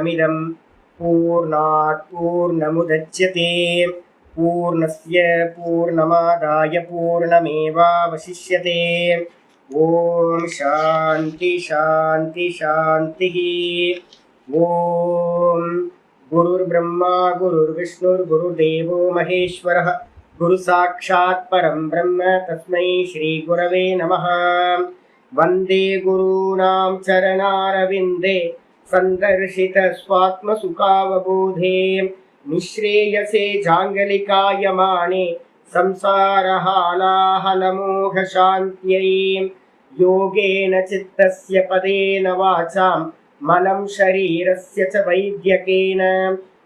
पूर्णमिदं पूर्णात् पूर्णमुदच्यते पूर्णस्य पूर्णमादाय पूर्णमेवावशिष्यते। ओम शांति शांति शांति। ओम गुरुर्ब्रह्मा गुरुर्विष्णुर्गुरुर्देवो महेश्वरः गुरु साक्षात् परं ब्रह्म तस्मै श्री गुरवे नमः। वंदे गुरूणां चरणारविन्दे संदर्शित स्वात्मसुखावबोधे निःश्रेयसे जाङ्गलिकायमाने संसारहालाहलमोहशान्त्यै। योगेन चित्तस्य पदेन वाचां मनं शरीरस्य च वैद्यकेन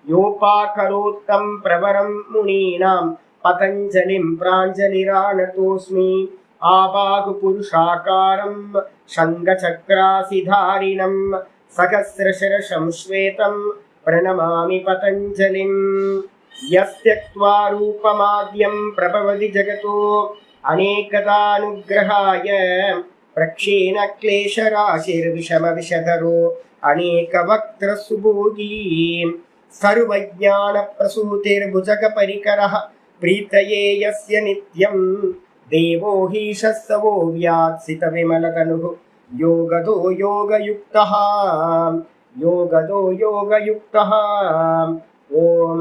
योपाकरोत्तं प्रवरं मुनीनां पतञ्जलिं प्राञ्जलिरानतोऽस्मि। आबाहुपुरुषाकारं शङ्खचक्रासिधारिणं सहस्रशिरसं श्वेतं प्रणमामि पतञ्जलिं। यस्त्यक्त्वा रूपमाद्यं प्रभवति जगतो अनेकदानुग्रहाय प्रक्षीणक्लेशराशिर्विषमविषधरो अनेकवक्त्रसुभोगी सर्वज्ञानप्रसूतिर्भुजगपरिकरः प्रीतये यस्य नित्यं देवो हीशस्तवो व्यात्सितविमलतनुः योगदो योगयुक्तः योगदो योगयुक्तः। ओम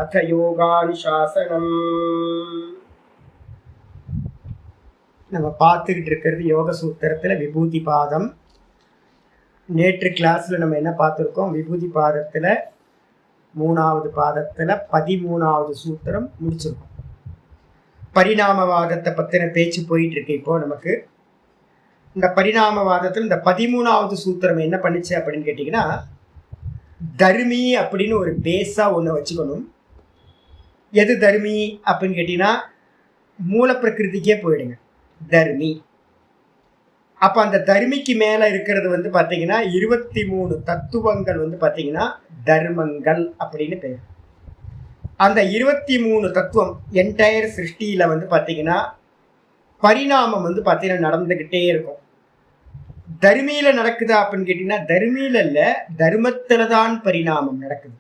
अथ யோகானுசாசனம். நம்ம பார்த்துக்கிட்டு இருக்கிறது யோக சூத்திரத்தில் விபூதி பாதம். நேற்று கிளாஸில் நம்ம என்ன பார்த்துருக்கோம்? விபூதி பாதத்தில் 3வது பாதத்தில் 13வது சூத்திரம் முடிச்சிருக்கோம். பரிணாமவாதத்தை பற்றின பேச்சு போயிட்டு இருக்கு. இப்போ நமக்கு இந்த பரிணாமவாதத்தில் இந்த 13வது சூத்திரம் என்ன பண்ணுச்சு அப்படின்னு கேட்டிங்கன்னா, தர்மி அப்படின்னு ஒரு பேஸாக ஒன்று வச்சுக்கணும். எது தர்மி அப்படின்னு கேட்டிங்கன்னா, மூல பிரகிருதிக்கே போயிடுங்க தர்மி. அப்போ அந்த தர்மிக்கு மேலே இருக்கிறது வந்து பார்த்தீங்கன்னா 23 தத்துவங்கள் வந்து பார்த்தீங்கன்னா தர்மங்கள் அப்படின்னு பேர். அந்த 23 தத்துவம் என்டையர் சிருஷ்டியில் வந்து பார்த்தீங்கன்னா பரிணாமம் வந்து பார்த்தீங்கன்னா நடந்துக்கிட்டே இருக்கும். தர்மியில் நடக்குதா அப்படின்னு கேட்டிங்கன்னா, தர்மியில் இல்லை, தர்மத்தில் தான் பரிணாமம் நடக்குது.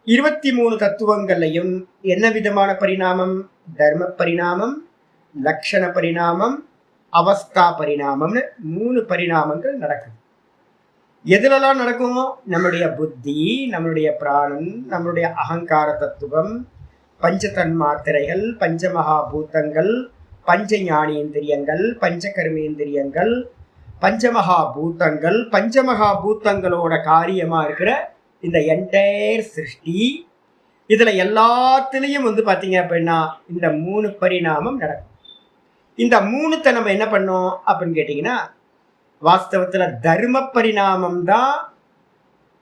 23 தத்துவங்கள்லையும் என்ன விதமான பரிணாமம்? தர்ம பரிணாமம், லக்ஷண பரிணாமம், அவஸ்தா பரிணாமம்னு 3 பரிணாமங்கள் நடக்குது. எதுலலாம் நடக்கும்? நம்மளுடைய புத்தி, நம்மளுடைய பிராணன், நம்மளுடைய அகங்கார தத்துவம், பஞ்ச தன்மாத்திரைகள், பஞ்சமகாபூதங்கள், பஞ்ச ஞானேந்திரியங்கள், பஞ்ச கர்மேந்திரியங்கள், பஞ்சமகாபூதங்கள், பஞ்சமகாபூதங்களோட காரியமாக இருக்கிற இந்த என்டையர் சிருஷ்டி, இதில் எல்லாத்துலேயும் வந்து பார்த்தீங்க அப்படின்னா இந்த 3 பரிணாமம் நடக்கும். இந்த 3த்தை நம்ம என்ன பண்ணோம் அப்படின்னு கேட்டிங்கன்னா, வாஸ்தவத்தில் தர்ம பரிணாமம் தான்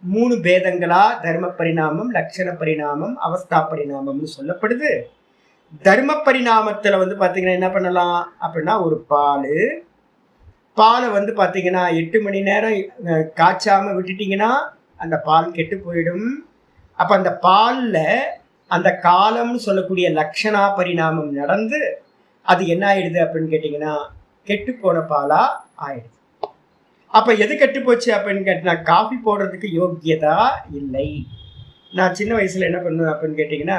3 பேதங்களா தர்ம பரிணாமம், லட்சண பரிணாமம், அவஸ்தா பரிணாமம்னு சொல்லப்படுது. தர்ம பரிணாமத்தில் வந்து பார்த்தீங்கன்னா என்ன பண்ணலாம் அப்படின்னா, ஒரு பாலை வந்து பார்த்தீங்கன்னா 8 மணி நேரம் காய்ச்சாமல் விட்டுட்டிங்கன்னா அந்த பால் கெட்டு போயிடும். அப்போ அந்த பாலில் அந்த காலம்னு சொல்லக்கூடிய லக்ஷணா பரிணாமம் நடந்து அது என்ன ஆயிடுது அப்படின்னு கேட்டிங்கன்னா கெட்டு போன பாலாக ஆயிடுது. அப்போ எது கெட்டு போச்சு அப்படின்னு கேட்டிங்கன்னா, காஃபி போடுறதுக்கு யோக்கியதா இல்லை. நான் சின்ன வயசில் என்ன பண்ணுவேன் அப்படின்னு கேட்டிங்கன்னா,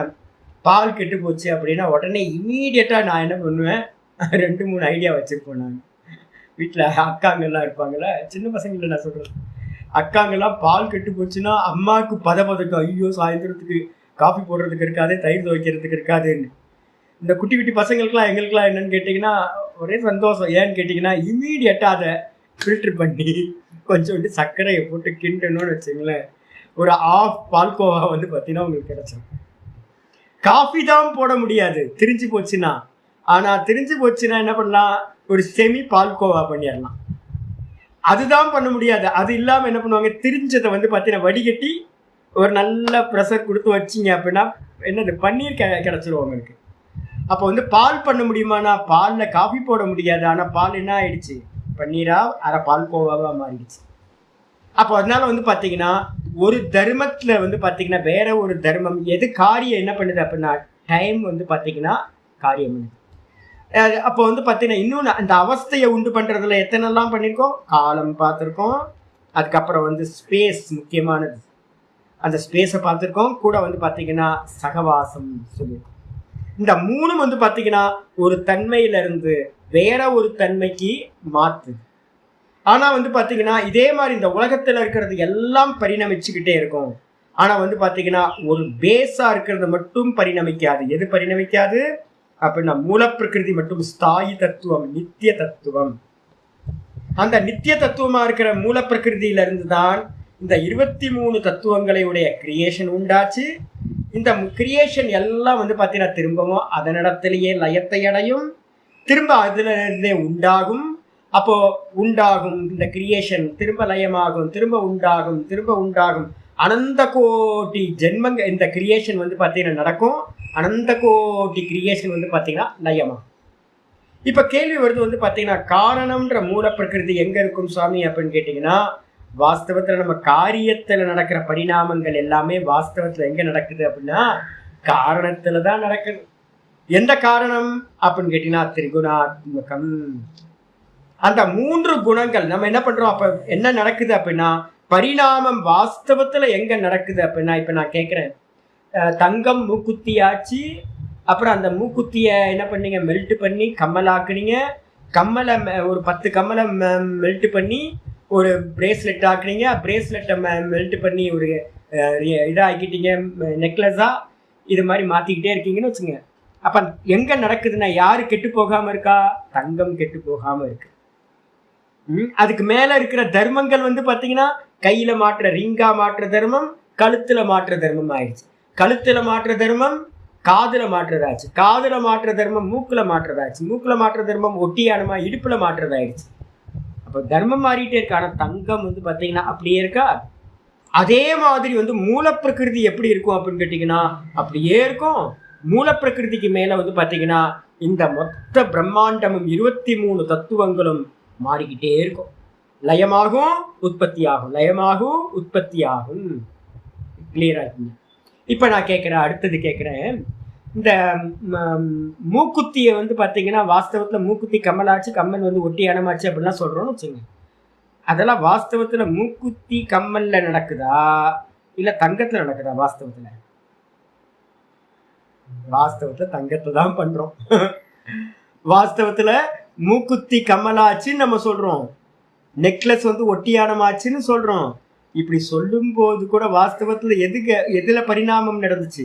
பால் கெட்டு போச்சு அப்படின்னா உடனே இம்மீடியட்டாக நான் என்ன பண்ணுவேன், 2-3 ஐடியா வச்சுருப்பேன். நான் வீட்டில் அக்காங்கெல்லாம் இருப்பாங்களே, சின்ன பசங்களை நான் சொல்கிறேன், அக்காங்கெல்லாம் பால் கெட்டு போச்சுன்னா அம்மாவுக்கு பதப்பதக்கம், ஐயோ சாயந்தரத்துக்கு காஃபி போடுறதுக்கு இருக்காது, தயிர் துவைக்கிறதுக்கு இருக்காதுன்னு. இந்த குட்டி குட்டி பசங்களுக்குலாம் எங்களுக்குலாம் என்னென்னு கேட்டிங்கன்னா ஒரே சந்தோஷம். ஏன்னு கேட்டிங்கன்னா, இம்மீடியட்டாக அதை ஃபில்ட்ரு பண்ணி கொஞ்சோண்டு சர்க்கரையை போட்டு கிண்டணும்னு வச்சுங்களேன், ஒரு ஆஃப் பால்கோவா வந்து பார்த்தீங்கன்னா உங்களுக்கு கிடச்சிடும். காஃபி தான் போட முடியாது திரிஞ்சு போச்சுன்னா. ஆனால் திரிஞ்சு போச்சுன்னா என்ன பண்ணலாம், ஒரு செமி பால்கோவா பண்ணிடலாம். அதுதான் பண்ண முடியாது. அது இல்லாமல் என்ன பண்ணுவாங்க, திரிஞ்சதை வந்து பார்த்தீங்கன்னா வடிகட்டி ஒரு நல்ல ப்ரெஷர் கொடுத்து வச்சிங்க அப்படின்னா என்னது பன்னீர் கிடச்சிரும் உங்களுக்கு. அப்போ வந்து பால் பண்ண முடியுமானா, பாலில் காஃபி போட முடியாது. ஆனால் பால் என்ன ஆயிடுச்சு, பன்னீராக அரை பால்கோவாவாக மாறிடுச்சு. அப்போ அதனால வந்து பார்த்தீங்கன்னா ஒரு தர்மத்தில் வந்து பார்த்தீங்கன்னா வேற ஒரு தர்மம் எது காரியம் என்ன பண்ணுது அப்படின்னா, டைம் வந்து பார்த்தீங்கன்னா காரியம் பண்ணுது. அப்போ வந்து பார்த்தீங்கன்னா இன்னொன்று அந்த அவஸ்தையை உண்டு பண்ணுறதுல எத்தனைலாம் பண்ணியிருக்கோம், காலம் பார்த்துருக்கோம், அதுக்கப்புறம் வந்து ஸ்பேஸ் முக்கியமானது, அந்த ஸ்பேஸை பார்த்துருக்கோம், கூட வந்து பார்த்தீங்கன்னா சகவாசம் சொல்லியிருக்கோம். இந்த மூணும் வந்து பார்த்தீங்கன்னா ஒரு தன்மையிலிருந்து வேற ஒரு தன்மைக்கு மாற்றுது. ஆனால் வந்து பார்த்தீங்கன்னா இதே மாதிரி இந்த உலகத்தில் இருக்கிறது எல்லாம் பரிணமிச்சுக்கிட்டே இருக்கும். ஆனால் வந்து பார்த்தீங்கன்னா ஒரு பேஸாக இருக்கிறது மட்டும் பரிணமிக்காது. எது பரிணமிக்காது அப்படின்னா மூலப்பிரகிருதி மட்டும் ஸ்தாயி தத்துவம், நித்திய தத்துவம். அந்த நித்திய தத்துவமாக இருக்கிற மூலப்பிரகிருதியிலிருந்து தான் இந்த 23 தத்துவங்களை உடைய கிரியேஷன் உண்டாச்சு. இந்த கிரியேஷன் எல்லாம் வந்து பார்த்தீங்கன்னா திரும்பவும் அதனிடத்திலேயே லயத்தை அடையும், திரும்ப அதுல இருந்தே உண்டாகும். அப்போ உண்டாகும் இந்த கிரியேஷன் திரும்ப லயமாகும், திரும்ப உண்டாகும், திரும்ப உண்டாகும். அனந்த கோட்டி ஜென்மங்க இந்த கிரியேஷன் வந்து பார்த்தீங்கன்னா நடக்கும். அனந்த கோட்டி கிரியேஷன் வந்து பார்த்தீங்கன்னா லயமாகும். இப்போ கேள்வி வருது வந்து பார்த்தீங்கன்னா காரணம்ன்ற மூலப்பிரகிருதி எங்கே இருக்கும் சுவாமி அப்படின்னு கேட்டிங்கன்னா, வாஸ்தவத்தில் நம்ம காரியத்தில் நடக்கிற பரிணாமங்கள் எல்லாமே வாஸ்தவத்தில் எங்கே நடக்குது அப்படின்னா காரணத்தில் தான் நடக்குது. எந்த காரணம் அப்படின்னு கேட்டிங்கன்னா திரிகுணாத்மகம். அந்த 3 குணங்கள் நம்ம என்ன பண்ணுறோம், அப்போ என்ன நடக்குது அப்படின்னா பரிணாமம் வாஸ்தவத்தில் எங்கே நடக்குது அப்படின்னா, இப்போ நான் கேட்குறேன், தங்கம் மூக்குத்தி ஆச்சு, அப்புறம் அந்த மூக்குத்தியை என்ன பண்ணீங்க, மெல்ட் பண்ணி கம்மலாக்குனீங்க, கம்மலை ஒரு 10 கம்மலை மெல்ட் பண்ணி ஒரு பிரேஸ்லெட் ஆக்குனீங்க, பிரேஸ்லெட்டை மெல்ட் பண்ணி ஒரு இதாகிக்கிட்டீங்க நெக்லஸாக, இது மாதிரி மாற்றிக்கிட்டே இருக்கீங்கன்னு வச்சுங்க. அப்போ எங்கே நடக்குதுன்னா யாரு கெட்டு போகாமல் இருக்கா, தங்கம் கெட்டு போகாமல் இருக்கு. அதுக்கு மேலே இருக்கிற தர்மங்கள் வந்து பார்த்தீங்கன்னா கையில் மாற்ற ரிங்கா மாற்ற தர்மம், கழுத்தில் மாற்ற தர்மம் ஆயிடுச்சு. கழுத்தில் மாற்ற தர்மம் காதில் மாற்றுறதாச்சு, காதில் மாற்ற தர்மம் மூக்கில் மாற்றுறதாச்சு, மூக்கில் மாற்ற தர்மம் ஒட்டியானமா இடுப்பில் மாற்றுறதாயிடுச்சு. அப்போ தர்மம் மாறிட்டே இருக்கு. ஆனால் தங்கம் வந்து பார்த்தீங்கன்னா அப்படியே இருக்கா. அதே மாதிரி வந்து மூலப்பிரகிருதி எப்படி இருக்கும் அப்படின்னு கேட்டிங்கன்னா அப்படியே இருக்கும். மூலப்பிரகிருதிக்கு மேலே வந்து பார்த்தீங்கன்னா இந்த மொத்த பிரம்மாண்டமும் 23 தத்துவங்களும் மாறிக்கிட்டே இருக்கும். லயமாகும் உற்பத்தி ஆகும், லயமாகும் உற்பத்தி ஆகும். கிளியர் ஆகுங்க. இப்போ நான் கேட்குறேன், அடுத்தது கேட்குறேன், இந்த மூக்குத்தியை வந்து பார்த்தீங்கன்னா வாஸ்தவத்தில் மூக்குத்தி கம்மலாச்சு, கம்மல் வந்து ஒட்டி அணமாச்சு அப்படிலாம் சொல்கிறோன்னு வச்சுங்க. அதெல்லாம் வாஸ்தவத்தில் மூக்குத்தி கம்மலில் நடக்குதா இல்லை தங்கத்தில் நடக்குதா? வாஸ்தவத்தில் வாஸ்தவத்தில் தங்கத்தை தான் பண்ணுறோம். வாஸ்தவத்தில் மூக்குத்தி கம்மலாச்சுன்னு நம்ம சொல்கிறோம், நெக்லஸ் வந்து ஒட்டியானமாச்சுன்னு சொல்கிறோம். இப்படி சொல்லும்போது கூட வாஸ்தவத்தில் எதில் பரிணாமம் நடந்துச்சு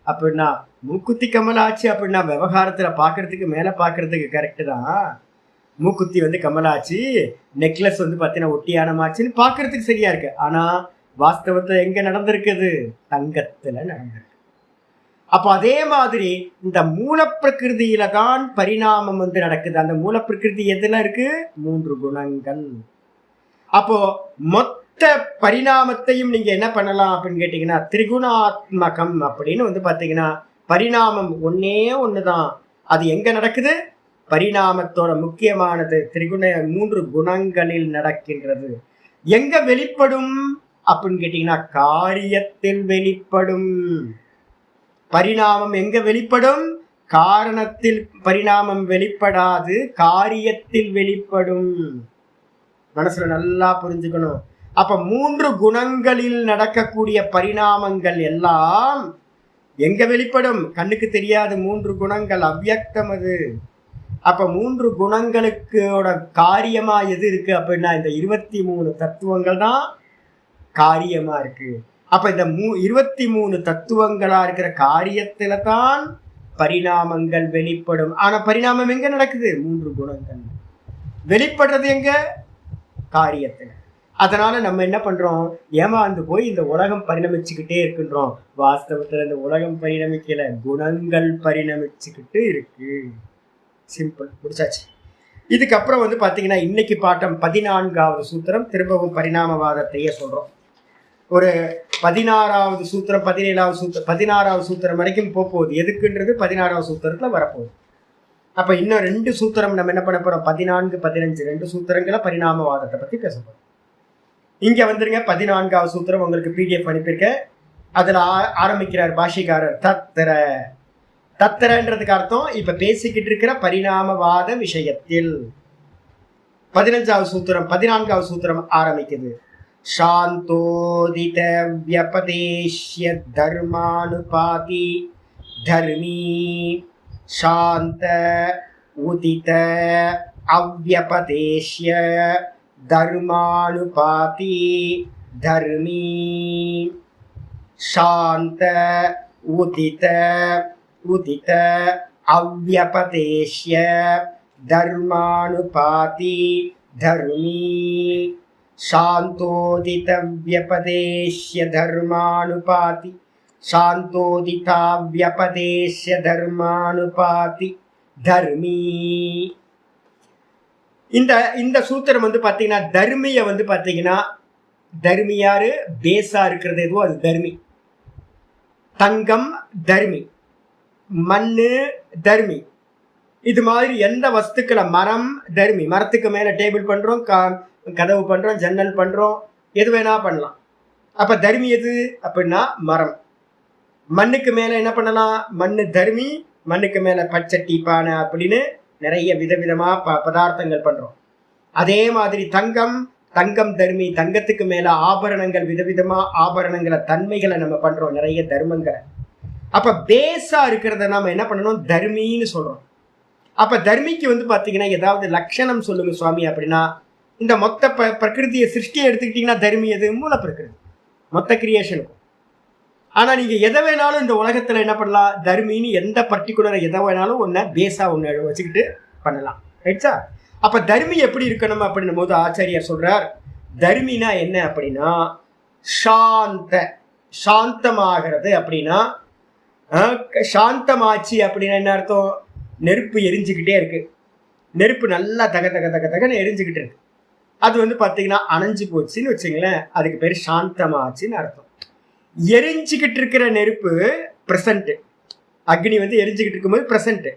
அப்படின்னா மூக்குத்தி கமலாச்சு அப்படின்னா விவகாரத்தில் பார்க்கறதுக்கு மேலே பார்க்கறதுக்கு கரெக்டு தான். மூக்குத்தி வந்து கமலாச்சு, நெக்லஸ் வந்து பார்த்தீங்கன்னா ஒட்டியானமாச்சுன்னு பார்க்கறதுக்கு சரியா இருக்கு. ஆனால் வாஸ்தவத்தில் எங்கே நடந்திருக்குது, தங்கத்தில் நடந்திருக்கு. அப்போ அதே மாதிரி இந்த மூலப்பிரகிருதியில தான் பரிணாமம் வந்து நடக்குது. அந்த மூலப்பிரகிருதி எதுல இருக்கு, 3 குணங்கள். அப்போ மொத்த பரிணாமத்தையும் நீங்க என்ன பண்ணலாம் அப்படின்னு கேட்டீங்கன்னா திரிகுணாத்மகம் அப்படின்னு வந்து பாத்தீங்கன்னா பரிணாமம் ஒன்னே ஒண்ணுதான். அது எங்க நடக்குது, பரிணாமத்தோட முக்கியமானது 3 குணங்களில் நடக்கின்றது. எங்க வெளிப்படும் அப்படின்னு கேட்டீங்கன்னா காரியத்தில் வெளிப்படும். பரிணாமம் எங்க வெளிப்படும், காரணத்தில் பரிணாமம் வெளிப்படாது, காரியத்தில் வெளிப்படும். மனசுல நல்லா புரிஞ்சுக்கணும். அப்ப 3 குணங்களில் நடக்கக்கூடிய பரிணாமங்கள் எல்லாம் எங்க வெளிப்படும், கண்ணுக்கு தெரியாது. 3 குணங்கள் அவ்யக்தம் அது. அப்ப 3 குணங்களுக்கோட காரியமா எது இருக்கு அப்படின்னா இந்த 23 தத்துவங்கள் தான் காரியமா இருக்கு. அப்ப இந்த 23 தத்துவங்களா இருக்கிற காரியத்துல தான் பரிணாமங்கள் வெளிப்படும். ஆனா பரிணாமம் எங்க நடக்குது, 3 குணங்கள் வெளிப்படுறது எங்க, காரியத்துல. அதனால நம்ம என்ன பண்றோம், ஏமாந்து போய் இந்த உலகம் பரிணமிச்சுக்கிட்டே இருக்கின்றோம். வாஸ்தவத்துல இந்த உலகம் பரிணமிக்கல, குணங்கள் பரிணமிச்சுக்கிட்டு இருக்கு. சிம்பிள், முடிச்சாச்சு. இதுக்கப்புறம் வந்து பாத்தீங்கன்னா இன்னைக்கு பாட்டம் 14வது சூத்திரம், திரும்பவும் பரிணாமவாதத்தையே சொல்றோம். ஒரு 16வது சூத்திரம், 17வது சூத்திரம், 16வது சூத்திரம் வரைக்கும் போகுது. எதுக்குன்றது 16வது சூத்திரத்துல வரப்போகுது. அப்ப இன்னும் 2 சூத்திரம் நம்ம என்ன பண்ண போறோம், 14, 15 2 சூத்திரங்களை பரிணாமவாதத்தை பத்தி பேச போறோம். இங்க வந்துருங்க, 14வது சூத்திரம் உங்களுக்கு PDF அனுப்பியிருக்கேன். அதுல ஆரம்பிக்கிறார் பாஷிகாரர், தத்திர தத்திரன்றதுக்கு அர்த்தம் இப்ப பேசிக்கிட்டு இருக்கிற பரிணாமவாத விஷயத்தில். 15வது சூத்திரம் 14வது சூத்திரம் ஆரம்பிக்குது. சாந்தோதித வியபதேஷ்ய தர்மானுபாதி தர்மீ சாந்த உதித அவ்யபதேஷ்ய தர்மானுபாதி தர்மீ சாந்த உதித உதித அவ்யபதேஷ்ய தர்மானுபாதி தர்மீ சாந்தோதித வியபதேஷ்ய தர்மானுபாதி சாந்தோதிதா வியபதேஷ்ய தர்மானுபாதி தர்மீ. இந்த சூத்திரம் வந்து பார்த்தீங்கன்னா தர்மியை வந்து பார்த்தீங்கன்னா தர்மி யாரு? பேஸா இருக்கிறது எதுவோ அது தர்மி. தங்கம் தர்மி, மண்ணு தர்மி. இது மாதிரி எந்த வஸ்துக்களை, மரம் தர்மி, மரத்துக்கு மேலே டேபிள் பண்ணுறோம், கதவு பண்ணுறோம், ஜன்னல் பண்ணுறோம், எது வேணா பண்ணலாம். அப்போ தர்மி எது அப்படின்னா மரம். மண்ணுக்கு மேலே என்ன பண்ணலாம்? மண்ணு தர்மி, மண்ணுக்கு மேலே பச்சட்டி பானை அப்படின்னு நிறைய விதவிதமாக பதார்த்தங்கள் பண்ணுறோம். அதே மாதிரி தங்கம் தர்மி, தங்கத்துக்கு மேலே ஆபரணங்கள், விதவிதமாக ஆபரணங்களை, தன்மைகளை நம்ம பண்ணுறோம், நிறைய தர்மங்களை. அப்போ பேஸாக இருக்கிறத நாம் என்ன பண்ணணும்? தர்மின்னு சொல்கிறோம். அப்போ தர்மிக்கு வந்து பார்த்தீங்கன்னா ஏதாவது லட்சணம் சொல்லுங்க சுவாமி அப்படின்னா, இந்த மொத்த பிரகிருதியை சிருஷ்டியை எடுத்துக்கிட்டிங்கன்னா தர்மி எது? மூல பிரகிருதி, மொத்த கிரியேஷனுக்கும். ஆனால் நீங்கள் எதை வேணாலும் இந்த உலகத்தில் என்ன பண்ணலாம்? தர்மின்னு எந்த பர்டிகுலரை எதை வேணாலும் ஒன்று பேஸாக ஒன்று வச்சுக்கிட்டு பண்ணலாம். ரைட்ஸா? அப்போ தர்மி எப்படி இருக்கணும் அப்படின்னும் போது ஆச்சாரியார் சொல்கிறார், தர்மினா என்ன அப்படின்னா சாந்தமாகிறது. அப்படின்னா சாந்தமாச்சு அப்படின்னா என்ன அர்த்தம்? நெருப்பு எரிஞ்சுக்கிட்டே இருக்கு, நெருப்பு நல்லா தகன்னு எரிஞ்சுக்கிட்டு இருக்கு. அது வந்து பார்த்தீங்கன்னா அணைஞ்சு போச்சுன்னு வச்சுங்களேன், அதுக்கு பேர் சாந்தமாச்சுன்னு அர்த்தம். எரிஞ்சுக்கிட்டு இருக்கிற நெருப்பு ப்ரெசண்ட்டு, அக்னி வந்து எரிஞ்சுக்கிட்டு இருக்கும்போது ப்ரெசண்ட்டு.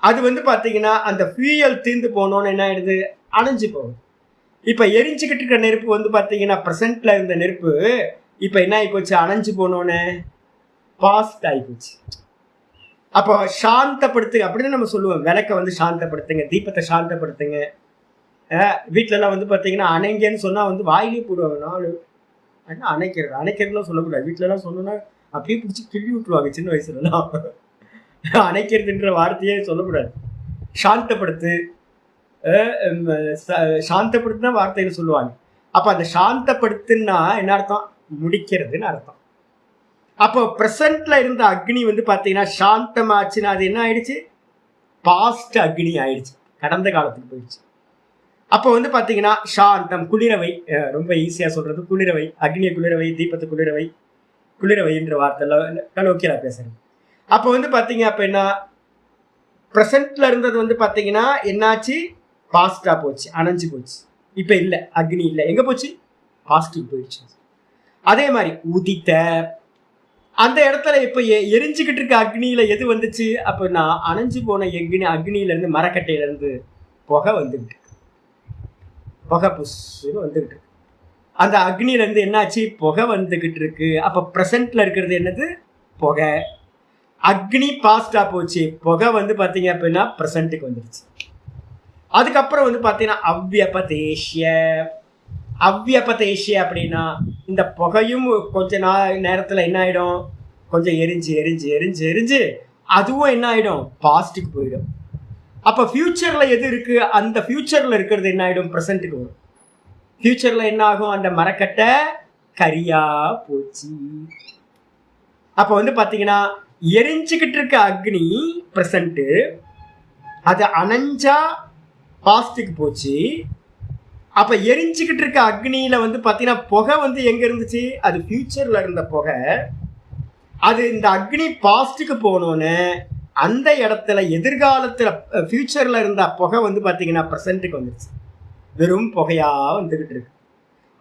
அது வந்து பார்த்தீங்கன்னா அந்த ஃபியூயல் தீர்ந்து போனோன்னு என்ன ஆயிடுது? அணைஞ்சு போகுது. இப்போ எரிஞ்சுக்கிட்டு இருக்கிற நெருப்பு வந்து பார்த்தீங்கன்னா ப்ரெசண்ட்டில் இருந்த நெருப்பு இப்போ என்ன ஆகிப்போச்சு? அணைஞ்சு போனோன்னு பாஸ்ட் ஆகிப்போச்சு. அப்போ சாந்தப்படுத்துங்க அப்படின்னு நம்ம சொல்லுவோம். விளக்கை வந்து சாந்தப்படுத்துங்க, தீபத்தை சாந்தப்படுத்துங்க. வீட்டிலலாம் வந்து பார்த்தீங்கன்னா அணைங்கன்னு சொன்னால் வந்து வாயிலே போடுவாங்க. நாலு அணைக்கிறதுலாம் சொல்லக்கூடாது. வீட்டிலலாம் சொன்னோன்னா அப்படியே பிடிச்சி கிள்ளி விட்டுருவாங்க சின்ன வயசுலலாம். அணைக்கிறதுன்ற வார்த்தையே சொல்லக்கூடாது. சாந்தப்படுத்து, சாந்தப்படுத்துனா வார்த்தைன்னு சொல்லுவாங்க. அப்போ அந்த சாந்தப்படுத்துன்னா என்ன அர்த்தம்? முடிக்கிறதுன்னு அர்த்தம். அப்போ ப்ரெசண்ட்ல இருந்த அக்னி வந்து பார்த்தீங்கன்னா சாந்தமாச்சுன்னா அது என்ன ஆயிடுச்சு? பாஸ்ட் அக்னி ஆயிடுச்சு, கடந்த காலத்துக்கு போயிடுச்சு. அப்போ வந்து பார்த்தீங்கன்னா சாந்தம், குளிரவை, ரொம்ப ஈஸியாக சொல்றது குளிரவை, அக்னியை குளிரவை, தீபத்தை குளிரவை, குளிரவைன்ற வார்த்தையில் கலோக்கியலா பேசுறது. அப்போ வந்து பார்த்தீங்க அப்படின்னா ப்ரெசண்ட்ல இருந்தது வந்து பார்த்தீங்கன்னா என்னாச்சு? பாஸ்டா போச்சு, அணைஞ்சு போச்சு. இப்போ இல்லை, அக்னி இல்லை, எங்கே போச்சு? பாஸ்ட்டுக்கு போயிடுச்சு. அதே மாதிரி உதித்த அந்த இடத்துல இப்போ எரிஞ்சுக்கிட்டு இருக்க அக்னியில எது வந்துச்சு அப்படின்னா அணைஞ்சு போன அக்னியிலேருந்து, மரக்கட்டையிலேருந்து புகை வந்துக்கிட்டு இருக்கு. புகை புஷ்ன்னு வந்துக்கிட்டு இருக்கு. அந்த அக்னியிலேருந்து என்னாச்சு? புகை வந்துக்கிட்டு இருக்கு. அப்போ ப்ரெசண்ட்ல இருக்கிறது என்னது? புகை. அக்னி பாஸ்டா போச்சு, புகை வந்து பார்த்தீங்க அப்படின்னா ப்ரெசண்ட்டுக்கு வந்துருச்சு. அதுக்கப்புறம் வந்து பார்த்தீங்கன்னா அவ்வியபதேஷ்ய அப்படின்னா இந்த புகையும் கொஞ்ச நேரத்தில் என்ன ஆகிடும்? கொஞ்சம் எரிஞ்சு அதுவும் என்ன ஆகிடும்? பாஸ்ட்டுக்கு போயிடும். அப்போ ஃபியூச்சரில் எது இருக்குது? அந்த ஃபியூச்சரில் இருக்கிறது என்ன ஆகிடும்? ப்ரெசண்ட்டுக்கு வரும். ஃபியூச்சரில் என்ன ஆகும்? அந்த மரக்கட்டை கரியா போச்சு. அப்போ வந்து பார்த்தீங்கன்னா எரிஞ்சுக்கிட்டு இருக்க அக்னி ப்ரெசண்ட்டு, அது அணைஞ்சா பாஸ்ட்டுக்கு போச்சு. அப்போ எரிஞ்சுக்கிட்டு இருக்க அக்னியில் வந்து பார்த்தீங்கன்னா புகை வந்து எங்கே இருந்துச்சு? அது ஃபியூச்சரில் இருந்த புகை. அது இந்த அக்னி பாஸ்ட்டுக்கு போனோன்னு அந்த இடத்துல எதிர்காலத்தில் ஃபியூச்சரில் இருந்த புகை வந்து பார்த்தீங்கன்னா ப்ரெசண்ட்டுக்கு வந்துருச்சு, வெறும் புகையாக வந்துக்கிட்டு இருக்கு.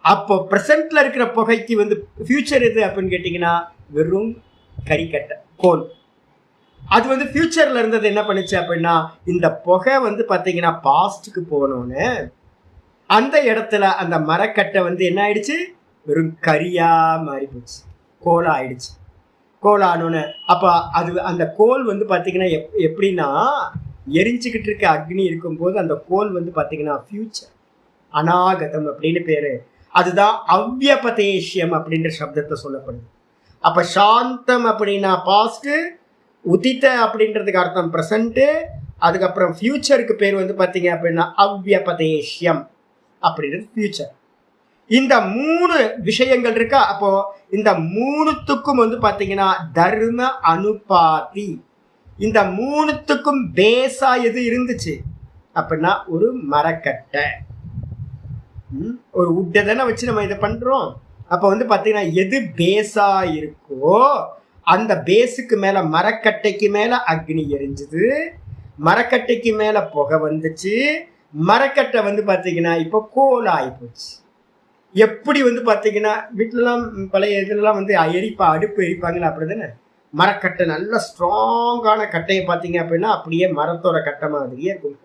அப்போ ப்ரெசண்ட்டில் இருக்கிற புகைக்கு வந்து ஃபியூச்சர் எது அப்படின்னு கேட்டிங்கன்னா வெறும் கரிக்கட்டை, கோல். அது வந்து ஃபியூச்சரில் இருந்தது என்ன பண்ணுச்சு அப்படின்னா இந்த புகை வந்து பார்த்தீங்கன்னா பாஸ்ட்டுக்கு போனோன்னு அந்த இடத்துல அந்த மரக்கட்டை வந்து என்ன ஆயிடுச்சு? வெறும் கரியாக மாறி போச்சு, கோலாக ஆயிடுச்சு. கோலானோன்னு. அப்போ அது அந்த கோல் வந்து பார்த்தீங்கன்னா எப்படின்னா எரிஞ்சுக்கிட்டு இருக்க அக்னி இருக்கும்போது அந்த கோல் வந்து பார்த்தீங்கன்னா ஃபியூச்சர், அநாகதம் அப்படின்னு பேரு. அதுதான் அவ்யபதேஷ்யம் அப்படின்ற சப்தத்தை சொல்லப்படுது. அப்ப சாந்தம் அப்படின்னா பாஸ்ட், உதித்த அப்படின்றதுக்கு அர்த்தம் பிரசன்ட், அதுக்கப்புறம் ஃபியூச்சருக்கு பேர் வந்து பார்த்தீங்க அப்படின்னா அவ்யபதேஷ்யம் அப்படின்றது ஃபியூச்சர். இந்த 3 விஷயங்கள் இருக்கா. அப்போ இந்த 3த்துக்கும் வந்து பார்த்தீங்கன்னா தர்ம அனுபாதி, இந்த 3த்துக்கும் பேஸா எது இருந்துச்சு அப்படின்னா ஒரு மரக்கட்டை, ஒரு உட்டை தானே வச்சு நம்ம இதை பண்றோம். அப்போ வந்து பார்த்தீங்கன்னா எது பேஸா இருக்கோ அந்த பேஸுக்கு மேல மரக்கட்டைக்கு மேல அக்னி எரிஞ்சுது, மரக்கட்டைக்கு மேல புகை வந்துச்சு, மரக்கட்டை வந்து பார்த்தீங்கன்னா இப்போ கோல் ஆகி போச்சு. எப்படி வந்து பார்த்தீங்கன்னா வீட்டிலலாம் பழைய இதுலாம் வந்து அடுப்பு எரிப்பாங்களா அப்படி தானே. மரக்கட்டை நல்ல ஸ்ட்ராங்கான கட்டையை பார்த்தீங்க அப்படின்னா அப்படியே மரத்தோட கட்டை மாதிரியே இருக்கும்.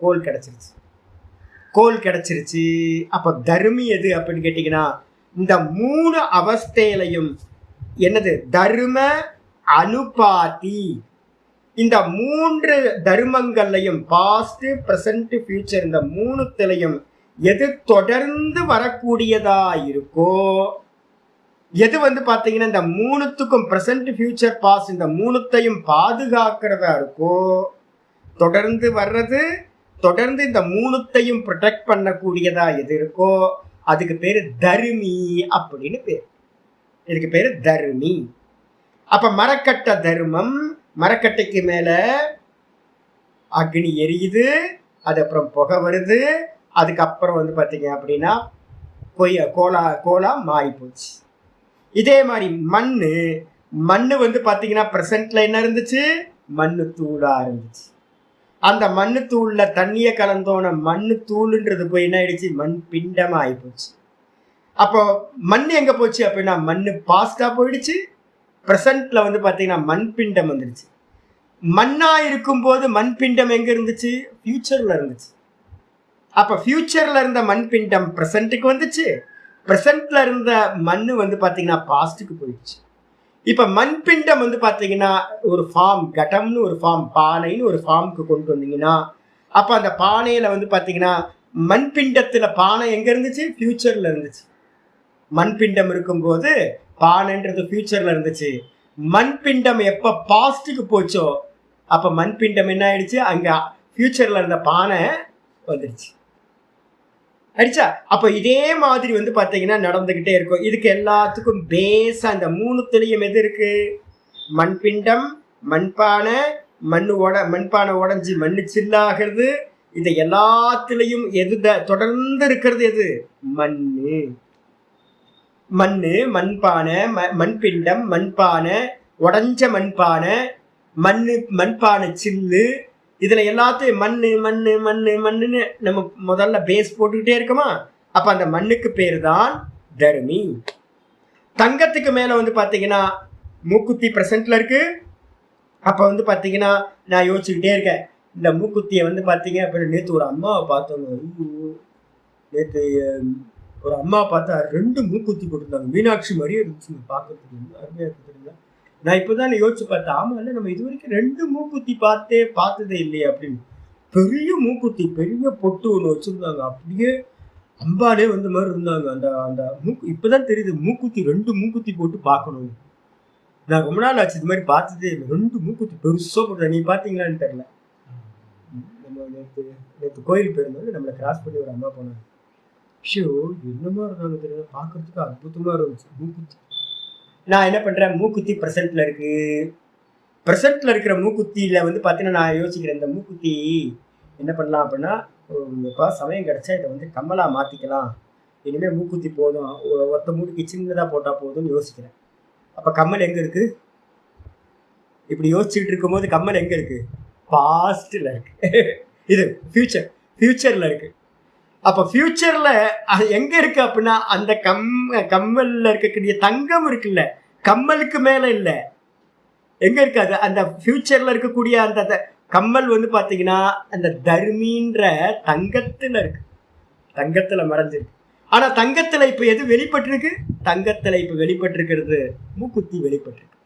கோல் கிடைச்சிருச்சு. அப்போ தர்மி எது அப்படின்னு கேட்டிங்கன்னா இந்த 3 அவஸ்தையிலையும் என்னது தர்ம அனுபாதி. இந்த 3 தர்மங்கள்லையும் பாஸ்ட், பிரசன்ட், ஃபியூச்சர் இந்த 3த்திலையும் எது தொடர்ந்து வரக்கூடியதா இருக்கோ, எது வந்து பார்த்தீங்கன்னா இந்த 3த்துக்கும் பிரசன்ட், ஃபியூச்சர், பாஸ்ட் இந்த 3த்தையும் பாதுகாக்கிறதா இருக்கோ, தொடர்ந்து வர்றது, தொடர்ந்து இந்த 3த்தையும் ப்ரொடெக்ட் பண்ணக்கூடியதா எது இருக்கோ அதுக்கு பேரு தர்மி அப்படின்னு பேர். இதுக்கு பேரு தர்மி. அப்ப மரக்கட்டை தர்மம், மரக்கட்டைக்கு மேல அக்னி எரியுது, அது அப்புறம் புகை வருது, அதுக்கப்புறம் வந்து பார்த்தீங்க அப்படின்னா கோலா மாறி போச்சு. இதே மாதிரி மண்ணு வந்து பார்த்தீங்கன்னா ப்ரெசன்ட்ல என்ன இருந்துச்சு, மண்ணு தூளா இருந்துச்சு. அந்த மண்ணு தூள்ல தண்ணியை கலந்தோன மண்ணு தூளுன்றது போய் என்ன ஆயிடுச்சு, மண் பிண்டமா ஆகி போச்சு. அப்போ மண் எங்க போச்சு அப்படின்னா மண்ணு பாஸ்டா போயிடுச்சு, ப்ரெசன்ட்ல வந்து பார்த்தீங்கன்னா மண் பிண்டம் வந்துடுச்சு. மண்ணா இருக்கும்போது மண் பிண்டம் எங்க இருந்துச்சு, ஃபியூச்சர்ல இருந்துச்சு. அப்ப ஃபியூச்சர்ல இருந்த மண் பிண்டம் ப்ரெசன்ட்டுக்கு வந்துச்சு, ப்ரெசன்ட்ல இருந்த மண்ணு வந்து பார்த்தீங்கன்னா பாஸ்ட்டுக்கு போயிடுச்சு. இப்ப மண்பிண்டம் வந்து பாத்தீங்கன்னா ஒரு ஃபார்ம், கடம்னு ஒரு ஃபார்ம், பானைன்னு ஒரு ஃபார்முக்கு கொண்டு வந்தீங்கன்னா அப்ப அந்த பானையில வந்து பாத்தீங்கன்னா மண்பிண்டத்துல பானை எங்க இருந்துச்சு, ஃபியூச்சர்ல இருந்துச்சு. மண்பிண்டம் இருக்கும்போது பானைன்றது ஃபியூச்சர்ல இருந்துச்சு. மண்பிண்டம் எப்ப பாஸ்டுக்கு போச்சோ அப்ப மண்பிண்டம் என்ன ஆயிடுச்சு, அங்க ஃபியூச்சர்ல இருந்த பானை வந்துடுச்சு. அடிச்சா. அப்ப இதே மாதிரி வந்து பாத்தீங்கன்னா நடந்துகிட்டே இருக்கும். இதுக்கு எல்லாத்துக்கும் பேஸா இந்த 3த்துலயும் எது இருக்கு, மண்பிண்டம், மண்பானை, மண்பானை உடஞ்சி மண்ணு சில்லாகிறது. இந்த எல்லாத்துலயும் எது தொடர்ந்து இருக்கிறது, எது மண்ணு, மண்பானை, மண்பிண்டம், மண்பானை, உடஞ்ச மண்பானை, மண்பானை சில்லு, இதுல எல்லாத்தையும் மண்ணுன்னு நம்ம முதல்ல பேஸ் போட்டுக்கிட்டே இருக்கோமா. அப்ப அந்த மண்ணுக்கு பேரு தான் தர்மி. தங்கத்துக்கு மேல வந்து பாத்தீங்கன்னா மூக்குத்தி பிரசன்ட்ல இருக்கு. அப்ப வந்து பாத்தீங்கன்னா நான் யோசிச்சுக்கிட்டே இருக்கேன், இந்த மூக்குத்தியை வந்து பாத்தீங்க அப்படின்னு நேற்று ஒரு அம்மாவை பார்த்தோங்க. நேற்று ஒரு அம்மாவை பார்த்தா 2 மூக்குத்தி போட்டுருந்தாங்க, மீனாட்சி மாதிரியே இருந்துச்சு பார்க்கறதுக்கு, அருமையா இருக்குதுங்களா. நான் இப்போதான் யோசிச்சு பார்த்தேன், ஆமா இல்லை நம்ம இது வரைக்கும் 2 மூக்குத்தி பார்த்ததே இல்லையே அப்படின்னு. பெரிய மூக்குத்தி, பெரிய பொட்டு ஒன்று வச்சிருந்தாங்க, அப்படியே அம்பாலே வந்த மாதிரி இருந்தாங்க. அந்த இப்பதான் தெரியுது மூக்குத்தி 2 மூக்குத்தி போட்டு பார்க்கணும். நான் ரொம்ப நாள் ஆச்சு இது மாதிரி பார்த்ததே இல்லை. 2 மூக்குத்தி பெருசா போட்டேன். நீ பார்த்தீங்களான்னு தெரியல. நம்ம நேற்று கோயில் போயிருந்தோம், நம்மளை கிராஸ் பண்ணி ஒரு அம்மா போனாங்க. ஷோ என்னமா இருந்தாங்க தெரியல, பார்க்கறதுக்கு அற்புதமா இருந்துச்சு மூக்குத்தி. நான் என்ன பண்றேன், மூக்குத்தி ப்ரெசென்ட்ல இருக்கு. ப்ரெசென்ட்ல இருக்கிற மூக்குத்தியில வந்து பார்த்தீங்கன்னா நான் யோசிக்கிறேன், இந்த மூக்குத்தி என்ன பண்ணலாம் அப்படின்னா எப்போ சமயம் கிடைச்சா இதை வந்து கம்மலா மாத்திக்கலாம், இனிமேல் மூக்குத்தி போதும், ஒத்த மூக்குத்தி சின்னதாக போட்டால் போதும்னு யோசிக்கிறேன். அப்போ கம்மல் எங்க இருக்கு, இப்படி யோசிச்சுட்டு இருக்கும்போது கம்மல் எங்க இருக்கு, பாஸ்ட்ல இருக்கு. இது ஃபியூச்சர்ல இருக்கு. அப்ப ஃபியூச்சர்ல எங்க இருக்கு அப்படின்னா அந்த கம்மல்ல இருக்கக்கூடிய தங்கம் இருக்குல்ல, கம்மலுக்கு மேல இல்ல, எங்க இருக்காது அந்த ஃபியூச்சர்ல இருக்கக்கூடிய அந்த கம்மல் வந்து பாத்தீங்கன்னா அந்த தர்மின்ற தங்கத்துல இருக்கு, தங்கத்துல மறைஞ்சிருக்கு. ஆனா தங்கத்துல இப்ப எது வெளிப்பட்டிருக்கு, தங்கத்துல இப்ப வெளிப்பட்டிருக்கிறது மூக்குத்தி வெளிப்பட்டிருக்கு.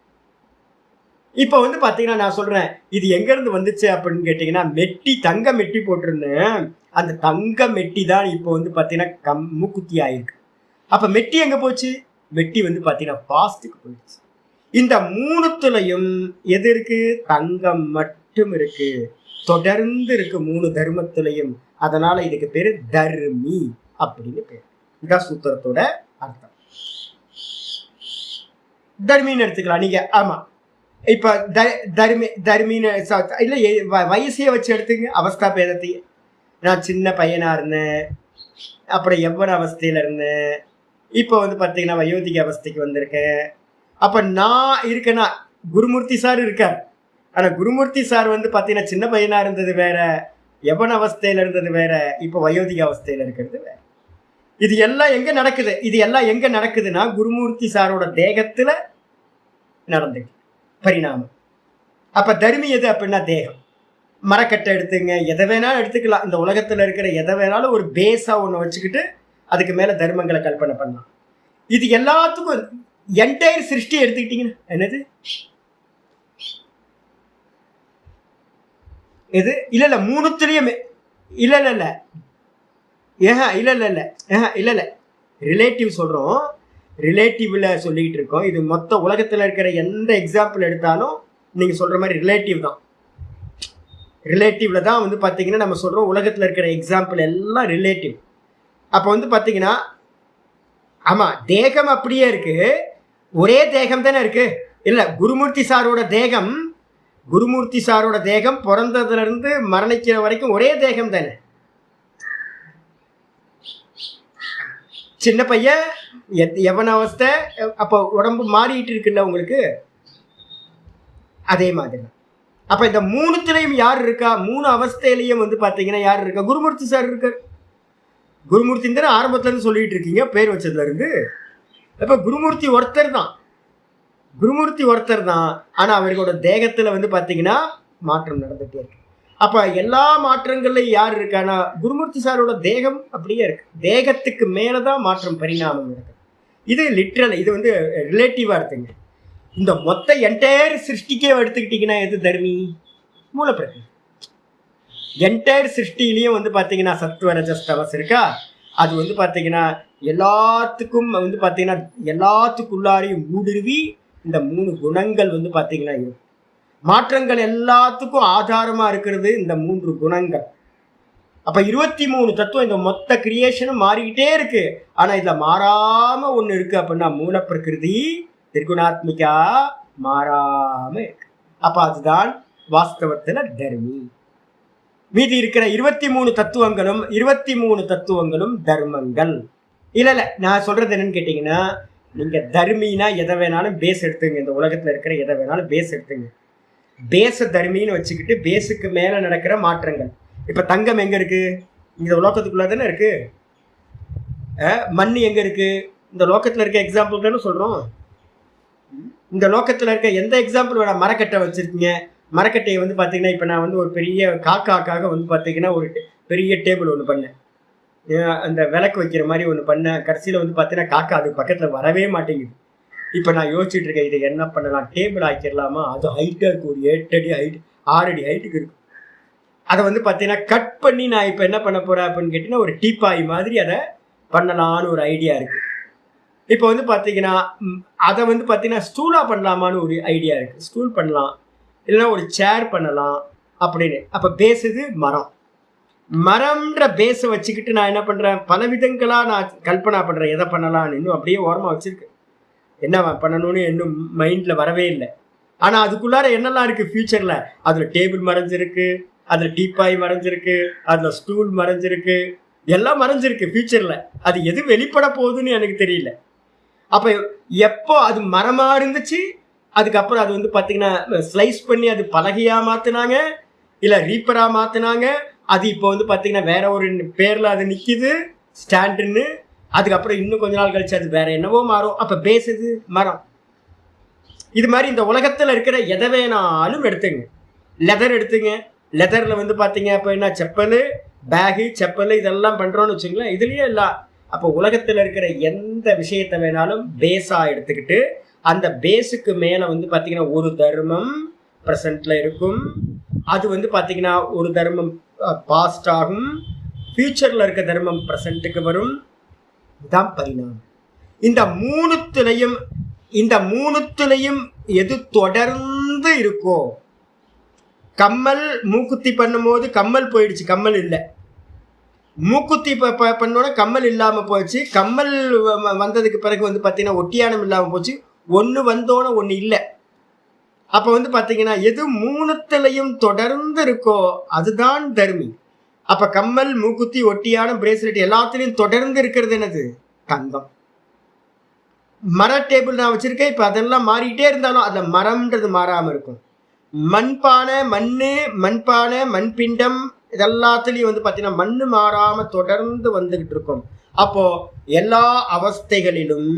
இப்போ வந்து பார்த்தீங்கன்னா நான் சொல்றேன், இது எங்க இருந்து வந்துச்சு அப்படின்னு கேட்டீங்கன்னா, மெட்டி தங்க மெட்டி போட்டிருந்தேன். அந்த தங்க மெட்டி தான் இப்போ வந்து பார்த்தீங்கன்னா மூக்குத்தி ஆயிருக்கு. அப்ப மெட்டி எங்க போச்சு? மெட்டி வந்து பார்த்தீங்கன்னா பாஸ்டுக்கு போயிடுச்சு. இந்த மூணுத்துலயும் எது இருக்கு? தங்கம் மட்டும் இருக்கு. தொடர்ந்து இருக்கு 3 தர்மத்திலையும். அதனால இதுக்கு பேரு தர்மி அப்படின்னு பேரு. இதான் சூத்திரத்தோட அர்த்தம். தர்மின்னு எடுத்துக்கலாம் நீங்க. ஆமா, இப்ப தர்மின்னு இல்ல, வயசைய வச்சு எடுத்துங்க. அவஸ்தா பேதத்தையே நான் சின்ன பையனா இருந்தேன், அப்புறம் எவ்வளவு அவஸ்தையில இருந்தேன், இப்போ வந்து பார்த்தீங்கன்னா வயோதிக அவஸ்தைக்கு வந்திருக்கேன். அப்ப நான் இருக்கேன்னா குருமூர்த்தி சார் இருக்கார். ஆனா குருமூர்த்தி சார் வந்து பார்த்தீங்கன்னா சின்ன பையனா இருந்தது வேற, எவன அவஸ்தையில இருந்தது வேற, இப்போ வயோதிக அவஸ்தையில இருக்கிறது வேற. இது எல்லாம் எங்க நடக்குது? இது எல்லாம் எங்க நடக்குதுன்னா குருமூர்த்தி சாரோட தேகத்துல நடந்து பரிணாமம். அப்ப தர்மி எது அப்படின்னா தேகம். மரக்கட்டை எடுத்துங்க, எதை வேணாலும் எடுத்துக்கலாம். இந்த உலகத்துல இருக்கிற எதை வேணாலும் ஒரு பேஸா ஒண்ணு வச்சுக்கிட்டு அதுக்கு மேல தர்மங்களை கல்பனை பண்ணலாம். இது எல்லாத்துக்கும் என்டையர் சிருஷ்டி எடுத்துக்கிட்டீங்கன்னா என்னது இது? இல்ல இல்ல, மூணுத்துலயுமே இல்ல இல்ல இல்ல இல்ல இல்ல இல்ல இல்ல இல்ல, ரிலேட்டிவ் சொல்றோம். ரிலேட்டிவ்ல சொல்லிட்டு இருக்கோம். இது மொத்த உலகத்துல இருக்கிற எந்த எக்ஸாம்பிள் எடுத்தாலும் நீங்க சொல்ற மாதிரி ரிலேட்டிவ் தான். ரிலேட்டிவ்ல தான் வந்து பாத்தீங்கன்னா நம்ம சொல்றோம் உலகத்துல இருக்கிற எக்ஸாம்பிள் எல்லாம் ரிலேட்டிவ். அப்ப வந்து பாத்தீங்கன்னா ஆமா, தேகம் அப்படியே இருக்கு. ஒரே தேகம் தானே இருக்கு. இல்ல, குருமூர்த்தி சாரோட தேகம் பிறந்ததுல இருந்து மரணிக்கிற வரைக்கும் ஒரே தேகம் தானே. சின்ன பையன் எவன அவஸ்தை, அப்ப உடம்பு மாறிட்டு இருக்குல்ல உங்களுக்கு, அதே மாதிரி. அப்ப இந்த மூணுத்திலையும் யார் இருக்கா? 3 அவஸ்தையிலையும் வந்து பாத்தீங்கன்னா யார் இருக்கா? குருமூர்த்தி சார் இருக்காரு. குருமூர்த்தி தானே ஆரம்பத்துல இருந்து சொல்லிட்டு இருக்கீங்க, பேர் வச்சதுல இருந்து. அப்ப குருமூர்த்தி ஒருத்தர் தான். ஆனா அவர்களோட தேகத்துல வந்து பாத்தீங்கன்னா மாற்றம் நடந்துட்டே இருக்கு. அப்ப எல்லா மாற்றங்கள்லயும் யார் இருக்கானா குருமூர்த்தி சாரோட தேகம் அப்படியே இருக்கு. தேகத்துக்கு மேலதான் மாற்றம் பரிணாமம் இருக்கு. இது லிட்ரல், இது வந்து ரிலேட்டிவா இருக்குங்க. இந்த மொத்த என்டையர் சிருஷ்டிக்கே எடுத்துக்கிட்டீங்கன்னா எது தர்மி? மூலப்பிரகிருதி. என்டையர் சிருஷ்டிலையும் வந்து பாத்தீங்கன்னா சத்துவ ரஜஸ் தமஸ் இருக்கா? அது வந்து பாத்தீங்கன்னா எல்லாத்துக்கும் வந்து பாத்தீங்கன்னா எல்லாத்துக்குள்ளாரையும் ஊடுருவி இந்த 3 குணங்கள் வந்து பாத்தீங்கன்னா இருக்கும். மாற்றங்கள் எல்லாத்துக்கும் ஆதாரமா இருக்கிறது இந்த 3 குணங்கள். அப்ப 23 தத்துவம், இந்த மொத்த கிரியேஷனும் மாறிக்கிட்டே இருக்கு. ஆனா இதுல மாறாம ஒண்ணு இருக்கு அப்படின்னா மூலப்பிரகிருதி திரிகுணாத்மிகா மாறாம இருக்கு. அப்ப அதுதான் வாஸ்தவத்துல தர்மி. மீதி இருக்கிற 23 தத்துவங்களும் தர்மங்கள். இல்ல நான் சொல்றது என்னன்னு கேட்டீங்கன்னா, நீங்க தர்மினா எதை வேணாலும் பேஸ் எடுத்துங்க. இந்த உலகத்துல இருக்கிற எதை வேணாலும் பேஸ் எடுத்துங்க. பேஸ தர்மின்னு வச்சுக்கிட்டு பேஸுக்கு மேல நடக்கிற மாற்றங்கள். இப்ப தங்கம் எங்க இருக்கு? இந்த உலகத்துக்குள்ள தானே இருக்கு. மண் எங்க இருக்கு? இந்த லோகத்துல இருக்க எக்ஸாம்பிள் தானே சொல்றோம். இந்த லோகத்துல இருக்க எந்த எக்ஸாம்பிள் வேணா, மரக்கட்டை வச்சிருக்கீங்க. மரக்கட்டையை வந்து பாத்தீங்கன்னா இப்ப நான் வந்து ஒரு பெரிய காக்காக்காக வந்து பாத்தீங்கன்னா ஒரு பெரிய டேபிள் ஒண்ணு பண்ணேன். அந்த விளக்கு வைக்கிற மாதிரி ஒண்ணு பண்ணேன். கடைசியில வந்து பாத்தீங்கன்னா காக்கா அது பக்கத்துல வரவே மாட்டேங்குது. இப்ப நான் யோசிச்சுட்டு இருக்கேன், இதை என்ன பண்ணலாம், டேபிள் ஆக்கிடலாமா? அது ஹைட்டா இருக்கு, ஒரு 8 அடி ஹைட், 6 அடி ஹைட்டுக்கு இருக்கு. அதை வந்து பாத்தீங்கன்னா கட் பண்ணி நான் இப்ப என்ன பண்ண போறேன் அப்படின்னு கேட்டீங்கன்னா ஒரு டீப்பாய் மாதிரி அதை பண்ணலான்னு ஒரு ஐடியா இருக்கு. இப்போ வந்து பாத்தீங்கன்னா அதை வந்து பாத்தீங்கன்னா ஸ்டூலா பண்ணலாமான்னு ஒரு ஐடியா இருக்கு. ஸ்டூல் பண்ணலாம், இல்லைன்னா ஒரு சேர் பண்ணலாம் அப்படின்னு. அப்ப பேஸ் இது மரம்ன்ற பேஸை வச்சுக்கிட்டு நான் என்ன பண்றேன், பல விதங்களா நான் கல்பனா பண்றேன் எதை பண்ணலாம்னு. இன்னும் அப்படியே ஓரமா வச்சிருக்கு, என்ன பண்ணணும்னு இன்னும் மைண்ட்ல வரவே இல்லை. ஆனா அதுக்குள்ளார என்னெல்லாம் இருக்கு ஃபியூச்சர்ல, அதுல டேபிள் மறைஞ்சிருக்கு, அதுல டீப்பாய் மறைஞ்சிருக்கு, அதுல ஸ்டூல் மறைஞ்சிருக்கு, எல்லாம் மறைஞ்சிருக்கு ஃபியூச்சர்ல. அது எது வெளிப்பட போகுதுன்னு எனக்கு தெரியல. அப்ப எப்போ அது மரமா இருந்துச்சு, அதுக்கப்புறம் அது வந்து பாத்தீங்கன்னா ஸ்லைஸ் பண்ணி அது பலகையா மாத்தினாங்க, இல்ல ரீப்பரா மாத்தினாங்க. அது இப்போ வந்து பாத்தீங்கன்னா வேற ஒரு பேர்ல அது நிக்குது, ஸ்டாண்டுன்னு. அதுக்கப்புறம் இன்னும் கொஞ்ச நாள் கழிச்சு அது வேற என்னவோ மாறும். அப்ப பேஸ் இது மரம். இது மாதிரி இந்த உலகத்துல இருக்கிற எதை வேணாலும் எடுத்துங்க. லெதர் எடுத்துங்க, லெதர்ல வந்து பாத்தீங்க அப்ப என்ன செப்பலு, பேகு, செப்பலு இதெல்லாம் பண்றோம்னு வச்சுங்களேன். இதுலயே இல்ல. அப்போ உலகத்துல இருக்கிற எந்த விஷயத்தை வேணாலும் பேஸா எடுத்துக்கிட்டு அந்த பேஸுக்கு மேலே வந்து பார்த்தீங்கன்னா ஒரு தர்மம் ப்ரெசண்ட்ல இருக்கும். அது வந்து பார்த்தீங்கன்னா ஒரு தர்மம் பாஸ்ட் ஆகும். ஃபியூச்சரில் இருக்க தர்மம் ப்ரெசண்ட்டுக்கு வரும். இதுதான் பரிணாமம். இந்த மூணுத்துலையும் எது தொடர்ந்து இருக்கோ, கம்மல் மூக்குத்தி பண்ணும்போது கம்மல் போயிடுச்சு, கம்மல் இல்லை. மூக்குத்தி பண்ணோன்னா கம்மல் இல்லாமல் போச்சு. கம்மல் வந்ததுக்கு பிறகு வந்து பார்த்தீங்கன்னா ஒட்டியானம் இல்லாமல் போச்சு. ஒன்று வந்தோன்னு ஒன்று இல்லை. அப்போ வந்து பார்த்தீங்கன்னா எது மூணுத்துலையும் தொடர்ந்து இருக்கோ அதுதான் தர்மி. அப்போ கம்மல், மூக்குத்தி, ஒட்டியானம், பிரேஸ்லெட் எல்லாத்துலேயும் தொடர்ந்து இருக்கிறது என்னது? தங்கம். மர டேபிள் நான் வச்சிருக்கேன். இப்போ அதெல்லாம் மாறிக்கிட்டே இருந்தாலும் அதில் மரம்ன்றது மாறாமல் இருக்கும். மண்பானை, மண்பானை, மண்பிண்டம் இதெல்லாத்துலேயும் வந்து பார்த்தீங்கன்னா மண் மாறாமல் தொடர்ந்து வந்துகிட்டு இருக்கும். அப்போ எல்லா அவஸ்தைகளிலும்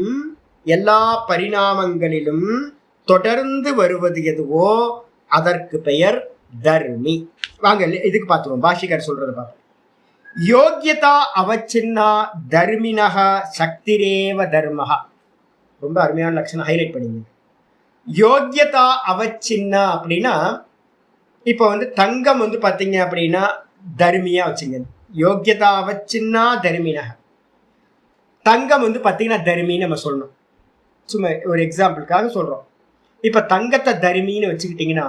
எல்லா பரிணாமங்களிலும் தொடர்ந்து வருவது எதுவோ அதற்கு பெயர் தர்மி. வாங்க இதுக்கு பார்த்துருவோம். பாஷிகர் சொல்றது பார்ப்போம். யோகியதா அவச்சின்னா தர்மினக சக்திரேவ தர்மஹா. ரொம்ப அருமையான லட்சணம், ஹைலைட் பண்ணிங்க. யோகியதா அவச்சின்னா அப்படின்னா இப்போ வந்து தங்கம் வந்து பார்த்தீங்க அப்படின்னா தர்மியா வச்சுங்க. யோகியதா அவச்சின்னா தர்மினக. தங்கம் வந்து பார்த்தீங்கன்னா தர்மின்னு நம்ம சொல்லணும். சும்மா ஒரு எக்ஸாம்பிளுக்காக சொல்கிறோம். இப்போ தங்கத்தை தர்மின்னு வச்சுக்கிட்டிங்கன்னா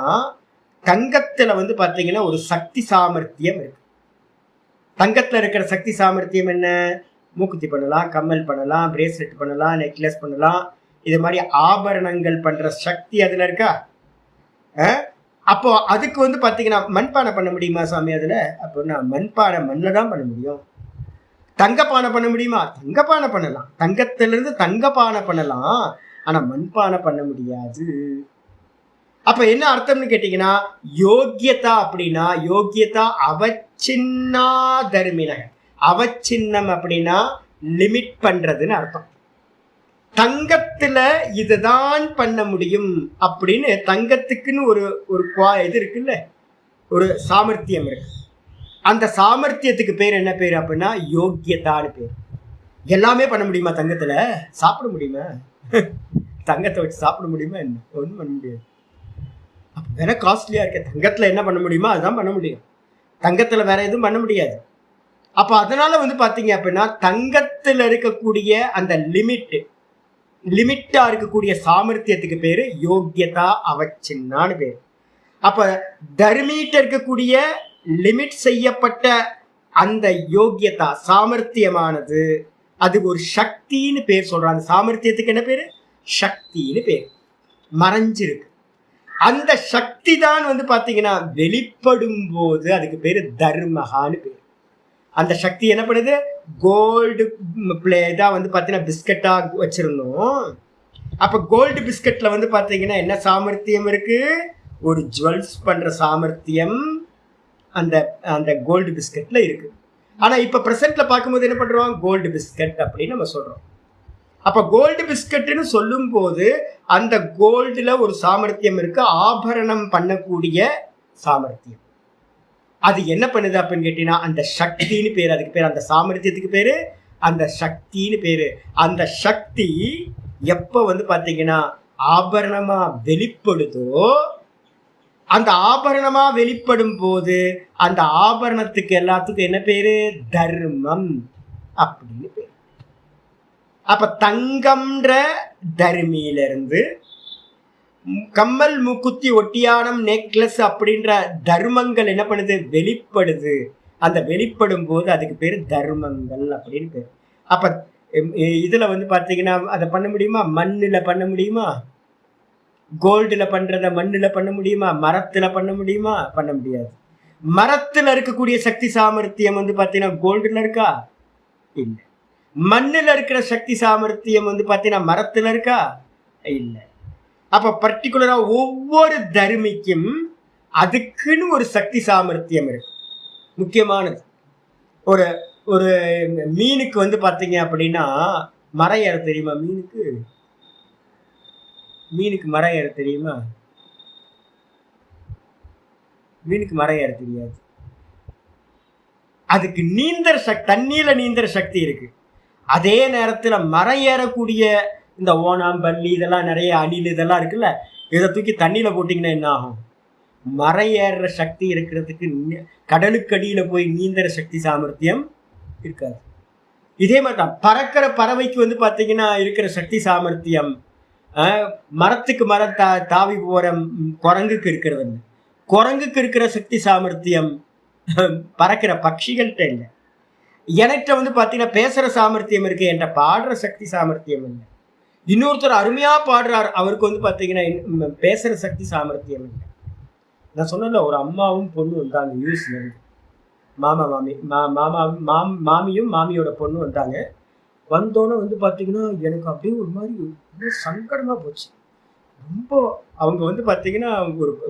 தங்கத்தில் வந்து பார்த்தீங்கன்னா ஒரு சக்தி சாமர்த்தியம் இருக்கு. தங்கத்தில் இருக்கிற சக்தி சாமர்த்தியம் என்ன? மூக்குத்தி பண்ணலாம், கம்மல் பண்ணலாம், பிரேஸ்லெட் பண்ணலாம், நெக்லஸ் பண்ணலாம். இது மாதிரி ஆபரணங்கள் பண்ணுற சக்தி அதில் இருக்கா? அப்போ அதுக்கு வந்து பார்த்தீங்கன்னா மண்பானை பண்ண முடியுமா சாமி அதில்? அப்படின்னா மண்பானை மண்ணில் தான் பண்ண முடியும். தங்கப்பானை பண்ண முடியுமா? தங்கப்பானை பண்ணலாம். தங்கத்திலிருந்து தங்கப்பானை பண்ணலாம். ஆனால் மண்பானை பண்ண முடியாது. அப்போ என்ன அர்த்தம்னு கேட்டிங்கன்னா யோகியதா அப்படின்னா யோகியதா அவச்சின்னா தர்மினக. அவச்சின்னம் அப்படின்னா லிமிட் பண்ணுறதுன்னு அர்த்தம். தங்கத்தில் இதுதான் பண்ண முடியும் அப்படின்னு தங்கத்துக்குன்னு ஒரு இது இருக்குல்ல, ஒரு சாமர்த்தியம் இருக்கு. அந்த சாமர்த்தியத்துக்கு பேர் என்ன பேர் அப்படின்னா யோகியதான்னு பேர். எல்லாமே பண்ண முடியுமா தங்கத்தில்? சாப்பிட முடியுமா? தங்கத்தை வச்சு சாப்பிட முடியுமா? என்ன ஒன்றும் பண்ண முடியாது. அப்போ வேற காஸ்ட்லியாக இருக்க தங்கத்தில் என்ன பண்ண முடியுமோ அதுதான் பண்ண முடியும். தங்கத்தில் வேற எதுவும் பண்ண முடியாது. அப்போ அதனால வந்து பார்த்தீங்க அப்படின்னா தங்கத்தில் இருக்கக்கூடிய அந்த லிமிட்டா இருக்கக்கூடிய சாமர்த்தியத்துக்கு பேரு யோகியதா அவச்சின்னான்னு பேர். அப்ப தர்மீட்ட இருக்கக்கூடிய லிமிட் செய்யப்பட்ட அந்த யோகியதா சாமர்த்தியமானது அது ஒரு சக்தின்னு பேர் சொல்றாங்க. சாமர்த்தியத்துக்கு என்ன பேரு? சக்தின்னு பேர். மறைஞ்சிருக்கு. அந்த சக்தி தான் வந்து பாத்தீங்கன்னா வெளிப்படும் போது அதுக்கு பேரு தர்மஹான்னு பேர். அந்த சக்தி என்ன பண்ணுது? கோல்டு தான் வந்து பார்த்தீங்கன்னா பிஸ்கட்டாக வச்சுருந்தோம். அப்போ கோல்டு பிஸ்கட்டில் வந்து பார்த்தீங்கன்னா என்ன சாமர்த்தியம் இருக்குது? ஒரு ஜுவல்ஸ் பண்ணுற சாமர்த்தியம் அந்த அந்த கோல்டு பிஸ்கட்டில் இருக்குது. ஆனால் இப்போ ப்ரெசென்ட்டில் பார்க்கும்போது என்ன பண்ணுறோம்? கோல்டு பிஸ்கட் அப்படின்னு நம்ம சொல்கிறோம். அப்போ கோல்டு பிஸ்கட்டுன்னு சொல்லும்போது அந்த கோல்டில் ஒரு சாமர்த்தியம் இருக்குது, ஆபரணம் பண்ணக்கூடிய சாமர்த்தியம். அது என்ன பண்ணுது அப்படின்னு கேட்டீங்கன்னா அந்த சக்தின்னு பேர். அதுக்கு பேர் அந்த சாமர்த்தியத்துக்கு பேரு அந்த சக்தின்னு பேரு. அந்த சக்தி எப்போ வந்து பார்த்தீங்கன்னா ஆபரணமா வெளிப்படுதோ அந்த ஆபரணமா வெளிப்படும் போது அந்த ஆபரணத்துக்கு எல்லாத்துக்கும் என்ன பேரு? தர்மம் அப்படின்னு பேரு. அப்ப தங்கம்ன்ற தர்மியிலிருந்து கம்மல், மூக்குத்தி, ஒட்டியானம், நெக்லஸ் அப்படின்ற தர்மங்கள் என்ன பண்ணுது? வெளிப்படுது. அந்த வெளிப்படும் போது அதுக்கு பேர் தர்மங்கள் அப்படின்னு பேர். அப்ப இதுல வந்து பாத்தீங்கன்னா அதை பண்ண முடியுமா? மண்ணில் பண்ண முடியுமா? கோல்டுல பண்றத மண்ணில் பண்ண முடியுமா? மரத்துல பண்ண முடியுமா? பண்ண முடியாது. மரத்துல இருக்கக்கூடிய சக்தி சாமர்த்தியம் வந்து பாத்தீங்கன்னா கோல்டுல இருக்கா? இல்லை. மண்ணில் இருக்கிற சக்தி சாமர்த்தியம் வந்து பாத்தீங்கன்னா மரத்துல இருக்கா? இல்லை. அப்போ பர்டிகுலராக ஒவ்வொரு தர்மிக்கும் அதுக்குன்னு ஒரு சக்தி சாமர்த்தியம் இருக்கு, முக்கியமானது. ஒரு ஒரு மீனுக்கு வந்து பார்த்தீங்க அப்படின்னா மரம் ஏற தெரியுமா? மீனுக்கு மரம் ஏற தெரியுமா? மீனுக்கு மரம் ஏற தெரியாது. அதுக்கு நீந்தர சக்தி, தண்ணியில் நீந்தர சக்தி இருக்கு. அதே நேரத்தில் மரம் ஏறக்கூடிய இந்த ஓணாம் பல்லி இதெல்லாம் நிறைய அணில் இதெல்லாம் இருக்குல்ல, இதை தூக்கி தண்ணியில் போட்டிங்கன்னா என்ன ஆகும்? மறையேற சக்தி இருக்கிறதுக்கு கடலுக்கடியில் போய் நீந்துற சக்தி சாமர்த்தியம் இருக்காது. இதே மாதிரி தான் பறக்கிற பறவைக்கு வந்து பார்த்தீங்கன்னா இருக்கிற சக்தி சாமர்த்தியம் மரத்துக்கு மரம் தாவி போகிற குரங்குக்கு இருக்கிறது. குரங்குக்கு இருக்கிற சக்தி சாமர்த்தியம் பறக்கிற பட்சிகள்கிட்ட இல்லை. எனக்கு வந்து பார்த்தீங்கன்னா பேசுகிற சாமர்த்தியம் இருக்கு, என்கிட்ட பாடுற சக்தி சாமர்த்தியம் இல்லை. இன்னொருத்தர் அருமையாக பாடுறார், அவருக்கு வந்து பார்த்தீங்கன்னா பேசுகிற சக்தி சாமர்த்தியம் இல்லை. நான் சொன்னல, ஒரு அம்மாவும் பொண்ணு வந்தாங்க யூஎஸ்லேருந்து, மாமியும் மாமியோட பொண்ணு வந்தாங்க. வந்தோன்னே வந்து பார்த்தீங்கன்னா எனக்கு அப்படியே ஒரு மாதிரி ரொம்ப சங்கடமாக போச்சு. ரொம்ப அவங்க வந்து பார்த்தீங்கன்னா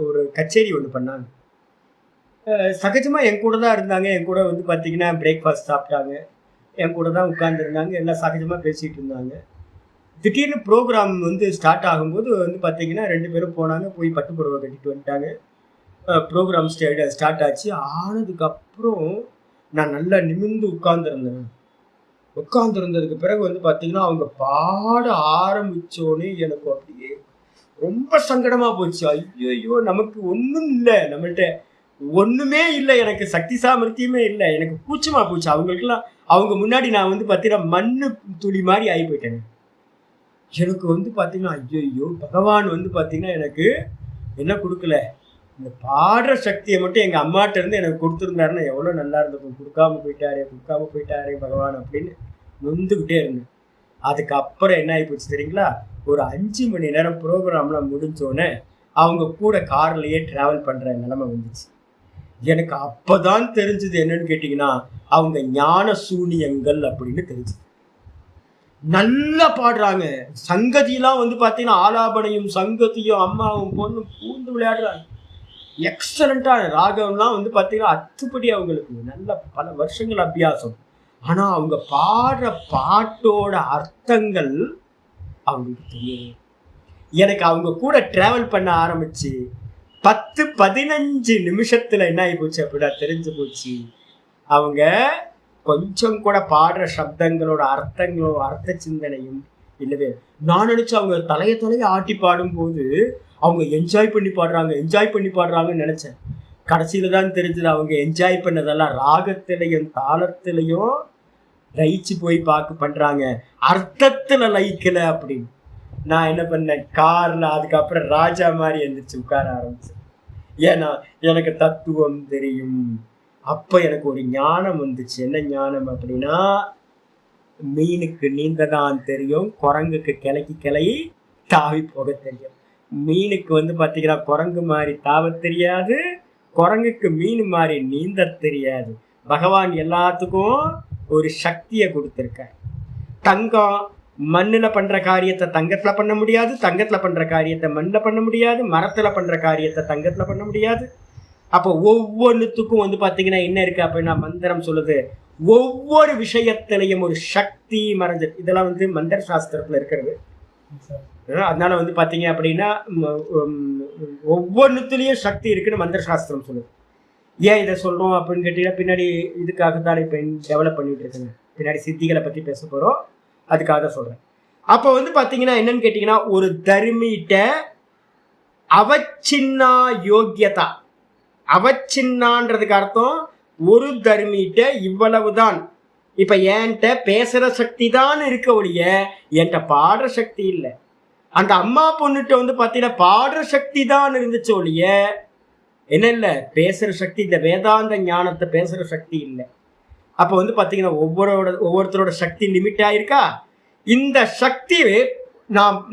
ஒரு கச்சேரி ஒன்று பண்ணாங்க. சகஜமாக என் கூட தான் இருந்தாங்க, என் கூட வந்து பார்த்தீங்கன்னா பிரேக்ஃபாஸ்ட் சாப்பிட்டாங்க, என் கூட தான் உட்காந்துருந்தாங்க, எல்லாம் சகஜமாக பேசிகிட்டு இருந்தாங்க. திடீர்னு ப்ரோக்ராம் வந்து ஸ்டார்ட் ஆகும்போது வந்து பார்த்தீங்கன்னா 2 பேரும் போனாங்க, போய் பட்டு புடவை கட்டிட்டு வந்துட்டாங்க. ப்ரோக்ராம் ஸ்டார்ட் ஆச்சு. ஆனதுக்கப்புறம் நான் நல்லா நிமிர்ந்து உட்காந்துருந்தேன். உட்காந்துருந்ததுக்கு பிறகு வந்து பார்த்தீங்கன்னா அவங்க பாட ஆரம்பித்தோடனே எனக்கு அப்படியே ரொம்ப சங்கடமாக போச்சு. ஐயோ, நமக்கு ஒன்றும் இல்லை, நம்மள்கிட்ட ஒன்றுமே இல்லை, எனக்கு சக்தி சாமர்த்தியமே இல்லை, எனக்கு கூச்சமாக போச்சு. அவங்களுக்கெல்லாம் அவங்க முன்னாடி நான் வந்து பார்த்தீங்கன்னா மண்ணு துளி மாதிரி ஆகி போயிட்டேங்க. எனக்கு வந்து பார்த்தீங்கன்னா ஐயோ, பகவான் வந்து பார்த்தீங்கன்னா எனக்கு என்ன கொடுக்கல, இந்த பாடுற சக்தியை மட்டும் எங்கள் அம்மாட்ட இருந்து எனக்கு கொடுத்துருந்தாருன்னா எவ்வளோ நல்லா இருந்திருக்கும். கொடுக்காம போயிட்டாரே பகவான் அப்படின்னு நொந்துக்கிட்டே இருந்தேன். அதுக்கப்புறம் என்ன ஆகி போச்சு தெரியுங்களா, ஒரு 5 மணி நேரம் ப்ரோக்ராம்லாம் முடிஞ்சோடனே அவங்க கூட கார்லேயே ட்ராவல் பண்ணுற நிலைமை வந்துச்சு. எனக்கு அப்போ தான் தெரிஞ்சுது என்னன்னு கேட்டிங்கன்னா, அவங்க ஞான சூனியங்கள் அப்படின்னு தெரிஞ்சுது. நல்லா பாடுறாங்க, சங்கதியெல்லாம் வந்து பார்த்தீங்கன்னா ஆலாபனையும் சங்கதியும் அம்மாவும் பொண்ணும் பூந்து விளையாடுறாங்க. எக்ஸலண்ட்டான ராகம்லாம் வந்து பார்த்தீங்கன்னா அத்துப்படி அவங்களுக்கு நல்ல பல வருஷங்கள் அபியாசம். ஆனால் அவங்க பாடுற பாட்டோட அர்த்தங்கள் அவங்களுக்கு தெரியும். எனக்கு அவங்க கூட ட்ராவல் பண்ண ஆரம்பிச்சு 10-15 நிமிஷத்தில் என்ன ஆகி போச்சு அப்படின்னா தெரிஞ்சு போச்சு, அவங்க கொஞ்சம் கூட பாடுற சப்தங்களோட அர்த்தங்களோ அர்த்த சிந்தனையும் இல்லவே. நான் நினச்சேன் அவங்க தலையை ஆட்டி பாடும்போது அவங்க என்ஜாய் பண்ணி பாடுறாங்கன்னு நினச்சேன். கடைசியில் தான் தெரிஞ்சது அவங்க என்ஜாய் பண்ணதெல்லாம் ராகத்திலையும் தாளத்திலையும் லயிச்சு போய் பண்ணுறாங்க, அர்த்தத்தில் லயிக்கலை அப்படின்னு. நான் என்ன பண்ணேன், காரில் அதுக்கப்புறம் ராஜா மாதிரி எழுந்திரிச்சு உட்கார ஆரம்பிச்சேன். ஏன்னா எனக்கு தத்துவம் தெரியும். அப்போ எனக்கு ஒரு ஞானம் வந்துச்சு. என்ன ஞானம் அப்படின்னா, மீனுக்கு நீந்த தான் தெரியும், குரங்குக்கு கிளை தாவி போக தெரியும். மீனுக்கு வந்து பார்த்தீங்கன்னா குரங்கு மாதிரி தாவ தெரியாது, குரங்குக்கு மீன் மாதிரி நீந்த தெரியாது. பகவான் எல்லாத்துக்கும் ஒரு சக்தியை கொடுத்துருக்கார். தங்கம் மண்ணில் பண்ணுற காரியத்தை தங்கத்தில் பண்ண முடியாது, தங்கத்தில் பண்ணுற காரியத்தை மண்ணில் பண்ண முடியாது, மரத்தில் பண்ணுற காரியத்தை தங்கத்தில் பண்ண முடியாது. அப்போ ஒவ்வொன்றுத்துக்கும் வந்து பார்த்தீங்கன்னா என்ன இருக்குது அப்படின்னா, மந்திரம் சொல்லுது ஒவ்வொரு விஷயத்திலையும் ஒரு சக்தி மறைஞ்சு. இதெல்லாம் வந்து மந்திர சாஸ்திரத்தில் இருக்கிறது. அதனால வந்து பார்த்தீங்க அப்படின்னா ஒவ்வொன்றுத்துலேயும் சக்தி இருக்குன்னு மந்திர சாஸ்திரம் சொல்லுது. ஏன் இதை சொல்கிறோம் அப்படின்னு கேட்டீங்கன்னா, பின்னாடி இதுக்காகத்தான் இப்போ டெவலப் பண்ணிட்டு இருக்குங்க. பின்னாடி சித்திகளை பற்றி பேச போகிறோம், அதுக்காக தான் சொல்கிறேன். அப்போ வந்து பார்த்தீங்கன்னா என்னன்னு கேட்டிங்கன்னா, ஒரு தர்மிட்ட அவச்சின்னா யோக்கியதா. அவச்சின்னான்றதுக்கு அர்த்தம் ஒரு தர்மிட்ட இவ்வளவுதான். இப்போ என்கிட்ட பேசுகிற சக்தி தான் இருக்க ஒழிய என்கிட்ட பாடுற சக்தி இல்லை. அந்த அம்மா பொண்ணுகிட்ட வந்து பார்த்தீங்கன்னா பாடுற சக்தி தான் இருந்துச்சு ஒழிய என்ன இல்லை, பேசுகிற சக்தி, இந்த வேதாந்த ஞானத்தை பேசுகிற சக்தி இல்லை. அப்போ வந்து பார்த்தீங்கன்னா ஒவ்வொருத்தரோட சக்தி லிமிட் ஆகிருக்கா. இந்த சக்தியை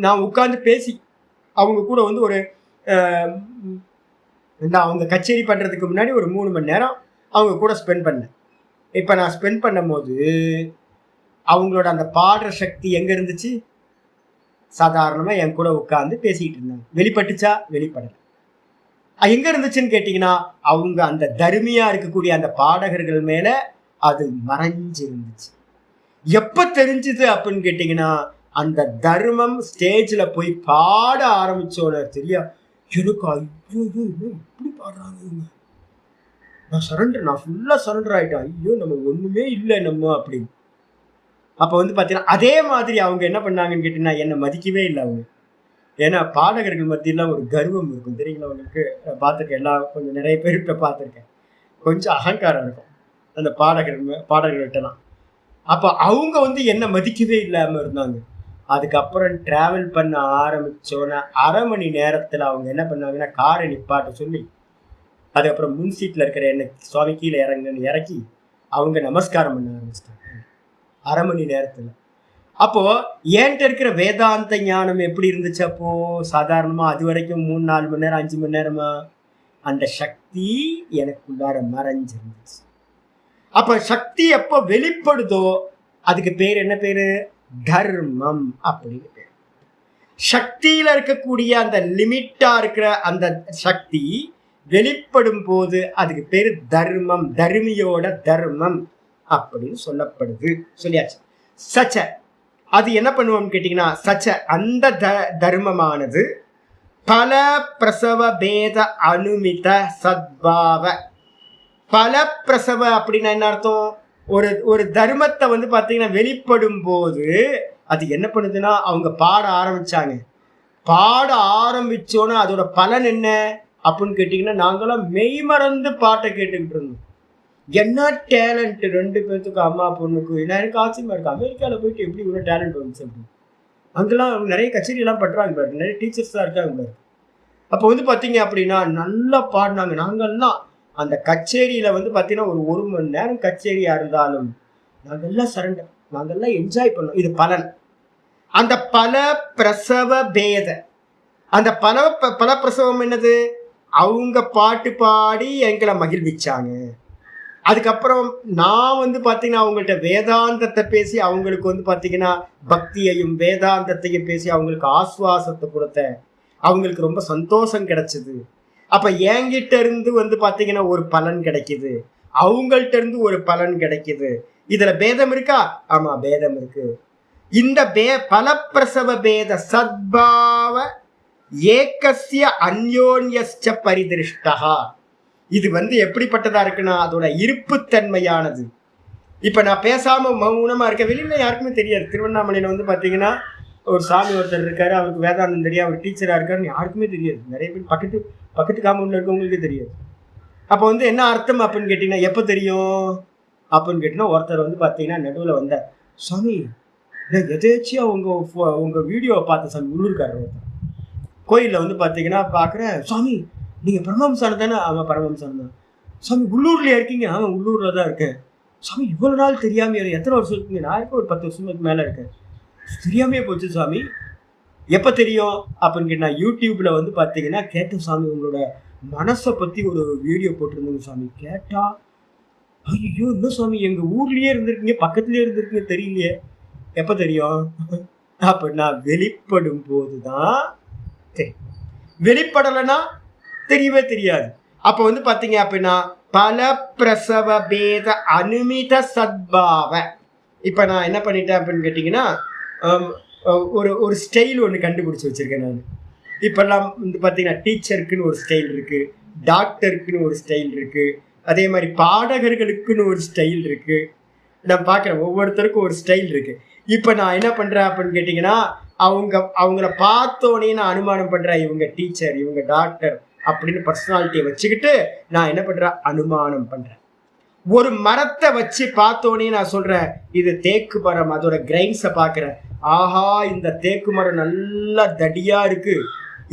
நான் உட்காந்து பேசி அவங்க கூட வந்து ஒரு அவங்க கச்சேரி பண்ணுறதுக்கு முன்னாடி ஒரு 3 மணி நேரம் அவங்க கூட ஸ்பெண்ட் பண்ணேன். இப்போ நான் ஸ்பெண்ட் பண்ணும்போது அவங்களோட அந்த பாடுற சக்தி எங்கே இருந்துச்சு? சாதாரணமாக என் கூட உட்காந்து பேசிக்கிட்டு இருந்தாங்க. வெளிப்பட்டுச்சா? வெளிப்படலை. எங்கே இருந்துச்சுன்னு கேட்டிங்கன்னா, அவங்க அந்த தர்மியாக இருக்கக்கூடிய அந்த பாடகர்கள் மேலே அது மறைஞ்சு இருந்துச்சு. எப்போ தெரிஞ்சுது அப்படின்னு கேட்டிங்கன்னா, அந்த தர்மம் ஸ்டேஜில் போய் பாட ஆரம்பித்தோட தெரியா எனக்கு ஐயோ இப்படி பாடுறாங்க, நான் ஃபுல்லாக சரண்டர் ஆகிட்டேன். ஐயோ நம்ம ஒன்றுமே இல்லை நம்ம அப்படின்னு. அப்போ வந்து பார்த்தீங்கன்னா அதே மாதிரி அவங்க என்ன பண்ணாங்கன்னு கேட்டீங்கன்னா என்னை மதிக்கவே இல்லை அவங்க. ஏன்னா பாடகர்கள் மத்தியெல்லாம் ஒரு கர்வம் இருக்கும் தெரியுங்களா உங்களுக்கு. பார்த்துருக்கேன், எல்லாம் கொஞ்சம் நிறைய பேர்கிட்ட பார்த்துருக்கேன். கொஞ்சம் அகங்காரம் இருக்கும் அந்த பாடகர்கள்ட்டலாம். அப்போ அவங்க வந்து என்ன மதிக்கவே இல்லாமல் இருந்தாங்க. அதுக்கப்புறம் டிராவல் பண்ண ஆரம்பிச்சோன்னா 1/2 மணி நேரத்தில் அவங்க என்ன பண்ணாங்கன்னா காரை நிப்பாட்ட சொல்லி அதுக்கப்புறம் முன் சீட்டில் இருக்கிற என்ன சுவாமி கீழே இறக்கி அவங்க நமஸ்காரம் பண்ண ஆரம்பிச்சிட்டாங்க 1/2 மணி நேரத்தில். அப்போ ஏன்ட்ட இருக்கிற வேதாந்த ஞானம் எப்படி இருந்துச்சு? அப்போ சாதாரணமா அது வரைக்கும் 3-4 மணி நேரம் 5 மணி நேரமா அந்த சக்தி எனக்குள்ளார மறைஞ்சிருந்துச்சு. அப்ப சக்தி எப்போ வெளிப்படுதோ அதுக்கு பேர் என்ன பேரு? தர்மம் அப்படின்னு பேர். சக்தியில இருக்கக்கூடிய அந்த லிமிட்டா இருக்கிற அந்த சக்தி வெளிப்படும் போது அதுக்கு பேரு தர்மம், தர்மியோட தர்மம் அப்படின்னு சொல்லப்படுது. சொல்லியாச்சு. சச்ச அது என்ன பண்ணுவோம்னு கேட்டீங்கன்னா, சச்ச அந்த தர்மமானது பல பிரசவ பேத அனுமித சத்பாவ. பல பிரசவ அப்படின்னா என்ன அர்த்தம்? ஒரு தர்மத்தை வந்து பார்த்தீங்கன்னா வெளிப்படும் போது அது என்ன பண்ணுதுன்னா, அவங்க பாட ஆரம்பிச்சாங்க. பாட ஆரம்பிச்சோன்னா அதோட பலன் என்ன அப்படின்னு கேட்டீங்கன்னா, நாங்களாம் மெய்மறந்து பாட்டை கேட்டுக்கிட்டு இருந்தோம். என்ன டேலண்ட் 2 பேர்த்துக்கு, அம்மா பொண்ணுக்கு. எனக்கு ஆச்சரியமா இருக்கு, அமெரிக்காவில் போயிட்டு எப்படி இவ்வளோ டேலண்ட் வந்துச்சு அப்படின்னு. அங்கெல்லாம் நிறைய கச்சேரியெல்லாம் பண்ணுறாங்க பாரு, நிறைய டீச்சர்ஸாக இருக்காங்க பாரு. அப்போ வந்து பார்த்தீங்க அப்படின்னா நல்லா பாடினாங்க. நாங்கள்லாம் அந்த கச்சேரியில் வந்து பார்த்தீங்கன்னா ஒரு 1 மணி நேரம் கச்சேரியாக இருந்தாலும் நாங்கள்லாம் சரண்டர், நாங்கள்லாம் என்ஜாய் பண்ணோம். இது பலன். அந்த பல பிரசவ பேத, அந்த பல பிரசவம் என்னது? அவங்க பாட்டு பாடி எங்களை மகிழ்விச்சாங்க. அதுக்கப்புறம் நான் வந்து பார்த்தீங்கன்னா அவங்கள்ட்ட வேதாந்தத்தை பேசி அவங்களுக்கு வந்து பார்த்தீங்கன்னா பக்தியையும் வேதாந்தத்தையும் பேசி அவங்களுக்கு ஆஸ்வாசத்தை கொடுத்தேன். அவங்களுக்கு ரொம்ப சந்தோஷம் கிடைச்சிது. அப்போ என்கிட்ட இருந்து வந்து பார்த்தீங்கன்னா ஒரு பலன் கிடைக்குது, அவங்கள்ட்ட இருந்து ஒரு பலன் கிடைக்குது. இதில் பேதம் இருக்கா? ஆமாம், பேதம் இருக்கு. இந்த பல பிரசவ பேத சத்பாவ ஏகஸ்ய அந்யோன்யஸ்ச பரிதிருஷ்டா. இது வந்து எப்படிப்பட்டதா இருக்குன்னா அதோட இருப்புத்தன்மையானது. இப்போ நான் பேசாம மௌனமா இருக்க, வெளியில யாருக்குமே தெரியாது. திருவண்ணாமலையில வந்து பார்த்தீங்கன்னா ஒரு சாமி ஒருத்தர் இருக்காரு, அவருக்கு வேதாந்தம் தெரியும், அவர் டீச்சரா இருக்காருன்னு யாருக்குமே தெரியாது. நிறைய பேர் பக்கத்து காம்பவுண்ட்ல இருக்கவங்களுக்கு தெரியாது. அப்போ வந்து என்ன அர்த்தம் அப்படின்னு கேட்டீங்கன்னா, எப்போ தெரியும் அப்படின்னு கேட்டீங்கன்னா, ஒருத்தர் வந்து பார்த்தீங்கன்னா நடுவில் வந்தார். சாமி நான் எதேச்சியா உங்க வீடியோவை பார்த்த சாமி, உள்ளூர்காரர் ஒருத்தர். கோயிலில் வந்து பார்த்தீங்கன்னா பார்க்குறேன், சாமி நீங்கள் பரமஹம்சானது தானே? ஆமாம் பரமஹம்சானது தான். சாமி உள்ளூர்லேயே இருக்கீங்க? ஆமாம் உள்ளூரில் தான் இருக்கேன். சாமி இவ்வளோ நாள் தெரியாமல் எத்தனை வருஷம் இருக்கீங்க? நான் இருக்க ஒரு 10 வருஷத்துக்கு மேலே இருக்கேன். தெரியாமையே போச்சு சாமி. எப்போ தெரியும் அப்படின்னு கேட்டால், யூடியூப்பில் வந்து பார்த்தீங்கன்னா கேட்டேன் சாமி, உங்களோட மனசை பற்றி ஒரு வீடியோ போட்டிருந்தேங்க சாமி. கேட்டா ஐயோ இன்னும் சாமி எங்கள் ஊர்லேயே இருந்திருக்கீங்க, பக்கத்துலேயே இருந்திருக்கீங்க, தெரியலையே. எப்போ தெரியும் அப்படின்னா வெளிப்படும் போது தான் தெரியும். வெளிப்படலைன்னா தெரியவே தெரியாது. அப்போ வந்து பார்த்தீங்க அப்படின்னா பல பிரசவ பேத அனுமித சத்பாவ. இப்போ நான் என்ன பண்ணிட்டேன் அப்படின்னு கேட்டிங்கன்னா, ஒரு ஸ்டைல் ஒன்று கண்டுபிடிச்சி வச்சுருக்கேன் நான். இப்போல்லாம் வந்து பார்த்தீங்கன்னா டீச்சருக்குன்னு ஒரு ஸ்டைல் இருக்குது, டாக்டருக்குன்னு ஒரு ஸ்டைல் இருக்குது, அதே மாதிரி பாடகர்களுக்குன்னு ஒரு ஸ்டைல் இருக்குது. நான் பார்க்குறேன் ஒவ்வொருத்தருக்கும் ஒரு ஸ்டைல் இருக்குது. இப்போ நான் என்ன பண்ணுறேன் அப்படின்னு கேட்டிங்கன்னா, அவங்கள பார்த்தோன்னே நான் அனுமானம் பண்ணுறேன், இவங்க டீச்சர், இவங்க டாக்டர் அப்படின்னு பர்சனாலிட்டியை வச்சுக்கிட்டு நான் என்ன பண்ணுறேன், அனுமானம் பண்ணுறேன். ஒரு மரத்தை வச்சு பார்த்தோன்னே நான் சொல்கிறேன் இது தேக்கு மரம், அதோட கிரைன்ஸை பார்க்குறேன். ஆஹா இந்த தேக்கு மரம் நல்லா தடியாக இருக்குது,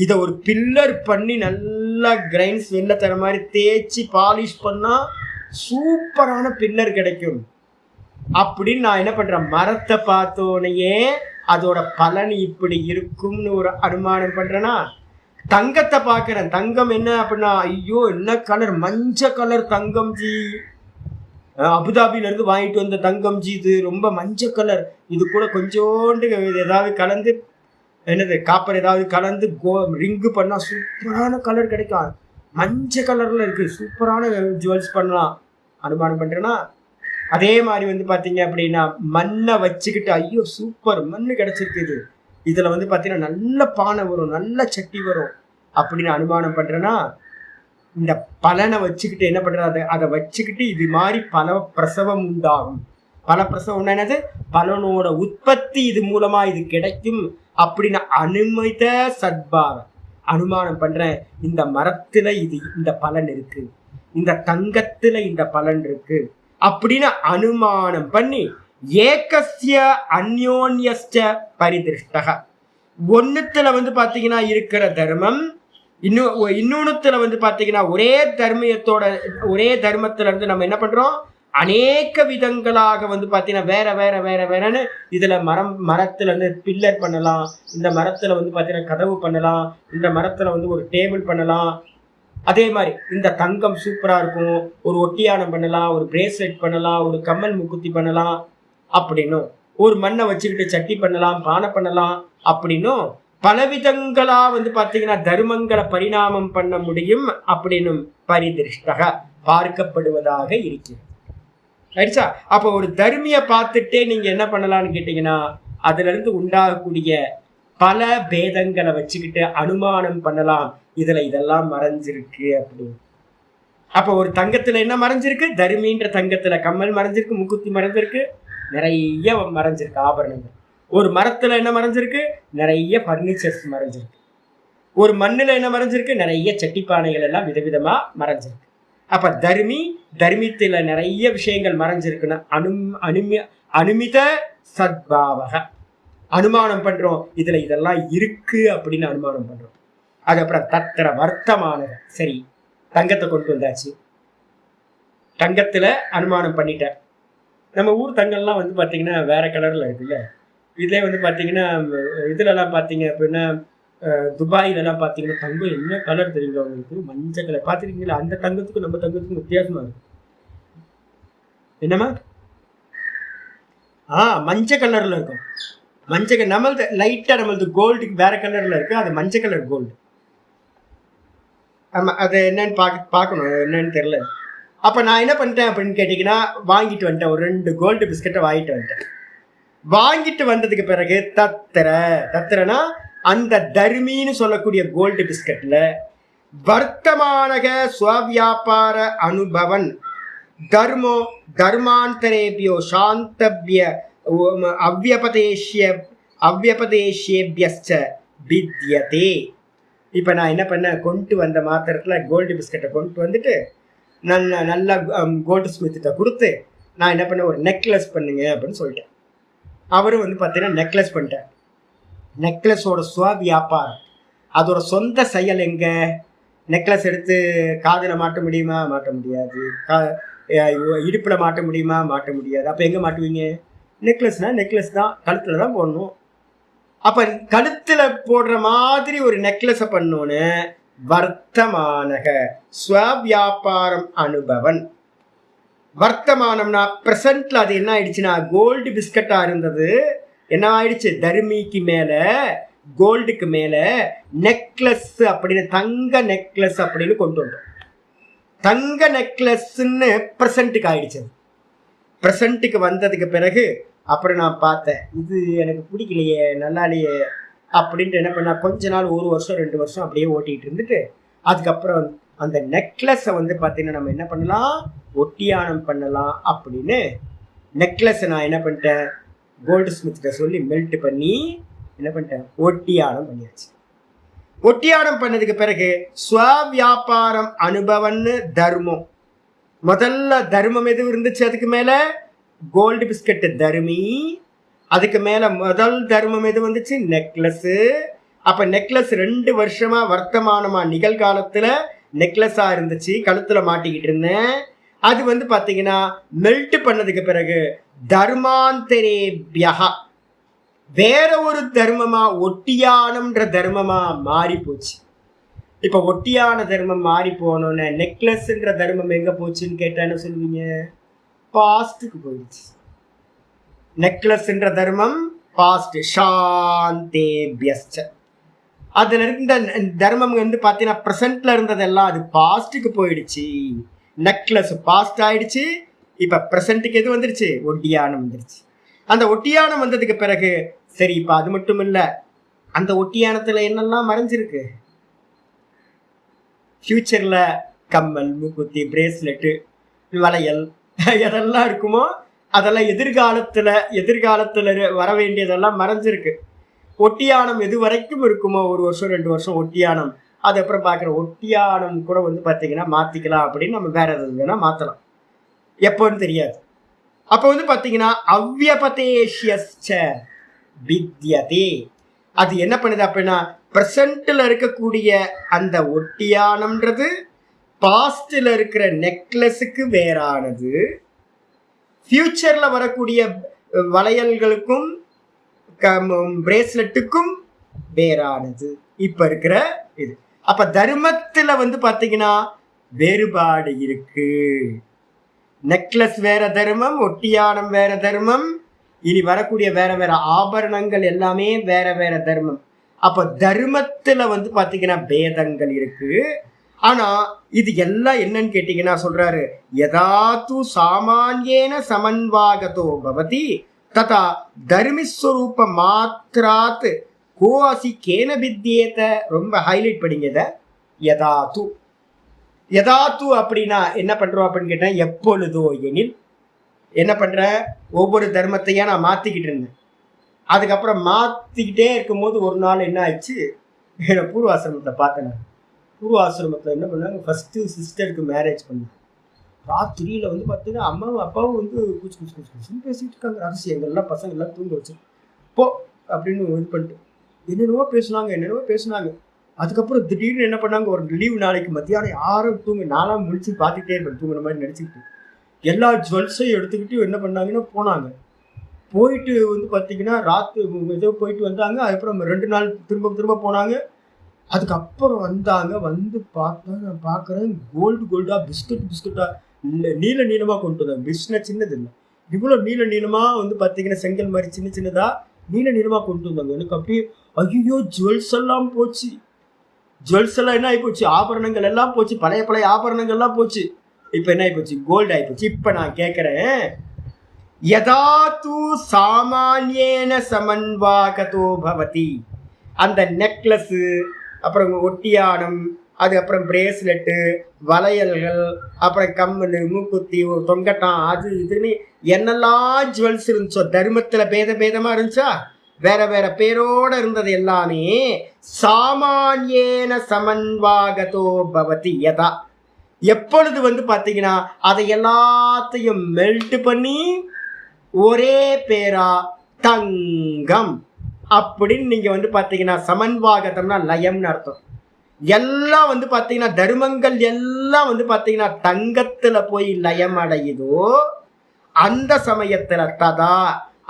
இதை ஒரு பில்லர் பண்ணி நல்லா கிரைன்ஸ் வெளில தர மாதிரி தேய்ச்சி பாலிஷ் பண்ணால் சூப்பரான பில்லர் கிடைக்கும் அப்படின்னு நான் என்ன பண்ணுறேன், மரத்தை பார்த்தோன்னையே அதோட பலன் இப்படி இருக்கும்னு ஒரு அனுமானம் பண்ணுறேன்னா. தங்கத்தை பார்க்குறேன், தங்கம் என்ன அப்படின்னா ஐயோ என்ன கலர், மஞ்சள் கலர் தங்கம் ஜி, அபுதாபியிலேருந்து வாங்கிட்டு வந்த தங்கம் ஜி, இது ரொம்ப மஞ்சள் கலர், இது கூட கொஞ்சோண்டு ஏதாவது கலந்து என்னது காப்பர் ஏதாவது கலந்து ரிங்கு பண்ணால் சூப்பரான கலர் கிடைக்கும், மஞ்சள் கலரில் இருக்குது, சூப்பரான ஜுவல்ஸ் பண்ணலாம் அனுமானம் பண்ணுறேன்னா. அதே மாதிரி வந்து பார்த்தீங்க அப்படின்னா மண்ணை வச்சுக்கிட்டு ஐயோ சூப்பர் மண் கிடச்சிருக்குது, இதில் வந்து பார்த்தீங்கன்னா நல்ல பானை வரும், நல்ல சட்டி வரும் அப்படின்னு அனுமானம் பண்ணுறேன்னா. இந்த பலனை வச்சுக்கிட்டு என்ன பண்ணுறது, அதை வச்சுக்கிட்டு இது மாதிரி பல பிரசவம் உண்டாகும் பலப்பிரசவம் என்னது, பலனோட உற்பத்தி இது மூலமா இது கிடைக்கும் அப்படின்னு அனுமித சத்பாவம். அனுமானம் பண்றேன், இந்த மரத்துல இது இந்த பலன் இருக்கு, இந்த தங்கத்துல இந்த பலன் இருக்கு அப்படின்னு அனுமானம் பண்ணி ஏகஸ்ய அந்யோன்யஸ்ட பரிதிருஷ்டக, ஒன்னுத்துல பாத்தீங்கன்னா இருக்கிற தர்மம் இன்னொன்னுத்துல பாத்தீங்கன்னா ஒரே தர்மத்துல இருந்து நம்ம என்ன பண்றோம், அநேக விதங்களாக பாத்தீங்கன்னா வேற வேற வேற வேறன்னு இதுல மரத்துல பில்லர் பண்ணலாம், இந்த மரத்துல பாத்தீங்கன்னா கதவு பண்ணலாம், இந்த மரத்துல ஒரு டேபிள் பண்ணலாம். அதே மாதிரி இந்த தங்கம் சூப்பரா இருக்கும், ஒரு ஒட்டியானம் பண்ணலாம், ஒரு பிரேஸ்லெட் பண்ணலாம், ஒரு கம்மல் முக்குத்தி பண்ணலாம் அப்படின்னும், ஒரு மண்ணை வச்சுக்கிட்டு சட்டி பண்ணலாம், பானை பண்ணலாம் அப்படின்னும் பலவிதங்களா பாத்தீங்கன்னா தர்மங்களை பரிணாமம் பண்ண முடியும் அப்படின்னும் பரிதிருஷ்டக பார்க்கப்படுவதாக இருக்கிறது. ஆயிடுச்சா? அப்ப ஒரு தர்மிய பார்த்துட்டே நீங்க என்ன பண்ணலாம்னு கேட்டீங்கன்னா, அதுல இருந்து உண்டாகக்கூடிய பல பேதங்களை வச்சுக்கிட்டு அனுமானம் பண்ணலாம், இதுல இதெல்லாம் மறைஞ்சிருக்கு அப்படின்னு. அப்ப ஒரு தங்கத்துல என்ன மறைஞ்சிருக்கு, தர்மின்ற தங்கத்துல கம்மல் மறைஞ்சிருக்கு, முக்குத்தி மறைஞ்சிருக்கு, நிறைய மறைஞ்சிருக்கு ஆபரணங்கள். ஒரு மரத்துல என்ன மறைஞ்சிருக்கு, நிறைய பர்னிச்சர்ஸ் மறைஞ்சிருக்கு. ஒரு மண்ணுல என்ன மறைஞ்சிருக்கு, நிறைய சட்டிப்பானைகள் எல்லாம் விதவிதமா மறைஞ்சிருக்கு. அப்ப தர்மித்துல நிறைய விஷயங்கள் மறைஞ்சிருக்குன்னா அனுமித சத்பாவக அனுமானம் பண்றோம், இதுல இதெல்லாம் இருக்கு அப்படின்னு அனுமானம் பண்றோம். அதுக்கப்புறம் தத்திர வர்த்தமானக, சரி தங்கத்தை கொண்டு வந்தாச்சு, தங்கத்துல அனுமானம் பண்ணிட்டேன். நம்ம ஊர் தங்கம்லாம் பாத்தீங்கன்னா வேற கலர்ல இருக்குல்ல, இதுல பாத்தீங்கன்னா இதுல எல்லாம் பாத்தீங்க அப்படின்னா துபாயில எல்லாம் பாத்தீங்கன்னா தங்கம் என்ன கலர் தெரியுங்க உங்களுக்கு, மஞ்சள் கலர். பாத்துருக்கீங்களா? அந்த தங்கத்துக்கும் நம்ம தங்கத்துக்கும் வித்தியாசமா இருக்கு. என்னமா மஞ்சள் கலர்ல இருக்கும். மஞ்சள் நம்மளது லைட்டா, நம்மளது கோல்டுக்கு வேற கலர்ல இருக்கு, அது மஞ்சள் கலர் கோல்டு. ஆமா, அது என்னன்னு பார்க்கணும், என்னன்னு தெரியல. அப்ப நான் என்ன பண்ணிட்டேன் அப்படின்னு கேட்டீங்கன்னா, வாங்கிட்டு வந்துட்டேன், ஒரு 2 கோல்டு பிஸ்கட்டை வாங்கிட்டு வந்துட்டேன். வாங்கிட்டு வந்ததுக்கு பிறகு தத்திரனா அந்த தர்மின்னு சொல்லக்கூடிய கோல்டு பிஸ்கட்ல வர்த்தமானக ஸ்வவியாபார அனுபவன் தர்மாந்தரேபியோ சாந்தவ்ய அவ்யபதேஷ்யேபியஸ்ச வித்யதே. இப்ப நான் என்ன பண்ணேன், கொண்டு வந்த மாத்திரத்துல கோல்டு பிஸ்கட்டை கொண்டு வந்துட்டு நல்ல கோல்டு ஸ்மித்திட்ட கொடுத்து நான் என்ன பண்ணேன், ஒரு நெக்லஸ் பண்ணுங்க அப்படின்னு சொல்லிட்டேன். அவரும் பார்த்தீங்கன்னா நெக்லஸ் பண்ணிட்டார். நெக்லஸோட வியாபாரம், அதோட சொந்த செயல் எங்க, நெக்லஸ் எடுத்து காதில் மாட்ட முடியுமா, மாட்ட முடியாது. இடுப்புல மாட்ட முடியுமா, மாட்ட முடியாது. அப்ப எங்க மாட்டுவீங்க? நெக்லஸ்னா நெக்லஸ் தான், கழுத்துல தான் போடணும். அப்ப கழுத்துல போடுற மாதிரி ஒரு நெக்லஸை பண்ணோன்னு வர்த்தமானக ஸ்வவியாபாரம் அனுபவன். வர்த்தமானம்னா பிரசன்ட்ல அது என்ன ஆயிடுச்சுன்னா, கோல்டு பிஸ்கட்டா இருந்தது என்ன ஆயிடுச்சு, தர்மிக்கு மேல கோல்டுக்கு மேல நெக்லஸ் அப்படின்னு, தங்க நெக்லஸ் அப்படின்னு கொண்டு வந்தோம். தங்க நெக்லஸ்ன்னு பிரசன்ட்டுக்கு ஆயிடுச்சு. பிரசன்ட்டுக்கு வந்ததுக்கு பிறகு அப்புறம் நான் பார்த்தேன், இது எனக்கு பிடிக்கலையே, நல்லா இல்லையே அப்படின்ட்டு என்ன பண்ணா, கொஞ்ச நாள் 1 வருஷம் 2 வருஷம் அப்படியே ஓட்டிட்டு இருந்துட்டு, அதுக்கப்புறம் அந்த நெக்லஸை பார்த்தீங்கன்னா நம்ம என்ன பண்ணலாம், ஒட்டியானம் பண்ணலாம் அப்படின்னு நெக்லஸை நான் என்ன பண்ணிட்டேன், கோல்டு ஸ்மித்கிட்ட சொல்லி மெல்ட் பண்ணி என்ன பண்ணிட்டேன், ஒட்டியானம் பண்ணியாச்சு. ஒட்டியானம் பண்ணதுக்கு பிறகு ஸ்வவியாபாரம் அனுபவன்னு தர்மம். முதல்ல தர்மம் எது இருந்துச்சு, அதுக்கு மேல கோல்டு பிஸ்கட் தர்மி, அதுக்கு மேல முதல் தர்மம் எது வந்துச்சு, நெக்லஸ். அப்ப நெக்லஸ் 2 வருஷமா வர்த்தமானமா நிகழ்காலத்துல நெக்லஸா இருந்துச்சு, கழுத்துல மாட்டிக்கிட்டு இருந்தேன். அது பாத்தீங்கன்னா மெல்ட் பண்ணதுக்கு பிறகு தர்மாந்தரேபியா வேற ஒரு தர்மமா, ஒட்டியானம்ன்ற தர்மமா மாறி போச்சு. இப்ப ஒட்டியான தர்மம் மாறி போனோன்னு நெக்லஸ்ன்ற தர்மம் எங்க போச்சுன்னு கேட்டா என்ன சொல்லுவீங்க, பாஸ்டுக்கு போயிடுச்சு. நெக்லஸ்ன்ற தர்மம் பாஸ்ட், சாந்தேபியஸ்ச. அதுல இருந்த தர்மம் பாத்தீங்கன்னா பிரசன்ட்ல இருந்ததெல்லாம் அது பாஸ்டுக்கு போயிடுச்சு. நெக்லஸ் பாஸ்ட் ஆயிடுச்சு. இப்ப பிரசன்ட்டுக்கு எது வந்துருச்சு, ஒட்டியானம் வந்துருச்சு. அந்த ஒட்டியானம் வந்ததுக்கு பிறகு சரி, இப்ப அது மட்டும் இல்ல, அந்த ஒட்டியானத்துல என்னெல்லாம் மறைஞ்சிருக்கு, ஃபியூச்சர்ல கம்மல், மூக்குத்தி, பிரேஸ்லெட்டு, வளையல் எதெல்லாம் இருக்குமோ அதெல்லாம் எதிர்காலத்துல வர வேண்டியதெல்லாம் மறைஞ்சிருக்கு. ஒட்டியானம் எது வரைக்கும் இருக்குமோ, 1 வருஷம் 2 வருஷம் ஒட்டியானம், அது அப்புறம் பார்க்குற ஒட்டியானம் கூட வந்து பார்த்தீங்கன்னா மாற்றிக்கலாம் அப்படின்னு நம்ம வேற எதாவது வேணால் மாற்றலாம், எப்போன்னு தெரியாது. அப்போ வந்து பார்த்தீங்கன்னா அவ்யபதேஷ்யஸ்ச வித்யதே, அது என்ன பண்ணுது அப்படின்னா ப்ரெசண்ட்டில் இருக்கக்கூடிய அந்த ஒட்டியானம்ன்றது பாஸ்டில் இருக்கிற நெக்லஸுக்கு வேறானது, ஃபியூச்சரில் வரக்கூடிய வளையல்களுக்கும் பிரேஸ்லெட்டுக்கும் வேறானது இப்போ இருக்கிற இது. அப்போ தர்மத்தில் வந்து பார்த்தீங்கன்னா வேறுபாடு இருக்கு. நெக்லஸ் வேற தர்மம், ஒட்டியானம் வேற தர்மம், இனி வரக்கூடிய வேற வேற ஆபரணங்கள் எல்லாமே வேற வேற தர்மம். அப்போ தர்மத்தில் வந்து பார்த்தீங்கன்னா பேதங்கள் இருக்கு. ஆனா இது எல்லாம் என்னன்னு கேட்டீங்கன்னா சொல்றாரு, யதாத்து சாமான்யேன சமன்வாகதோ பவதி ததா தர்மிஸ்வரூப மாத்ராத் கோ அசி கேன வித்யேத. ரொம்ப ஹைலைட் படிங்க யதாத்து. யதாத்து அப்படின்னா என்ன பண்றோம் அப்படின்னு கேட்டேன், எப்பொழுதோ எனில். என்ன பண்ற, ஒவ்வொரு தர்மத்தையா நான் மாத்திக்கிட்டு இருந்தேன். அதுக்கப்புறம் மாத்திக்கிட்டே இருக்கும்போது ஒரு நாள் என்ன ஆயிடுச்சு, பூர்வாசிரமத்தில் பார்த்தேன். பூர்வாசிரமத்தில் என்ன பண்ணாங்க, ஃபர்ஸ்ட் சிஸ்டருக்கு மேரேஜ் பண்ணாங்க. ராத்திரியில் வந்து பார்த்தீங்கன்னா அம்மாவும் அப்பாவும் வந்து குச்சி குச்சி குச்சி குச்சின்னு பேசிட்டு இருக்காங்க. ரகசியங்கள்லாம் பசங்கள்லாம் தூங்க வச்சு போ அப்படின்னு இது பண்ணிட்டு என்னென்னவோ பேசுனாங்க. அதுக்கப்புறம் திடீர்னு என்ன பண்ணாங்க, ஒரு லீவு நாளைக்கு மத்தியானம் யாரும் தூங்க, நான்லாம் முடிச்சு பார்த்துக்கிட்டே இருப்பேன் தூங்குற மாதிரி நடிச்சுக்கிட்டு. எல்லா ஜுவல்ஸையும் எடுத்துக்கிட்டு என்ன பண்ணாங்கன்னா போனாங்க. போயிட்டு வந்து பார்த்தீங்கன்னா ராத்திரி ஏதோ போயிட்டு வந்தாங்க. அதுக்கப்புறம் 2 நாள் திரும்ப போனாங்க. அதுக்கப்புறம் வந்தாங்க. வந்து பார்த்தா நான் பார்க்குறேன் கோல்டாக பிஸ்கட்டாக நீளமாக கொண்டு வந்தாங்க. பிஸ்னா சின்னது இல்லை, இவ்வளோ நீளமாக வந்து பார்த்தீங்கன்னா செங்கல் மாதிரி சின்னதாக நீளமாக கொண்டு வந்தாங்க. எனக்கு அப்படியே ஐயோ ஜுவல்ஸ் எல்லாம் போச்சு, ஜுவல்ஸ் எல்லாம் என்ன ஆகிப்போச்சு, ஆபரணங்கள் எல்லாம் போச்சு, பழைய ஆபரணங்கள்லாம் போச்சு. இப்போ என்ன ஆகிப்போச்சு, கோல்டு ஆகிப்போச்சு. இப்போ நான் கேட்குறேன், யதாத்து சாமான்யேன சமன்வாகதோ பவதி, அந்த நெக்லஸ்ஸு, அப்புறம் ஒட்டியானம், அதுக்கப்புறம் பிரேஸ்லெட்டு, வளையல்கள், அப்புறம் கம்மல், மூக்குத்தி, தொங்கட்டான், அது இதுன்னு என்னெல்லாம் ஜுவல்ஸ் இருந்துச்சோ தர்மத்தில் பேதமாக இருந்துச்சா, வேற வேற பேரோட இருந்தது எல்லாமே சாமான்யேன சமன்வாகதோ பவதி யதா, எப்பொழுது வந்து பார்த்தீங்கன்னா அதை எல்லாத்தையும் மெல்ட் பண்ணி ஒரே பேரா தங்கம் அப்படின்னு நீங்க வந்து பார்த்தீங்கன்னா சமன்வாகத்தம்னா லயம்னு அர்த்தம். எல்லாம் வந்து பார்த்தீங்கன்னா தர்மங்கள் எல்லாம் வந்து பார்த்தீங்கன்னா தங்கத்துல போய் லயம் அடையுதோ அந்த சமயத்துல ததா,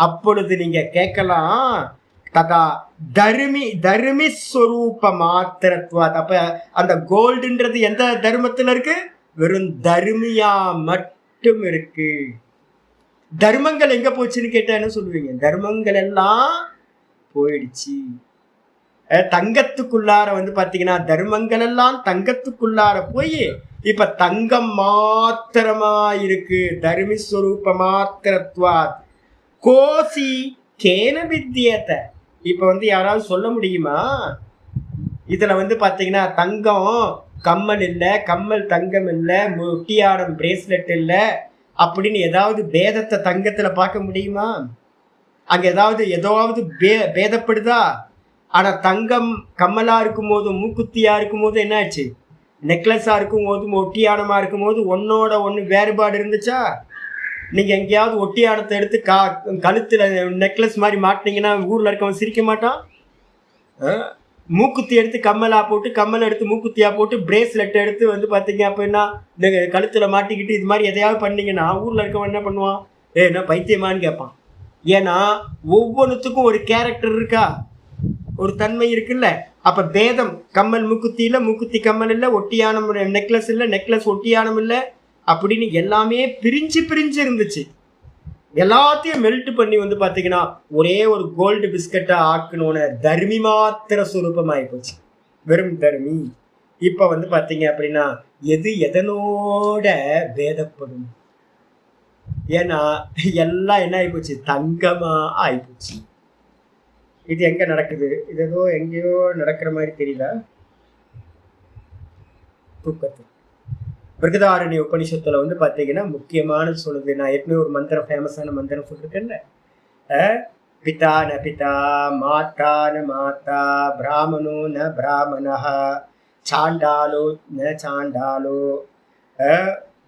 அப்பொழுது நீங்க கேட்கலாம், ததா தர்மி ஸ்வரூப மாத்திரத்துவா. அப்ப அந்த கோல்டுன்றது எந்த தர்மத்துல இருக்கு, வெறும் தர்மியா மட்டும் இருக்கு. தர்மங்கள் எங்க போச்சுன்னு கேட்டா என்ன சொல்லுவீங்க, தர்மங்கள் எல்லாம் போயிடுச்சு. தங்கத்துக்குள்ளார வந்து பாத்தீங்கன்னா தர்மங்கள் எல்லாம் தங்கத்துக்குள்ளார போய் இப்ப தங்கம் மாத்திரமா இருக்கு. தர்மி ஸ்வரூப மாத்திரத்துவா கோசி கேன வித்தியத்தை. இப்ப வந்து யாராவது சொல்ல முடியுமா, இதுல வந்து பாத்தீங்கன்னா தங்கம் கம்மல் இல்லை, கம்மல் தங்கம் இல்லை, ஒட்டியானம் பிரேஸ்லெட் இல்லை அப்படின்னு ஏதாவது பேதத்தை தங்கத்துல பார்க்க முடியுமா? அங்க ஏதாவது பேதப்படுதா? ஆனா தங்கம் கம்மலா இருக்கும் போது, மூக்குத்தியா இருக்கும் போது என்ன ஆச்சு, நெக்லஸா இருக்கும் போது, ஒட்டியானமா இருக்கும் போது ஒன்னோட ஒன்று வேறுபாடு இருந்துச்சா? நீங்க எங்கேயாவது ஒட்டியானத்தை எடுத்து கழுத்துல நெக்லஸ் மாதிரி மாட்டினீங்கன்னா ஊர்ல இருக்கவன் சிரிக்க மாட்டான். மூக்குத்தி எடுத்து கம்மலா போட்டு, கம்மல் எடுத்து மூக்குத்தியா போட்டு, பிரேஸ்லெட் எடுத்து வந்து பார்த்தீங்க அப்படின்னா கழுத்துல மாட்டிக்கிட்டு இது மாதிரி எதையாவது பண்ணீங்கன்னா ஊர்ல இருக்கவன் என்ன பண்ணுவான், என்ன பைத்தியமான்னு கேட்பான். ஏன்னா ஒவ்வொன்றுத்துக்கும் ஒரு கேரக்டர் இருக்கா, ஒரு தன்மை இருக்குல்ல. அப்ப பேதம், கம்மல் மூக்குத்தி இல்லை, மூக்குத்தி கம்மல் இல்லை, ஒட்டியானம் நெக்லஸ் இல்லை, நெக்லஸ் ஒட்டியானம் இல்லை அப்படின்னு எல்லாமே பிரிஞ்சு இருந்துச்சு. எல்லாத்தையும் மெல்ட் பண்ணி வந்து பார்த்தீங்கன்னா ஒரே ஒரு கோல்டு பிஸ்கட்டா ஆக்கணும்னு தர்மி மாத்திர சுரூபமாகி போச்சு, வெறும் தர்மி. இப்ப வந்து பார்த்தீங்க அப்படின்னா எது எதனோட பேதப்படும், ஏன்னா எல்லாம் என்ன ஆகிப்போச்சு, தங்கமா ஆயிப்போச்சு. இது எங்க நடக்குது, இது ஏதோ எங்கேயோ நடக்கிற மாதிரி தெரியல. தூக்கத்தில் பிருகதாரண்ய உபனிஷத்துல வந்து பார்த்தீங்கன்னா முக்கியமானது சொல்லுது. நான் ஏற்கனவே ஒரு மந்திரம், ஃபேமஸான மந்திரம் சொல்லிருக்கேன்ல, பிதா ந பிதா, மாதா ந மாதா, பிராமணோ ந பிராமணா, சாண்டாலோ ந சாண்டாலோ,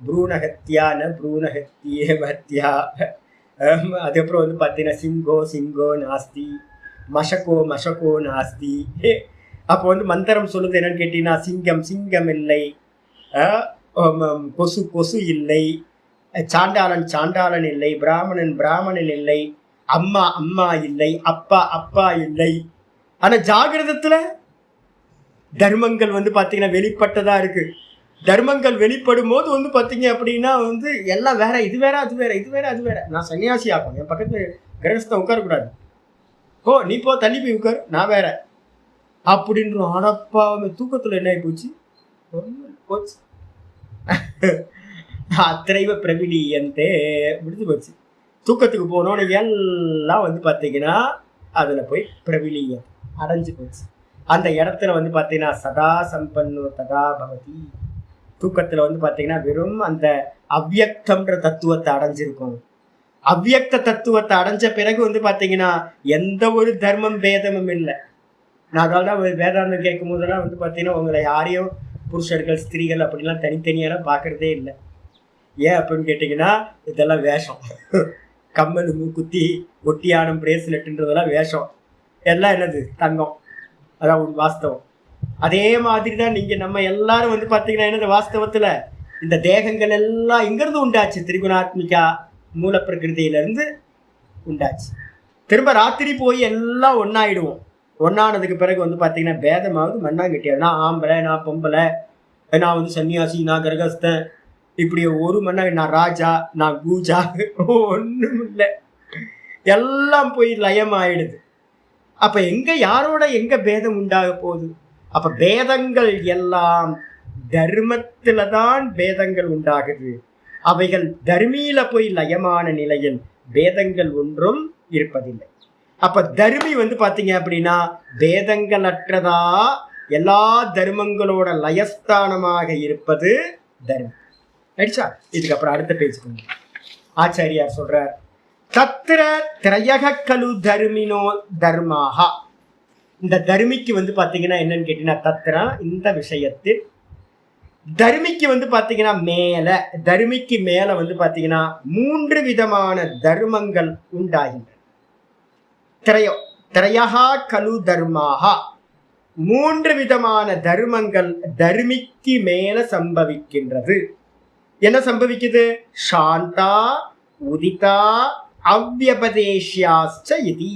ப்ரூணஹத்யா ந ப்ரூணஹத்யே மத்யா. அதுக்கப்புறம் வந்து பார்த்தீங்கன்னா சிங்கோ சிங்கோ நாஸ்தி, மஷக்கோ மஷக்கோ நாஸ்தி. அப்போ வந்து மந்திரம் சொல்லுது என்னன்னு கேட்டீங்கன்னா, சிங்கம் சிங்கம் இல்லை, கொசு கொசு இல்லை, சாண்டாளன் சாண்டாளன் இல்லை, பிராமணன் பிராமணன் இல்லை, அம்மா அம்மா இல்லை, அப்பா அப்பா இல்லை. ஆனா ஜாகிரதத்துல தர்மங்கள் வந்து பாத்தீங்கன்னா வெளிப்பட்டதா இருக்கு. தர்மங்கள் வெளிப்படும் போது வந்து பாத்தீங்க அப்படின்னா வந்து எல்லாம் வேற, இது வேற அது வேற, இது வேற அது வேற. நான் சன்னியாசி ஆகும், என் பக்கத்துல கிரகஸ்தன் உட்காரக்கூடாது, போ நீ போ தள்ளி போய் உட்கார், நான் வேற அப்படின்ற. அடப்பா தூக்கத்துல என்ன ஆகி போச்சு, போச்சு அத்திரைவ பிரவிலியந்தே, முடிஞ்சு போச்சு. தூக்கத்துக்கு போனோன்னு எல்லாம் வந்து பார்த்தீங்கன்னா அதில் போய் பிரவிலியம் அடைஞ்சு போச்சு. அந்த இடத்துல வந்து பார்த்தீங்கன்னா சதா சம்பன்னோ ததா பவதி. தூக்கத்தில் வந்து பார்த்தீங்கன்னா வெறும் அந்த அவ்யக்தம்ன்ற தத்துவத்தை அடைஞ்சிருக்கும். அவ்யக்த தத்துவத்தை அடைஞ்ச பிறகு வந்து பார்த்தீங்கன்னா எந்த ஒரு தர்மம் பேதமும் இல்லை. நான் அதனால தான் வேதாந்தம் கேட்கும் போதெல்லாம் வந்து பார்த்தீங்கன்னா உங்களை யாரையும் புருஷர்கள் ஸ்திரீகள் அப்படிலாம் தனித்தனியெல்லாம் பார்க்கறதே இல்லை. ஏன் அப்படின்னு கேட்டிங்கன்னா இதெல்லாம் வேஷம். கம்மல் மூக்குத்தி ஒட்டியானம் பிரேஸ்லெட்டுன்றதெல்லாம் வேஷம், எல்லாம் என்னது தங்கம், அதான் வாஸ்தவம். அதே மாதிரி தான் நீங்கள் நம்ம எல்லாரும் வந்து பார்த்தீங்கன்னா என்னது வாஸ்தவத்தில் இந்த தேகங்கள் எல்லாம் இங்கிருந்து உண்டாச்சு, திரிகுணாத்மிகா மூல பிரகிருதியிலேருந்து உண்டாச்சு. திரும்ப ராத்திரி போய் எல்லாம் ஒன்றாயிடுவோம். ஒன்றானதுக்கு பிறகு வந்து பார்த்தீங்கன்னா பேதமாவது மண்ணாங்கட்டியாது. நான் ஆம்பளை, நான் பொம்பளை, நான் வந்து சன்னியாசி, நான் கிரகஸ்தன், இப்படி ஒரு மண்ணா, நான் ராஜா, நான் பூஜா, ஒன்றும் இல்லை, எல்லாம் போய் லயம் ஆயிடுது. அப்போ எங்கே யாரோட எங்கே பேதம் உண்டாக போகுது? அப்போ பேதங்கள் எல்லாம் தர்மத்தில் தான் பேதங்கள் உண்டாகுது. அவைகள் தர்மியில போய் லயமான நிலையில் பேதங்கள் ஒன்றும் இருப்பதில்லை. அப்ப தர்மி வந்து பாத்தீங்க அப்படின்னா பேதங்கள் அற்றதா எல்லா தர்மங்களோட லயஸ்தானமாக இருப்பது தர்மி. ஆயிடுச்சா? இதுக்கப்புறம் அடுத்த பேஜ் ஆச்சாரியார் சொல்றார், தத்திர திரையக கலு தர்மினோ தர்மாஹா. இந்த தர்மிக்கு வந்து பாத்தீங்கன்னா என்னன்னு கேட்டீங்கன்னா, தத்திரா இந்த விஷயத்தில் தர்மிக்கு வந்து பாத்தீங்கன்னா மேல, தர்மிக்கு மேல வந்து பாத்தீங்கன்னா 3 விதமான தர்மங்கள் உண்டாகின்றன. திரையகா கலு தர்மாஹா, 3 விதமான தர்மங்கள் தர்மிக்கு மேல சம்பவிக்கின்றது. என்ன சம்பவிக்குது? சாந்தா உதிதா அவ்யபதேஷ்யாச்ச இதி.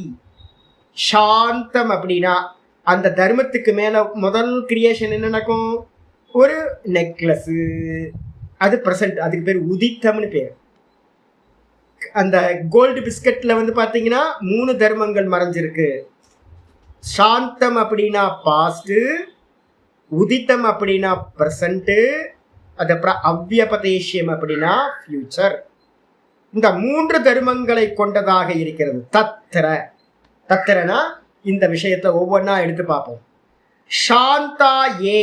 சாந்தம் அப்படின்னா அந்த தர்மத்துக்கு மேல முதல் கிரியேஷன் என்ன நடக்கும்? ஒரு நெக்லஸ், அது பிரசன்ட், அதுக்கு பேர் உதித்தம்னு பேர். அந்த கோல்டு பிஸ்கட்ல வந்து பாத்தீங்கன்னா 3 தர்மங்கள் மறைஞ்சிருக்கு. சாந்தம் அப்படின்னா பாஸ்ட், உதித்தம் அப்படின்னா பிரசன்ட், அதுக்கப்புறம் அவ்யபதேஷ்யம் அப்படின்னா ஃபியூச்சர். இந்த 3 தர்மங்களை கொண்டதாக இருக்கிறது தத்திர. தத்திரனா இந்த விஷயத்தை ஒவ்வொன்றா எடுத்து பார்ப்போம். சாந்தா ஏ,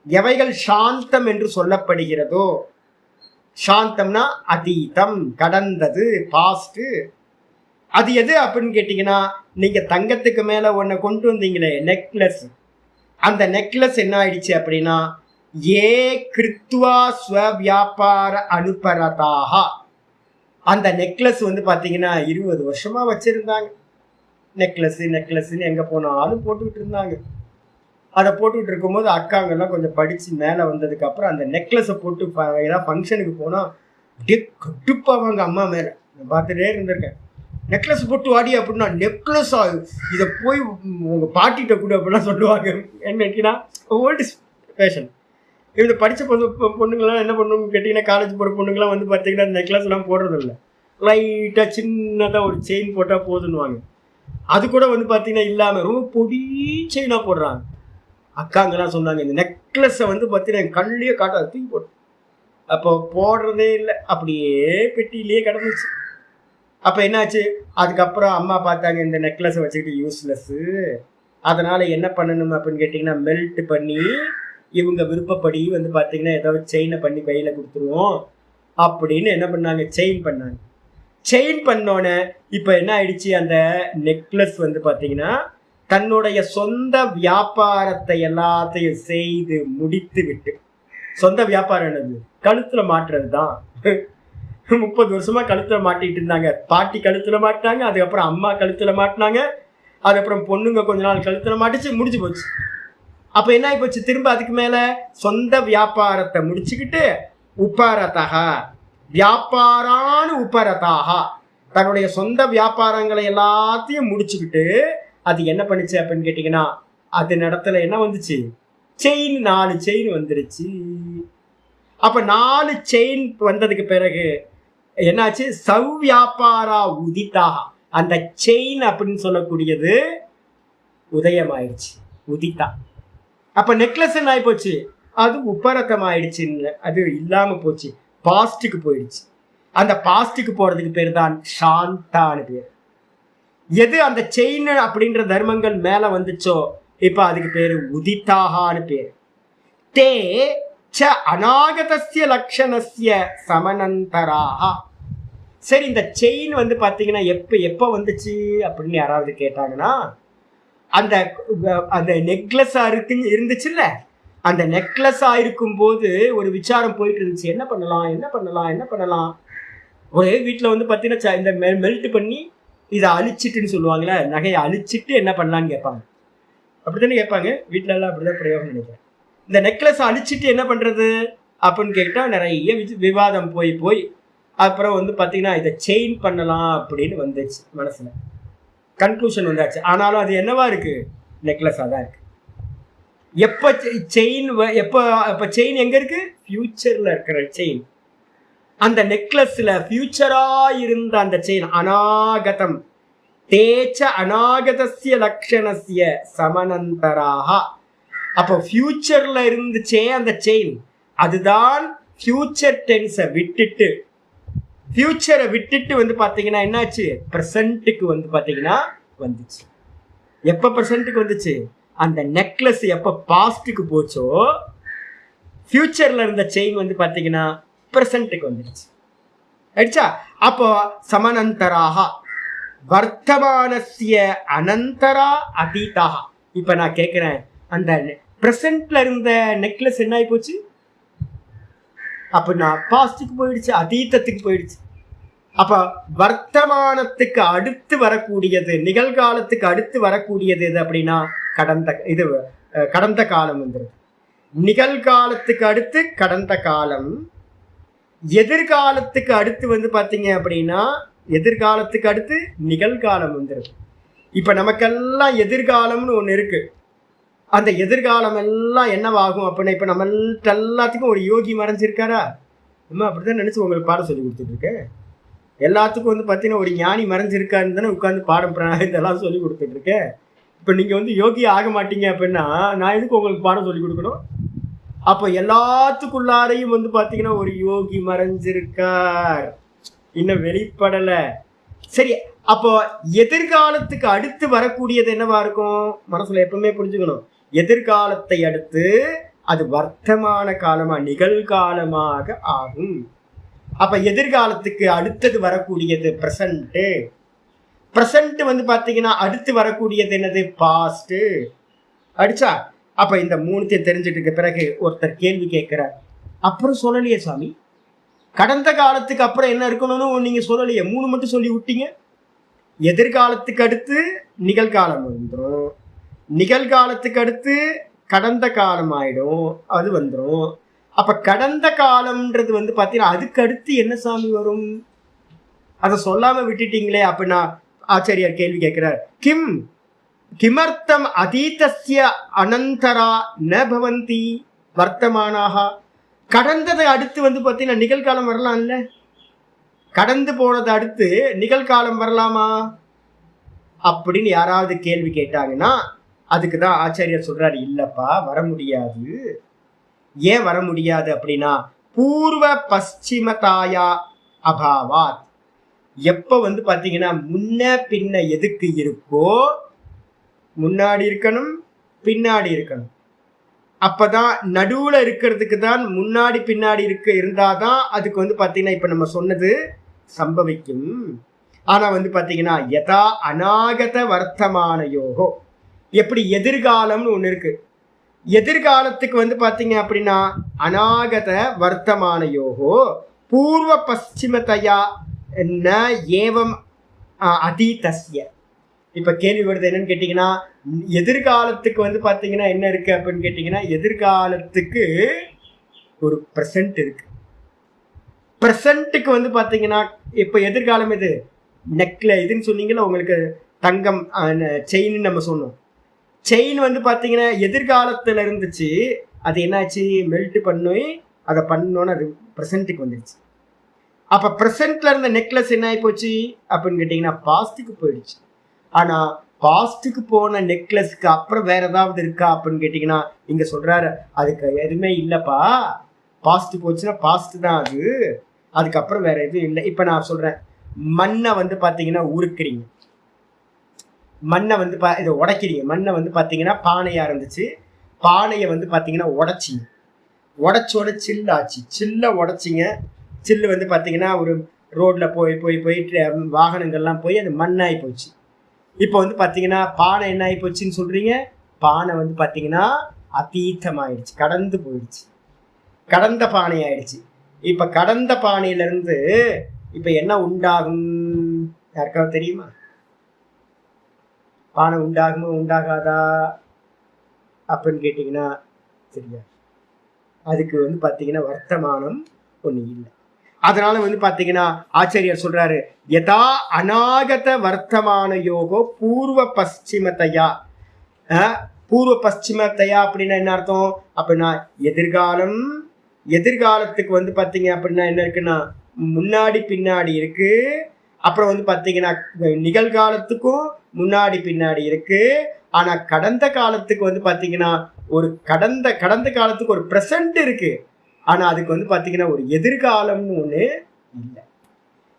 எவைகள் சாந்தம் என்று சொல்லப்படுகிறதோ, சாந்தம்னா அதீதம், கடந்தது, பாஸ்ட். அது எது அப்படின்னு கேட்டீங்கன்னா, நீங்க தங்கத்துக்கு மேல ஒன்ன கொண்டு வந்தீங்களே நெக்லஸ், அந்த நெக்லஸ் என்ன ஆயிடுச்சு அப்படின்னா ஏ கிருத்வா ஸ்வவியாபார அனுபரதாக. அந்த நெக்லஸ் வந்து பாத்தீங்கன்னா 20 வருஷமா வச்சிருந்தாங்க. நெக்லஸ்ன்னு எங்க போனாலும் போட்டுக்கிட்டு இருந்தாங்க. அதை போட்டுக்கிட்டு இருக்கும்போது அக்காங்கெல்லாம் கொஞ்சம் படிச்சு மேலே வந்ததுக்கு அப்புறம் அந்த நெக்லஸை போட்டு ஏதாவது ஃபங்க்ஷனுக்கு போனால் கட்டுப்பாவாங்க அம்மா மேலே. நான் பார்த்துட்டே இருந்திருக்கேன். நெக்லஸ் போட்டு வாடி அப்படின்னா, நெக்லஸ் ஆகும் இதை போய் உங்கள் பாட்டிகிட்ட கூட அப்படிலாம் சொல்லுவாங்க. என்னன்னா ஓல்டு ஃபேஷன். இந்த படித்த பொண்ணுங்களாம் என்ன பண்ணுன்னு கேட்டிங்கன்னா, காலேஜ் போகிற பொண்ணுங்களாம் வந்து பார்த்தீங்கன்னா நெக்லஸ்லாம் போடுறதில்ல, லைட்டாக சின்னதாக ஒரு செயின் போட்டால் போதுன்னுவாங்க. அது கூட வந்து பார்த்தீங்கன்னா இல்லாமல் ரொம்ப பொடி செயினாக போடுறாங்க. அக்காங்கெல்லாம் சொன்னாங்க, இந்த நெக்லஸை வந்து பார்த்தீங்கன்னா என் கண்ணிலேயே காட்டாது, தூக்கி போட்டு. அப்போ போடுறதே இல்லை, அப்படியே பெட்டியிலேயே கிடந்துச்சு. அப்போ என்னாச்சு, அதுக்கப்புறம் அம்மா பார்த்தாங்க இந்த நெக்லஸை வச்சுக்கிட்டு யூஸ்லெஸ்ஸு, அதனால் என்ன பண்ணணும் அப்படின்னு கேட்டிங்கன்னா மெல்ட் பண்ணி இவங்க விருப்பப்படி வந்து பார்த்தீங்கன்னா ஏதாவது செயினை பண்ணி கையில் கொடுத்துருவோம் அப்படின்னு என்ன பண்ணாங்க, செயின் பண்ணாங்க. செயின் பண்ணோன்னே இப்போ என்ன ஆயிடுச்சு, அந்த நெக்லஸ் வந்து பார்த்தீங்கன்னா தன்னுடைய சொந்த வியாபாரத்தை எல்லாத்தையும் செய்து முடித்து விட்டு, சொந்த வியாபாரம் என்னது, கழுத்துல மாட்டுறது தான். 30 வருஷமா கழுத்துல மாட்டிட்டு இருந்தாங்க. பாட்டி கழுத்துல மாட்டினாங்க, அதுக்கப்புறம் அம்மா கழுத்துல மாட்டினாங்க, அதுக்கப்புறம் பொண்ணுங்க கொஞ்ச நாள் கழுத்துல மாட்டிச்சு, முடிஞ்சு போச்சு. அப்ப என்ன ஆகி போச்சு, திரும்ப அதுக்கு மேல சொந்த வியாபாரத்தை முடிச்சுக்கிட்டு உபரதா வியாபாரான்னு உபரதாக தன்னுடைய சொந்த வியாபாரங்களை எல்லாத்தையும் முடிச்சுக்கிட்டு அது என்ன பண்ணுச்சு அப்படின்னு கேட்டீங்கன்னா, அது இடத்துல என்ன வந்துச்சு, செயின், 4 செயின் வந்துருச்சு. அப்ப 4 செயின் வந்ததுக்கு பிறகு என்னாச்சு, சவ்வியாபாரா உதிதாக, அந்த செயின் அப்படின்னு சொல்லக்கூடியது உதயமாயிடுச்சு, உதித்தா. அப்ப நெக்லஸ் என்ன ஆகி போச்சு, அது உபரதம் ஆயிடுச்சுன்னு, அது இல்லாம போச்சு, பாஸ்டுக்கு போயிடுச்சு. அந்த பாஸ்டுக்கு போறதுக்கு பேர் தான் சாந்தான்னு பேர். எது அந்த செயின் அப்படின்ற தர்மங்கள் மேல வந்துச்சோ இப்ப அதுக்கு பேரு உதித்தாகான்னு பேர். தே ச அநாகதஸ்ய லக்ஷணஸ்ய சமனந்தராக. சரி, இந்த செயின் வந்து பாத்தீங்கன்னா எப்ப வந்துச்சு அப்படின்னு யாராவது கேட்டாங்கன்னா, அந்த அந்த நெக்லஸா இருந்துச்சுல்ல, அந்த நெக்லஸா இருக்கும் போது ஒரு விசாரம் போயிட்டு இருந்துச்சு, என்ன பண்ணலாம். ஒரே வீட்டுல வந்து பாத்தீங்கன்னா இந்த மெல்ட் பண்ணி இதை அழிச்சிட்டுன்னு சொல்லுவாங்களே, நகையை அழிச்சிட்டு என்ன பண்ணலான்னு கேட்பாங்க. அப்படித்தானே கேட்பாங்க வீட்டுல எல்லாம், அப்படிதான் பிரயோகம் நினைக்கிறேன். இந்த நெக்லஸ் அழிச்சிட்டு என்ன பண்றது அப்படின்னு கேட்டா நிறைய விவாதம் போய் அப்புறம் வந்து பாத்தீங்கன்னா இதை செயின் பண்ணலாம் அப்படின்னு வந்துச்சு, மனசுல கன்க்ளூஷன் வந்தாச்சு. ஆனாலும் அது என்னவா இருக்கு, நெக்லஸா தான் இருக்கு. எப்ப செயின் எங்க இருக்கு, ஃபியூச்சர்ல இருக்கிற செயின். அந்த நெக்லஸ்ல ஃபியூச்சரா இருந்த அந்த செயின் அநாகதம், தேச்ச அநாகதஸ்ய லக்ஷணஸ்ய சமனந்தராக. அப்போ ஃபியூச்சர்ல இருந்துச்சே அந்த செயின், அதுதான் ஃபியூச்சர் டென்ஸை விட்டுட்டு, ஃபியூச்சரை விட்டுட்டு வந்து பாத்தீங்கன்னா என்னாச்சு, பிரசன்ட்டுக்கு வந்து பாத்தீங்கன்னா வந்துச்சு. எப்ப பிரசன்ட்டுக்கு வந்துச்சு, அந்த நெக்லஸ் எப்ப பாஸ்டுக்கு போச்சோ ஃபியூச்சர்ல இருந்த செயின் வந்து பாத்தீங்கன்னா பிரசன்ட்டுக்கு வந்துடுச்சு. ஆயிடுச்சா? அப்போ சமனந்தராக வர்த்தமானஸ்ய அனந்தரா அதீதாக. இப்ப நான் கேட்கிறேன், அந்த பிரசன்ட்ல இருந்த நெக்லஸ் என்ன ஆகி போச்சு அப்படின்னா பாஸ்டுக்கு போயிடுச்சு, அதீதத்துக்கு போயிடுச்சு. அப்ப வர்த்தமானத்துக்கு அடுத்து வரக்கூடியது, நிகழ்காலத்துக்கு அடுத்து வரக்கூடியது எது அப்படின்னா கடந்த காலம் வந்துருது. நிகழ்காலத்துக்கு அடுத்து கடந்த காலம், எதிர்காலத்துக்கு அடுத்து வந்து பாத்தீங்க அப்படின்னா எதிர்காலத்துக்கு அடுத்து நிகழ்காலம் வந்துருது. இப்ப நமக்கெல்லாம் எதிர்காலம்னு ஒண்ணு இருக்கு. அந்த எதிர்காலம் எல்லாம் என்னவாகும் அப்படின்னா, இப்ப நம்மள்ட்ட எல்லாத்துக்கும் ஒரு யோகி மறைஞ்சிருக்காரா, நம்ம அப்படிதான் நினைச்சு உங்களுக்கு பாடம் சொல்லி கொடுத்துட்டு இருக்கேன். எல்லாத்துக்கும் வந்து பாத்தீங்கன்னா ஒரு ஞானி மறைஞ்சிருக்காருன்னு தானே உட்காந்து பாடம் இதெல்லாம் சொல்லி கொடுத்துட்டு இருக்கேன். இப்ப நீங்க வந்து யோகி ஆக மாட்டீங்க அப்படின்னா நான் எதுக்கு உங்களுக்கு பாடம் சொல்லி கொடுக்கணும்? அப்ப எல்லாத்துக்குள்ளாரையும் வந்து பாத்தீங்கன்னா ஒரு யோகி மறைஞ்சிருக்கார், இன்னும் வெளிப்படல. சரி, அப்போ எதிர்காலத்துக்கு அடுத்து வரக்கூடியது என்னவா இருக்கும், மனசுல எப்பவுமே புரிஞ்சுக்கணும். எதிர்காலத்தை அடுத்து அது வர்த்தமான காலமா நிகழ்காலமாக ஆகும். அப்ப எதிர்காலத்துக்கு அடுத்தது வரக்கூடியது பிரசன்ட். பிரசன்ட் வந்து பாத்தீங்கன்னா அடுத்து வரக்கூடியது என்னது, பாஸ்ட். அடிச்சா? அப்ப இந்த மூணுத்தையும் தெரிஞ்சுட்டு பிறகு ஒருத்தர் கேள்வி கேட்கிறார், அப்புறம் சொல்லலையே சாமி, கடந்த காலத்துக்கு அப்புறம் என்ன இருக்கணும்னு நீங்க சொல்லலையே, 3 மட்டும் சொல்லி விட்டீங்க. எதிர்காலத்துக்கு அடுத்து நிகழ்காலம் வந்துடும், நிகழ்காலத்துக்கு அடுத்து கடந்த காலம் ஆயிடும், அது வந்துடும். அப்ப கடந்த காலம்ன்றது வந்து பாத்தீங்கன்னா அதுக்கு அடுத்து என்ன சாமி வரும், அதை சொல்லாம விட்டுட்டீங்களே. அப்படின்னா ஆச்சாரியார் கேள்வி கேட்கிறார், கிமர்த்தம் அதீதஸ்ய அனந்தரா ந பவந்தி வர்த்தமானாக. கடந்ததை அடுத்து வந்து பாத்தீங்கன்னா நிகழ்காலம் வரலாம் இல்ல, கடந்து போனது அடுத்து நிகழ்காலம் வரலாமா அப்படின்னு யாராவது கேள்வி கேட்டாங்கன்னா அதுக்குதான் ஆச்சாரியர் சொல்றாரு, இல்லப்பா வர முடியாது. ஏன் வர முடியாது அப்படின்னா, பூர்வ பশ্চিமதாயா அபாவாத். எப்ப வந்து பாத்தீங்கன்னா முன்ன பின்ன எதுக்கு இருக்கோ, முன்னாடி இருக்கணும் பின்னாடி இருக்கணும். அப்பதான் நடுவுல இருக்கிறதுக்கு தான் முன்னாடி பின்னாடி இருந்தாதான் அதுக்கு வந்து பாத்தீங்கன்னா இப்ப நம்ம சொன்னது சம்பவிக்கும். ஆனா வந்து பாத்தீங்கன்னா யதா அநாகத வர்த்தமான யோகோ, எப்படி எதிர்காலம்னு ஒண்ணு இருக்கு, எதிர்காலத்துக்கு வந்து பாத்தீங்க அப்படின்னா அநாகத வர்த்தமான யோகோ பூர்வ பশ্চিமதயா ந ஏவம் அதீதஸ்ய. இப்ப கேள்வி வருது என்னன்னு கேட்டீங்கன்னா, எதிர்காலத்துக்கு வந்து பாத்தீங்கன்னா என்ன இருக்கு அப்படின்னு கேட்டீங்கன்னா, எதிர்காலத்துக்கு ஒரு பிரசன்ட் இருக்கு. பிரசன்ட்டுக்கு வந்து பாத்தீங்கன்னா இப்ப எதிர்காலம் இது நெக்ல இதுன்னு சொன்னீங்களா, உங்களுக்கு தங்கம் செயின் நம்ம சொன்னோம். செயின் வந்து பாத்தீங்கன்னா எதிர்காலத்துல இருந்துச்சு, அது என்னாச்சு மெல்ட் பண்ணி அதை பண்ணோன்னு அது ப்ரெசண்ட்டுக்கு வந்துடுச்சு. அப்ப ப்ரெசண்ட்ல இருந்த நெக்லஸ் என்ன ஆகி போச்சு அப்படின்னு கேட்டீங்கன்னா பாஸ்ட்டுக்கு போயிடுச்சு. ஆனா பாஸ்ட்டுக்கு போன நெக்லஸ்க்கு அப்புறம் வேற ஏதாவது இருக்கா அப்படின்னு கேட்டீங்கன்னா இங்க சொல்றாரு அதுக்கு எதுவுமே இல்லப்பா, பாஸ்ட் போச்சுன்னா பாஸ்ட் தான் அது, அதுக்கப்புறம் வேற எதுவும் இல்லை. இப்ப நான் சொல்றேன், மண்ணை வந்து பாத்தீங்கன்னா உருக்குறீங்க, மண்ணை வந்து இதை உடைக்கிறீங்க. மண்ணை வந்து பாத்தீங்கன்னா பானையா இருந்துச்சு, பானையை வந்து பாத்தீங்கன்னா உடைச்சிங்க, உடைச்சோட சில்லு ஆச்சு, சில்ல உடைச்சிங்க. சில்லு வந்து பாத்தீங்கன்னா ஒரு ரோட்ல போயிட்டு வாகனங்கள்லாம் போய் அது மண்ணாகி போச்சு. இப்போ வந்து பாத்தீங்கன்னா பானை என்ன ஆகி போச்சுன்னு சொல்றீங்க, பானை வந்து பாத்தீங்கன்னா அதீதமாயிடுச்சு, கடந்து போயிடுச்சு, கடந்த பானை ஆயிடுச்சு. இப்ப கடந்த பானையில இருந்து இப்ப என்ன உண்டாகும் யாருக்காவது தெரியுமா? பானை உண்டாகுமா உண்டாகாதா அப்படின்னு கேட்டீங்கன்னா சரியா, அதுக்கு வந்து பாத்தீங்கன்னா வர்த்தமானம் ஒண்ணு இல்லை. அதனால வந்து பாத்தீங்கன்னா ஆச்சாரியர் சொல்றாரு யதா அநாகத வர்த்தமான யோகோ பூர்வ பশ্চিமதயா. பூர்வ பশ্চিமதயா அப்படின்னா என்ன அர்த்தம் அப்படின்னா எதிர்காலம், எதிர்காலத்துக்கு வந்து பாத்தீங்க அப்படின்னா என்ன இருக்குன்னா முன்னாடி பின்னாடி இருக்கு. அப்புறம் வந்து பாத்தீங்கன்னா நிகழ்காலத்துக்கும் முன்னாடி பின்னாடி இருக்கு. ஆனா கடந்த காலத்துக்கு வந்து பாத்தீங்கன்னா ஒரு கடந்த காலத்துக்கு ஒரு பிரசன்ட் இருக்கு, ஆனா அதுக்கு வந்து பாத்தீங்கன்னா ஒரு எதிர்காலம்னு ஒண்ணு இல்லை.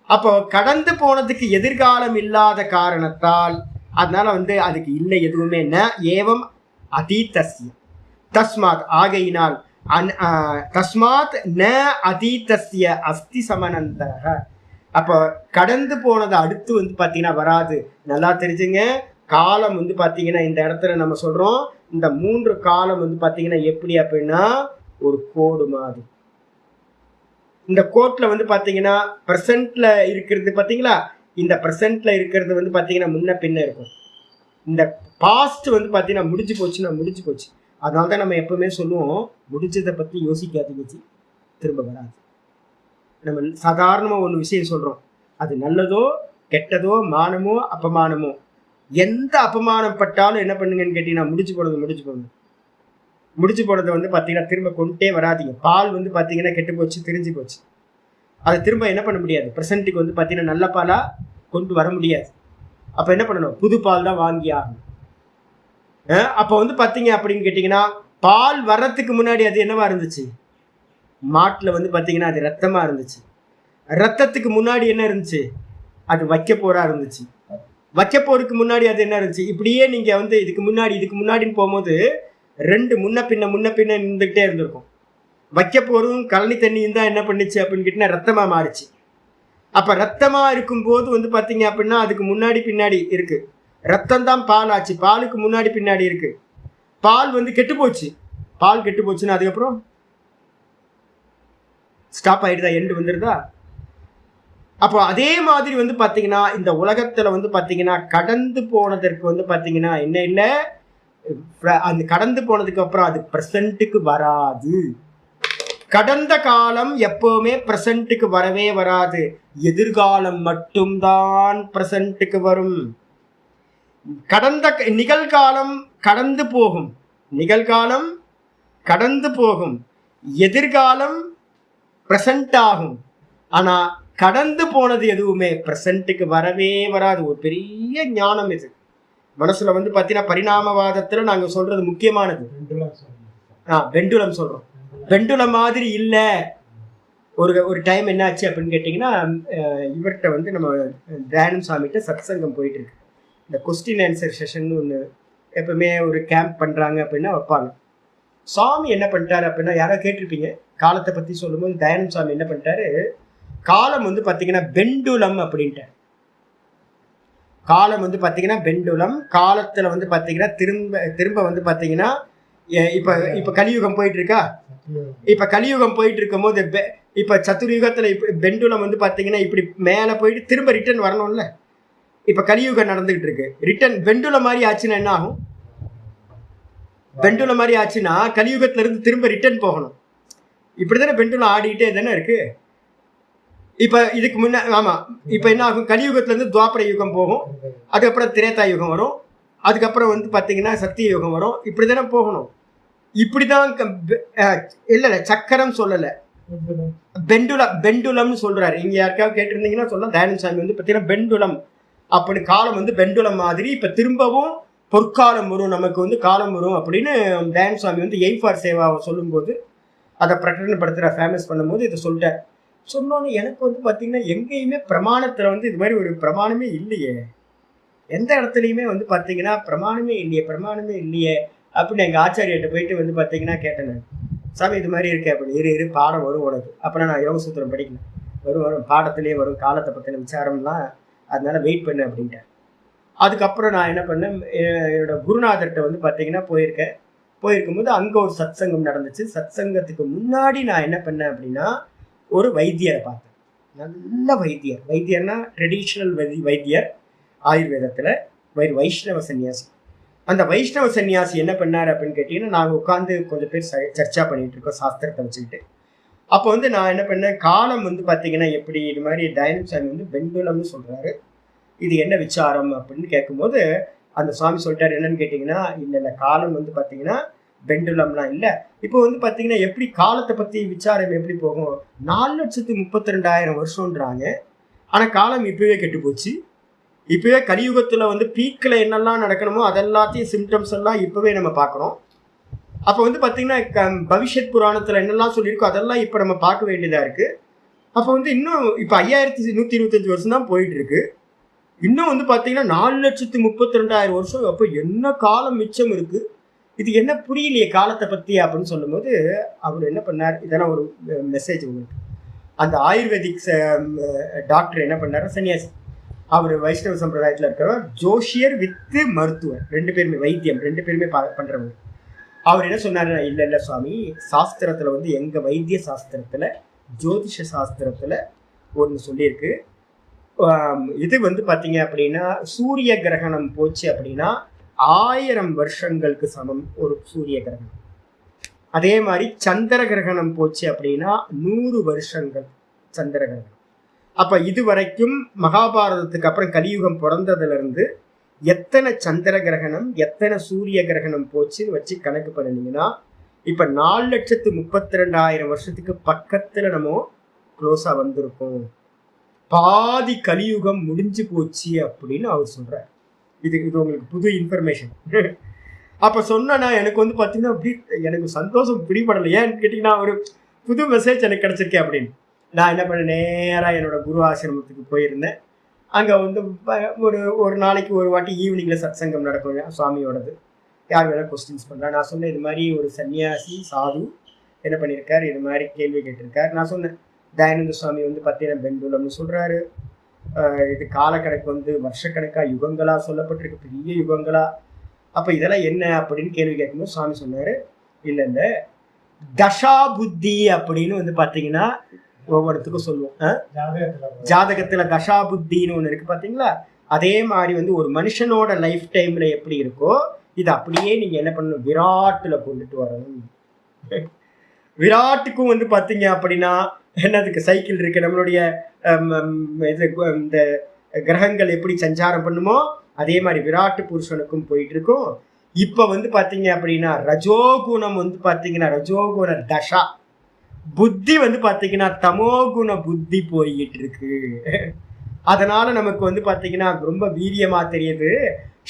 அப்போ கடந்து போனதுக்கு எதிர்காலம் இல்லாத காரணத்தால் அதனால வந்து அதுக்கு இல்லை எதுவுமே என்ன ஏவம் அதீதஸ்ய தஸ்மாத் ஆகையினால் தஸ்மாத் ந அதீதஸ்ய அஸ்தி சமனந்தரக. அப்போ கடந்து போனது அடுத்து வந்து பாத்தீங்கன்னா வராது. நல்லா தெரிஞ்சுங்க, காலம் வந்து பாத்தீங்கன்னா இந்த இடத்துல நம்ம சொல்றோம் இந்த 3 காலம் வந்து பாத்தீங்கன்னா எப்படி அப்படின்னா ஒரு கோடு மாதிரி. இந்த கோட்ல வந்து பாத்தீங்கன்னா பிரசன்ட்ல இருக்கிறது பாத்தீங்களா, இந்த பிரசன்ட்ல இருக்கிறது வந்து பாத்தீங்கன்னா முன்ன பின்ன இருக்கும். இந்த பாஸ்ட் வந்து பாத்தீங்கன்னா முடிஞ்சு போச்சுன்னா முடிஞ்சு போச்சு. அதனாலதான் நம்ம எப்பவுமே சொல்லுவோம் முடிஞ்சதை பத்தி யோசிக்காதீங்க, திரும்ப வராது. நம்ம சாதாரணமா ஒன்று விஷயம் சொல்றோம், அது நல்லதோ கெட்டதோ மானமோ அப்பமானமோ, எந்த அப்பமானம் பட்டாலும் என்ன பண்ணுங்கன்னு கேட்டீங்கன்னா முடிச்சு போனதை வந்து பாத்தீங்கன்னா திரும்ப கொண்டே வராதிங்க. பால் வந்து பாத்தீங்கன்னா கெட்டு போச்சு தெரிஞ்சு போச்சு, அதை திரும்ப என்ன பண்ண முடியாது, பிரசன்ட்டுக்கு வந்து பாத்தீங்கன்னா நல்ல பாலா கொண்டு வர முடியாது. அப்ப என்ன பண்ணணும், புது பால் தான் வாங்கி ஆகணும். அப்ப வந்து பாத்தீங்க அப்படின்னு கேட்டீங்கன்னா பால் வர்றதுக்கு முன்னாடி அது என்னவா இருந்துச்சு, மாட்டுல வந்து பாத்தீங்கன்னா அது ரத்தமா இருந்துச்சு. ரத்தத்துக்கு முன்னாடி என்ன இருந்துச்சு, அது வைக்க போரா இருந்துச்சு. வைக்க போருக்கு முன்னாடி அது என்ன இருந்துச்சு. இப்படியே நீங்க வந்து இதுக்கு முன்னாடின்னு போகும்போது 2 முன்ன பின்ன நின்றுகிட்டே இருந்திருக்கும். வைக்க போறதும் கழனி தண்ணியும் தான் என்ன பண்ணுச்சு அப்படின்னு கேட்டீங்கன்னா ரத்தமா மாறிச்சு. அப்ப ரத்தமா இருக்கும் போது வந்து பாத்தீங்க அப்படின்னா அதுக்கு முன்னாடி பின்னாடி இருக்கு. ரத்தம் தான் பால் ஆச்சு, பாலுக்கு முன்னாடி பின்னாடி இருக்கு. பால் வந்து கெட்டு போச்சுன்னா அதுக்கப்புறம் ஸ்டாப் ஆயிடுதா, எண்டு வந்துருதா. அப்போ அதே மாதிரி வந்து பாத்தீங்கன்னா இந்த உலகத்துல வந்து பாத்தீங்கன்னா கடந்து போனதற்கு வந்து பாத்தீங்கன்னா என்ன இல்லை, அந்த கடந்து போனதுக்கு அப்புறம் அது பிரசன்ட்டுக்கு வராது. கடந்த காலம் எப்பவுமே பிரசன்ட்டுக்கு வரவே வராது, எதிர்காலம் மட்டும்தான் பிரசன்ட்டுக்கு வரும். நிகழ்காலம் கடந்து போகும், எதிர்காலம் பிரசன்ட் ஆகும். ஆனா கடந்து போனது எதுவுமே பிரசன்ட்டுக்கு வரவே வராது. ஒரு பெரிய ஞானம் இது. மனசுல வந்து பாத்தீங்கன்னா பரிணாமவாதத்துல நாங்க சொல்றது முக்கியமானது. பெண்டுலம் சொல்றோம், பெண்டுலம் மாதிரி இல்ல. ஒரு டைம் என்னாச்சு அப்படின்னு கேட்டீங்கன்னா இவர்கிட்ட வந்து நம்ம தயானந்த சுவாமிகிட்ட சத்சங்கம் போயிட்டு இருக்கு. இந்த கொஸ்டின் ஆன்சர் செஷன் ஒன்று எப்பவுமே ஒரு கேம்ப் பண்றாங்க அப்படின்னா வைப்பாங்க. சுவாமி என்ன பண்ணிட்டாரு அப்படின்னா, யாராவது கேட்டிருப்பீங்க காலத்தை பத்தி சொல்லும்போது, தயானந்த சுவாமி என்ன பண்ணிட்டாரு, காலம் வந்து பாத்தீங்கன்னா பெண்டுலம் அப்படின்ட்டார். காலம் வந்து பாத்தீங்கன்னா பெண்டுலம். காலத்துல வந்து பாத்தீங்கன்னா திரும்ப திரும்ப வந்து பாத்தீங்கன்னா இப்ப கலியுகம் போயிட்டு இருக்கா. இப்ப கலியுகம் போயிட்டு இருக்கும் போது இப்ப சதுர்யுகத்துல பெண்டுலம் வந்து பாத்தீங்கன்னா இப்படி மேல போயிட்டு திரும்ப ரிட்டர்ன் வரணும்ல. இப்ப கலியுகம் நடந்துகிட்டு இருக்கு. ரிட்டர்ன் பெண்டுலம் மாதிரி ஆச்சுன்னா என்ன ஆகும்? பெண்டுலம் மாதிரி ஆச்சுன்னா கலியுகத்துல இருந்து திரும்ப ரிட்டர்ன் போகணும். இப்படிதானே பெண்டுலம் ஆடிக்கிட்டே தானே இருக்கு. இப்ப இதுக்கு முன்ன ஆமா, இப்ப என்ன ஆகும், கலியுகத்துல இருந்து துவாபர யுகம் போகும், அதுக்கப்புறம் திரேதா யுகம் வரும், அதுக்கப்புறம் வந்து பாத்தீங்கன்னா சத்திய யுகம் வரும். இப்படிதானே போகணும். இப்படிதான் இல்ல சக்கரம் சொல்லல, பெண்டுலம்னு சொல்றாரு. இங்க யாருக்காவது கேட்டிருந்தீங்கன்னா சொல்லலாம், தயானந்த சாமி வந்து பாத்தீங்கன்னா பெண்டுலம் அப்படி, காலம் வந்து பெண்டுலம் மாதிரி இப்ப திரும்பவும் பொற்காலம் வரும், நமக்கு வந்து காலம் வரும் அப்படின்னு தயானந்த சுவாமி வந்து எய்ம் ஃபார் சேவாவை சொல்லும் போது, அதை பிரகடனப்படுத்துற ஃபேமஸ் பண்ணும்போது இதை சொல்லிட்டார். சொன்னோன்னு எனக்கு வந்து பாத்தீங்கன்னா எங்கேயுமே பிரமாணத்துல வந்து இது மாதிரி ஒரு பிரமாணமே இல்லையே, எந்த இடத்துலையுமே வந்து பாத்தீங்கன்னா பிரமாணமே இல்லையே அப்படின்னு எங்க ஆச்சாரியிட்ட போயிட்டு வந்து பாத்தீங்கன்னா கேட்டேன், சாமி இது மாதிரி இருக்கு அப்படின்னு. இரு பாடம் வரும் உனக்கு. அப்பனா நான் யோக சூத்திரம் படிக்கல, வரும் பாடத்திலேயே வரும் காலத்தை பத்தின விசாரம்லாம், அதனால வெயிட் பண்ணு அப்படின்ட்டேன். அதுக்கப்புறம் நான் என்ன பண்ணேன், என்னோட குருநாதர்கிட்ட வந்து பாத்தீங்கன்னா போயிருக்கும்போது அங்க ஒரு சத்சங்கம் நடந்துச்சு. சத்சங்கத்துக்கு முன்னாடி நான் என்ன பண்ணேன் அப்படின்னா, ஒரு வைத்தியரை பார்த்தேன். நல்ல வைத்தியர்னா ட்ரெடிஷ்னல் வைத்தியர், ஆயுர்வேதத்துல வைஷ்ணவ சன்னியாசி. அந்த வைஷ்ணவ சன்னியாசி என்ன பண்ணாரு அப்படின்னு கேட்டீங்கன்னா, நாங்கள் உட்காந்து கொஞ்சம் பேர் சர்ச்சா பண்ணிட்டு இருக்கோம் சாஸ்திரத்தை வச்சுக்கிட்டு. அப்போ வந்து நான் என்ன பண்ணேன், காலம் வந்து பாத்தீங்கன்னா எப்படி இது மாதிரி தயானந்த சாமி வந்து பெண்டுலம்னு சொல்றாரு, இது என்ன விசாரம் அப்படின்னு கேட்கும்போது அந்த சுவாமி சொல்லிட்டாரு, என்னன்னு கேட்டீங்கன்னா, இல்ல காலம் வந்து பாத்தீங்கன்னா பெண்டுலம்லாம் இல்ல. இப்போ வந்து பாத்தீங்கன்னா எப்படி காலத்தை பத்தி விசாரம் எப்படி போகும், 4,32,000 வருஷம்ன்றாங்க. ஆனா காலம் இப்பவே கெட்டு போச்சு. இப்பவே கலியுகத்துல வந்து பீக்ல என்னெல்லாம் நடக்கணுமோ அதெல்லாத்தையும் சிம்டம்ஸ் எல்லாம் இப்பவே நம்ம பாக்குறோம். அப்ப வந்து பாத்தீங்கன்னா பவிஷ்யத் புராணத்துல என்னெல்லாம் சொல்லியிருக்கோ அதெல்லாம் இப்ப நம்ம பார்க்க வேண்டியதா இருக்கு. அப்ப வந்து இன்னும் இப்ப 5,125 வருஷம் தான் போயிட்டு இருக்கு. இன்னும் வந்து பாத்தீங்கன்னா 4,32,000 வருஷம். அப்ப என்ன காலம் மிச்சம் இருக்கு, இது என்ன புரியலையே காலத்தை பத்தி அப்படின்னு சொல்லும் போது அவர் என்ன பண்ணார், இதெல்லாம் ஒரு மெசேஜ் உங்களுக்கு. அந்த ஆயுர்வேதிக் டாக்டர் என்ன பண்ணாரு, சன்னியாசி, அவர் வைஷ்ணவ சம்பிரதாயத்துல இருக்கிறவர், ஜோஷியர் வித்து மருத்துவர், ரெண்டு பேருமே வைத்தியம் ரெண்டு பேருமே பண்றவங்க. அவர் என்ன சொன்னாரு, இல்ல சுவாமி, சாஸ்திரத்துல வந்து எங்க வைத்திய சாஸ்திரத்துல ஜோதிஷ சாஸ்திரத்துல ஒன்று சொல்லியிருக்கு, இது வந்து பாத்தீங்க அப்படின்னா சூரிய கிரகணம் போச்சு அப்படின்னா 1000 வருஷங்களுக்கு சமம் ஒரு சூரிய கிரகணம். அதே மாதிரி சந்திர கிரகணம் போச்சு அப்படின்னா 100 வருஷங்கள் சந்திர கிரகணம். அப்ப இது வரைக்கும் மகாபாரதத்துக்கு அப்புறம் கலியுகம் பிறந்ததுல இருந்து எத்தனை சந்திர கிரகணம் எத்தனை சூரிய கிரகணம் போச்சுன்னு வச்சு கணக்கு பண்ணினீங்கன்னா இப்ப 4,32,000 வருஷத்துக்கு பக்கத்துல நம்ம க்ளோஸா வந்திருக்கோம். பாதி கலியுகம் முடிஞ்சு போச்சு அப்படின்னு அவர் சொல்றார். இது உங்களுக்கு புது இன்ஃபர்மேஷன். அப்ப சொன்னா எனக்கு வந்து பாத்தீங்கன்னா அப்படி எனக்கு சந்தோஷம் பிடிபடலை. ஏன்னு கேட்டீங்கன்னா ஒரு புது மெசேஜ் எனக்கு கிடைச்சிருக்கேன் அப்படின்னு. நான் என்ன பண்ண, நேரா என்னோட குரு ஆசிரமத்துக்கு போயிருந்தேன். அங்க வந்து ஒரு நாளைக்கு ஒரு வாட்டி ஈவினிங்ல சத்சங்கம் நடக்கும் சுவாமியோடது. யார் வேணா கொஸ்டின்ஸ் பண்றா. நான் சொன்னேன், இது மாதிரி ஒரு சன்னியாசி சாது என்ன பண்ணியிருக்காரு, இது மாதிரி கேள்வி கேட்டிருக்காரு. நான் சொன்னேன், தயானந்த சுவாமி வந்து பார்த்தீங்கன்னா பெண்டுலம்னு சொல்றாரு, இது காலக்கணக்கு வந்து வருஷக்கணக்கா யுகங்களா சொல்லப்பட்டிருக்கு, பெரிய யுகங்களா, அப்ப இதெல்லாம் என்ன அப்படின்னு கேள்வி கேட்கும்போது சுவாமி சொன்னாரு, இல்ல தசா புத்தி அப்படின்னு வந்து பாத்தீங்கன்னா ஒவ்வொருத்துக்கும் சொல்லுவோம். ஜாதகத்துல தசா புத்தின்னு ஒண்ணு இருக்கு பாத்தீங்களா, அதே மாதிரி வந்து ஒரு மனுஷனோட லைஃப் டைம்ல எப்படி இருக்கோ இது அப்படியே நீங்க என்ன பண்ணணும், விராட்டுல கொண்டுட்டு வரணும். விராட்டுக்கும் வந்து பாத்தீங்க அப்படின்னா என்னதுக்கு சைக்கிள் இருக்கு, நம்மளுடைய இது இந்த கிரகங்கள் எப்படி சஞ்சாரம் பண்ணுமோ அதே மாதிரி விராட்டு புருஷனுக்கும் போயிட்டு இருக்கும். இப்ப வந்து பாத்தீங்க அப்படின்னா ரஜோகுணம் வந்து பாத்தீங்கன்னா ரஜோகுண தசா, புத்தி வந்து பாத்தீங்கன்னா தமோகுண புத்தி போயிட்டு இருக்கு. அதனால நமக்கு வந்து பாத்தீங்கன்னா ரொம்ப வீரியமா தெரியுது.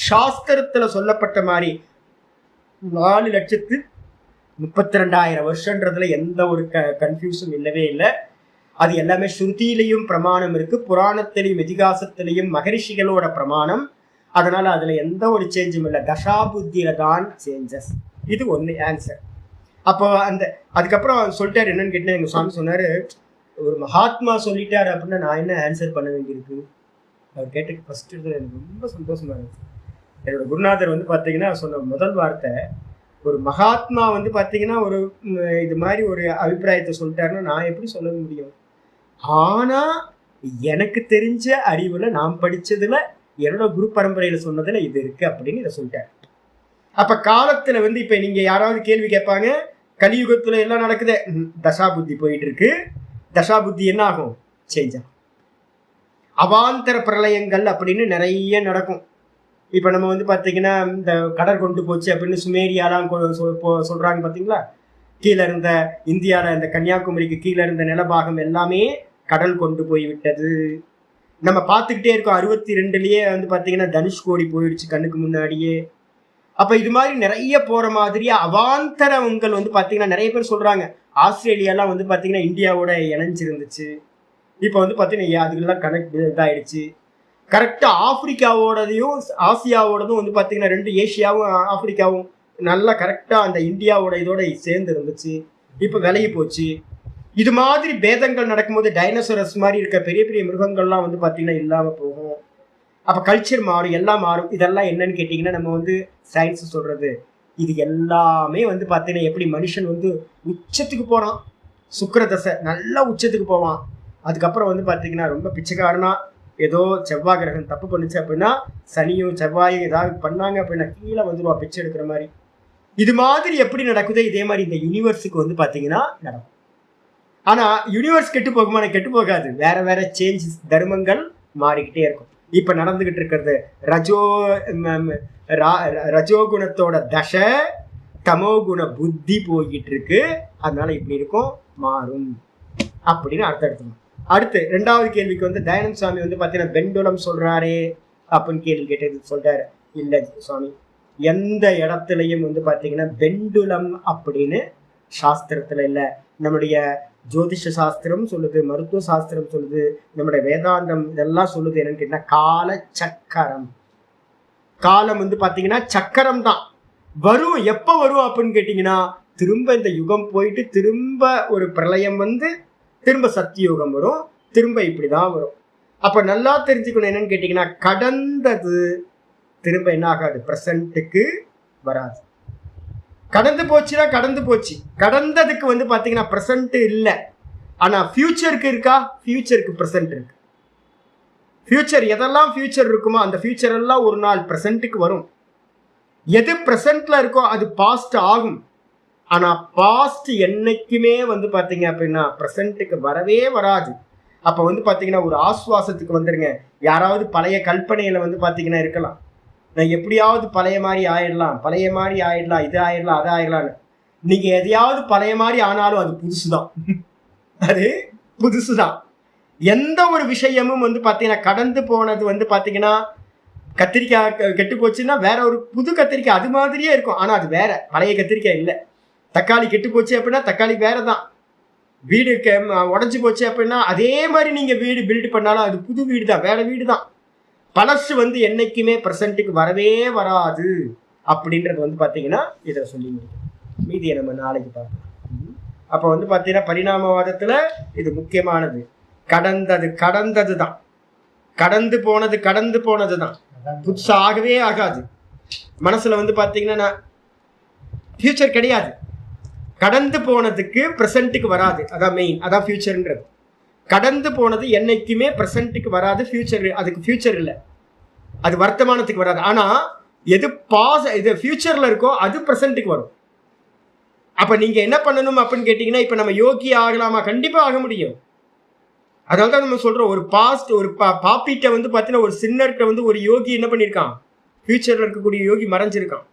சாஸ்திரத்துல சொல்லப்பட்ட மாதிரி 4,32,000 வருஷன்றதுல எந்த ஒரு கன்ஃபியூஷன் இல்லவே இல்லை. அது எல்லாமே ஸ்ருதியிலையும் பிரமாணம் இருக்கு, புராணத்திலையும் இதிகாசத்திலையும் மகரிஷிகளோட பிரமாணம். அதனால அதுல எந்த ஒரு சேஞ்சும் இல்லை, தசா புத்தியில தான் சேஞ்சஸ். இது ஒண்ணு ஆன்சர். அப்போ அதுக்கப்புறம் சொல்லிட்டாரு. என்னன்னு கேட்டேன், எங்க சுவாமி சொன்னாரு, ஒரு மகாத்மா சொல்லிட்டாரு அப்படின்னா நான் என்ன ஆன்சர் பண்ண வேண்டியிருக்கு. அவர் கேட்ட ஃபர்ஸ்ட் எனக்கு ரொம்ப சந்தோஷமா இருந்துச்சு. என்னோட குருநாதர் பாத்தீங்கன்னா சொன்ன முதல் வார்த்தை, ஒரு மகாத்மா பாத்தீங்கன்னா ஒரு இது மாதிரி ஒரு அபிப்பிராயத்தை சொல்லிட்டாருன்னா நான் எப்படி சொல்ல முடியும். ஆனா எனக்கு தெரிஞ்ச அறிவுல நான் படிச்சதுல என்னோட குரு பரம்பரையில சொன்னதுல இது இருக்கு அப்படின்னு இதை சொல்லிட்டாரு. அப்ப காலத்துல இப்ப நீங்க யாராவது கேள்வி கேட்பாங்க, கலியுகத்துல எல்லாம் நடக்குது, தசாபுத்தி போயிட்டு இருக்கு. தசாபுத்தி என்ன ஆகும்? சேஞ்ச் ஆகும். அவாந்தர பிரளயங்கள் அப்படின்னு நிறைய நடக்கும். இப்ப நம்ம பாத்தீங்கன்னா இந்த கடல் கொண்டு போச்சு அப்படின்னு சுமேரியாலாம் சொல்றாங்க பாத்தீங்களா. கீழே இருந்த இந்தியால இந்த கன்னியாகுமரிக்கு கீழே இருந்த நிலபாகம் எல்லாமே கடல் கொண்டு போய் விட்டது. நம்ம பார்த்துக்கிட்டே இருக்கோம். 62லயே பாத்தீங்கன்னா தனுஷ்கோடி போயிடுச்சு கண்ணுக்கு முன்னாடியே. அப்ப இது மாதிரி நிறைய போற மாதிரி அவாந்தரங்கள் பாத்தீங்கன்னா நிறைய பேர் சொல்றாங்க. ஆஸ்திரேலியாலாம் பாத்தீங்கன்னா இந்தியாவோட இணைஞ்சிருந்துச்சு. இப்ப பாத்தீங்கன்னா அதுக்கெல்லாம் கனெக்ட் இதாயிடுச்சு. கரெக்டா ஆப்பிரிக்காவோடதையும் ஆசியாவோடதும் பாத்தீங்கன்னா 2 ஏசியாவும் ஆப்பிரிக்காவும் நல்லா கரெக்டா அந்த இந்தியாவோட இதோட சேர்ந்து இருந்துச்சு. இப்ப விலகி போச்சு. இது மாதிரி பேதங்கள் நடக்கும்போது டைனோசரஸ் மாதிரி இருக்க பெரிய பெரிய மிருகங்கள்லாம் பாத்தீங்கன்னா இல்லாம போகும். அப்ப கல்ச்சர் மாறும், எல்லாம் மாறும். இதெல்லாம் என்னன்னு கேட்டீங்கன்னா நம்ம சயின்ஸ் சொல்றது இது எல்லாமே பாத்தீங்கன்னா எப்படி மனுஷன் உச்சத்துக்கு போறான். சுக்கிரதசை நல்லா உச்சத்துக்கு போவான். அதுக்கப்புறம் பாத்தீங்கன்னா ரொம்ப பிச்சைக்காரனா ஏதோ செவ்வாய் கிரகம் தப்பு பண்ணுச்சு அப்படின்னா சனியும் செவ்வாயும் ஏதாவது பண்ணாங்க அப்படின்னா கீழே வந்துடுவா பிச்சை எடுக்கிற மாதிரி. இது மாதிரி எப்படி நடக்குதோ இதே மாதிரி இந்த யூனிவர்ஸுக்கு பாத்தீங்கன்னா நடக்கும். ஆனா யூனிவர்ஸ் கெட்டு போகுமா? கெட்டு போகாது. வேற வேற சேஞ்சஸ், தர்மங்கள் மாறிக்கிட்டே இருக்கும். இப்ப நடந்துகிட்டு இருக்கிறது ரஜோகுணத்தோட தசை, தமோகுண புத்தி போய்கிட்டு இருக்கு. அதனால இப்படி இருக்கும், மாறும் அப்படின்னு அர்த்தம். அடுத்து 2வது கேள்விக்கு தயானந்த சுவாமி பாத்தீங்கன்னா பெண்டுலம் சொல்றாரே அப்படின்னு கேள்வி கேட்டது. சொல்றாரு, இல்ல சுவாமி, எந்த இடத்துலயும் பாத்தீங்கன்னா பெண்டுலம் அப்படின்னு சாஸ்திரத்துல இல்ல. நம்முடைய ஜோதிஷ சாஸ்திரம் சொல்லுது, மருத்துவ சாஸ்திரம் சொல்லுது, நம்முடைய வேதாந்தம் இதெல்லாம் சொல்லுது. என்னன்னு கேட்டீங்கன்னா கால சக்கரம். காலம் பாத்தீங்கன்னா சக்கரம் தான். வரும். எப்ப வரும் அப்படின்னு கேட்டீங்கன்னா திரும்ப இந்த யுகம் போயிட்டு திரும்ப ஒரு பிரளயம் திரும்ப சத்தியுகம் வரும். திரும்ப இப்படிதான் வரும். அப்ப நல்லா தெரிஞ்சுக்கணும் என்னன்னு கேட்டீங்கன்னா கடந்தது திரும்ப என்ன ஆகாது, பிரசன்ட்டுக்கு வராது. கடந்து போச்சுன்னா கடந்து போச்சு. கடந்ததுக்கு பாத்தீங்கன்னா பிரசன்ட் இல்லை. ஆனா ஃபியூச்சருக்கு இருக்கா? ஃபியூச்சருக்கு பிரசன்ட் இருக்கு. ஃபியூச்சர் எதெல்லாம் ஃபியூச்சர் இருக்குமோ அந்த ஃபியூச்சர் எல்லாம் ஒரு நாள் பிரசன்ட்டுக்கு வரும். எது பிரசன்ட்ல இருக்கோ அது பாஸ்ட் ஆகும். ஆனா பாஸ்ட் என்னைக்குமே பாத்தீங்க அப்படின்னா பிரசன்ட்டுக்கு வரவே வராது. அப்ப பாத்தீங்கன்னா ஒரு ஆஸ்வாசத்துக்கு வந்துருங்க. யாராவது பழைய கல்பனையில பாத்தீங்கன்னா இருக்கலாம், நான் எப்படியாவது பழைய மாதிரி ஆயிடலாம், பழைய மாதிரி ஆயிடலாம், இது ஆயிடலாம், அது ஆயிடலான்னு. நீங்க எதையாவது பழைய மாதிரி ஆனாலும் அது புதுசுதான். அது புதுசுதான். எந்த ஒரு விஷயமும் பாத்தீங்கன்னா கடந்து போனது பாத்தீங்கன்னா கத்திரிக்காய் கெட்டு போச்சுன்னா வேற ஒரு புது கத்திரிக்காய் அது மாதிரியே இருக்கும். ஆனா அது வேற, பழைய கத்திரிக்காய் இல்லை. தக்காளி கெட்டு போச்சு அப்படின்னா தக்காளி வேறதான். வீடு உடஞ்சி போச்சு அப்படின்னா அதே மாதிரி நீங்க வீடு பில்ட் பண்ணாலும் அது புது வீடு தான், வேற வீடு தான். பழசு என்னைக்குமே பிரசன்ட்டுக்கு வரவே வராது அப்படின்றது பாத்தீங்கன்னா இதை சொல்லி மீதியை நம்ம நாளைக்கு பார்க்கலாம். அப்ப பாத்தீங்கன்னா பரிணாமவாதத்துல இது முக்கியமானது. கடந்தது தான். கடந்து போனது தான். புதுசாகவே ஆகாது. மனசுல பாத்தீங்கன்னா ஃபியூச்சர் கிடையாது. கடந்து போனதுக்கு பிரசன்ட்டுக்கு வராது. அதான் மெயின், அதான் ஃபியூச்சர்ன்றது. கடந்து போனது என்னைக்குமே பிரசன்ட்டுக்கு வராது. ஃபியூச்சர், அதுக்கு ஃபியூச்சர் இல்லை, அது வர்த்தமானத்துக்கு வராது. ஆனா எது இது ஃபியூச்சர்ல இருக்கோ அது பிரசன்ட்டுக்கு வரும். அப்ப நீங்க என்ன பண்ணணும் அப்படின்னு கேட்டீங்கன்னா, இப்ப நம்ம யோகி ஆகலாமா? கண்டிப்பா ஆக முடியும். அதனால்தான் நம்ம சொல்றோம், ஒரு பாஸ்ட் ஒரு பாப்பிட்ட பாத்தீங்கன்னா ஒரு சின்னர்கிட்ட ஒரு யோகி என்ன பண்ணிருக்கான், ஃபியூச்சர்ல இருக்கக்கூடிய யோகி மறைஞ்சிருக்கான்.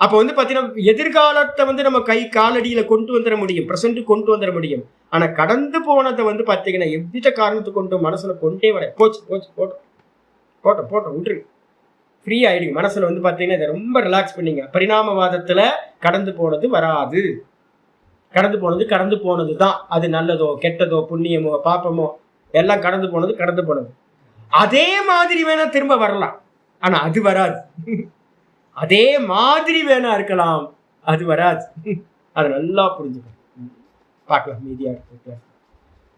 அப்ப பாத்தீங்கன்னா எதிர்காலத்தை நம்ம கை காலடியில கொண்டு வந்துட முடியும், பிரசன்ட் கொண்டு வந்துட முடியும். ஆனா கடந்து போனதை பாத்தீங்கன்னா எவ்வித காரணத்தை கொண்டு மனசுல கொண்டே வர போச்சு போட்டோம் விட்டுரு, ஃப்ரீ ஆயிடுங்க. மனசுல பாத்தீங்கன்னா இதை ரொம்ப ரிலாக்ஸ் பண்ணீங்க. பரிணாமவாதத்துல கடந்து போனது வராது. கடந்து போனது தான். அது நல்லதோ கெட்டதோ புண்ணியமோ பாப்பமோ எல்லாம் கடந்து போனது. அதே மாதிரி வேணா திரும்ப வரலாம், ஆனா அது வராது. அதே மாதிரி வேணா இருக்கலாம், அது வராது. அதை நல்லா புரிஞ்சுக்கணும். பார்க்கலாம் மீதியாக இருக்கு.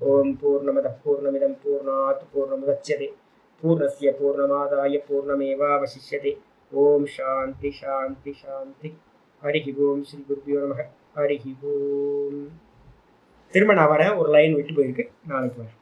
ஓம் பூர்ணமத பூர்ணமிதம் பூர்ணாத் பூர்ணமுதச்யதே பூர்ணஸ்ய பூர்ணமாதாய பூர்ணமேவாவசிஷ்யதே. ஓம் சாந்தி சாந்தி சாந்தி. ஹரிஹி ஓம் ஸ்ரீ குருபியோ நமக. ஹரிஹி ஓம். திரும்ப நான் வரேன், ஒரு லைன் விட்டு போயிருக்கு, நாளைக்கு வரேன்.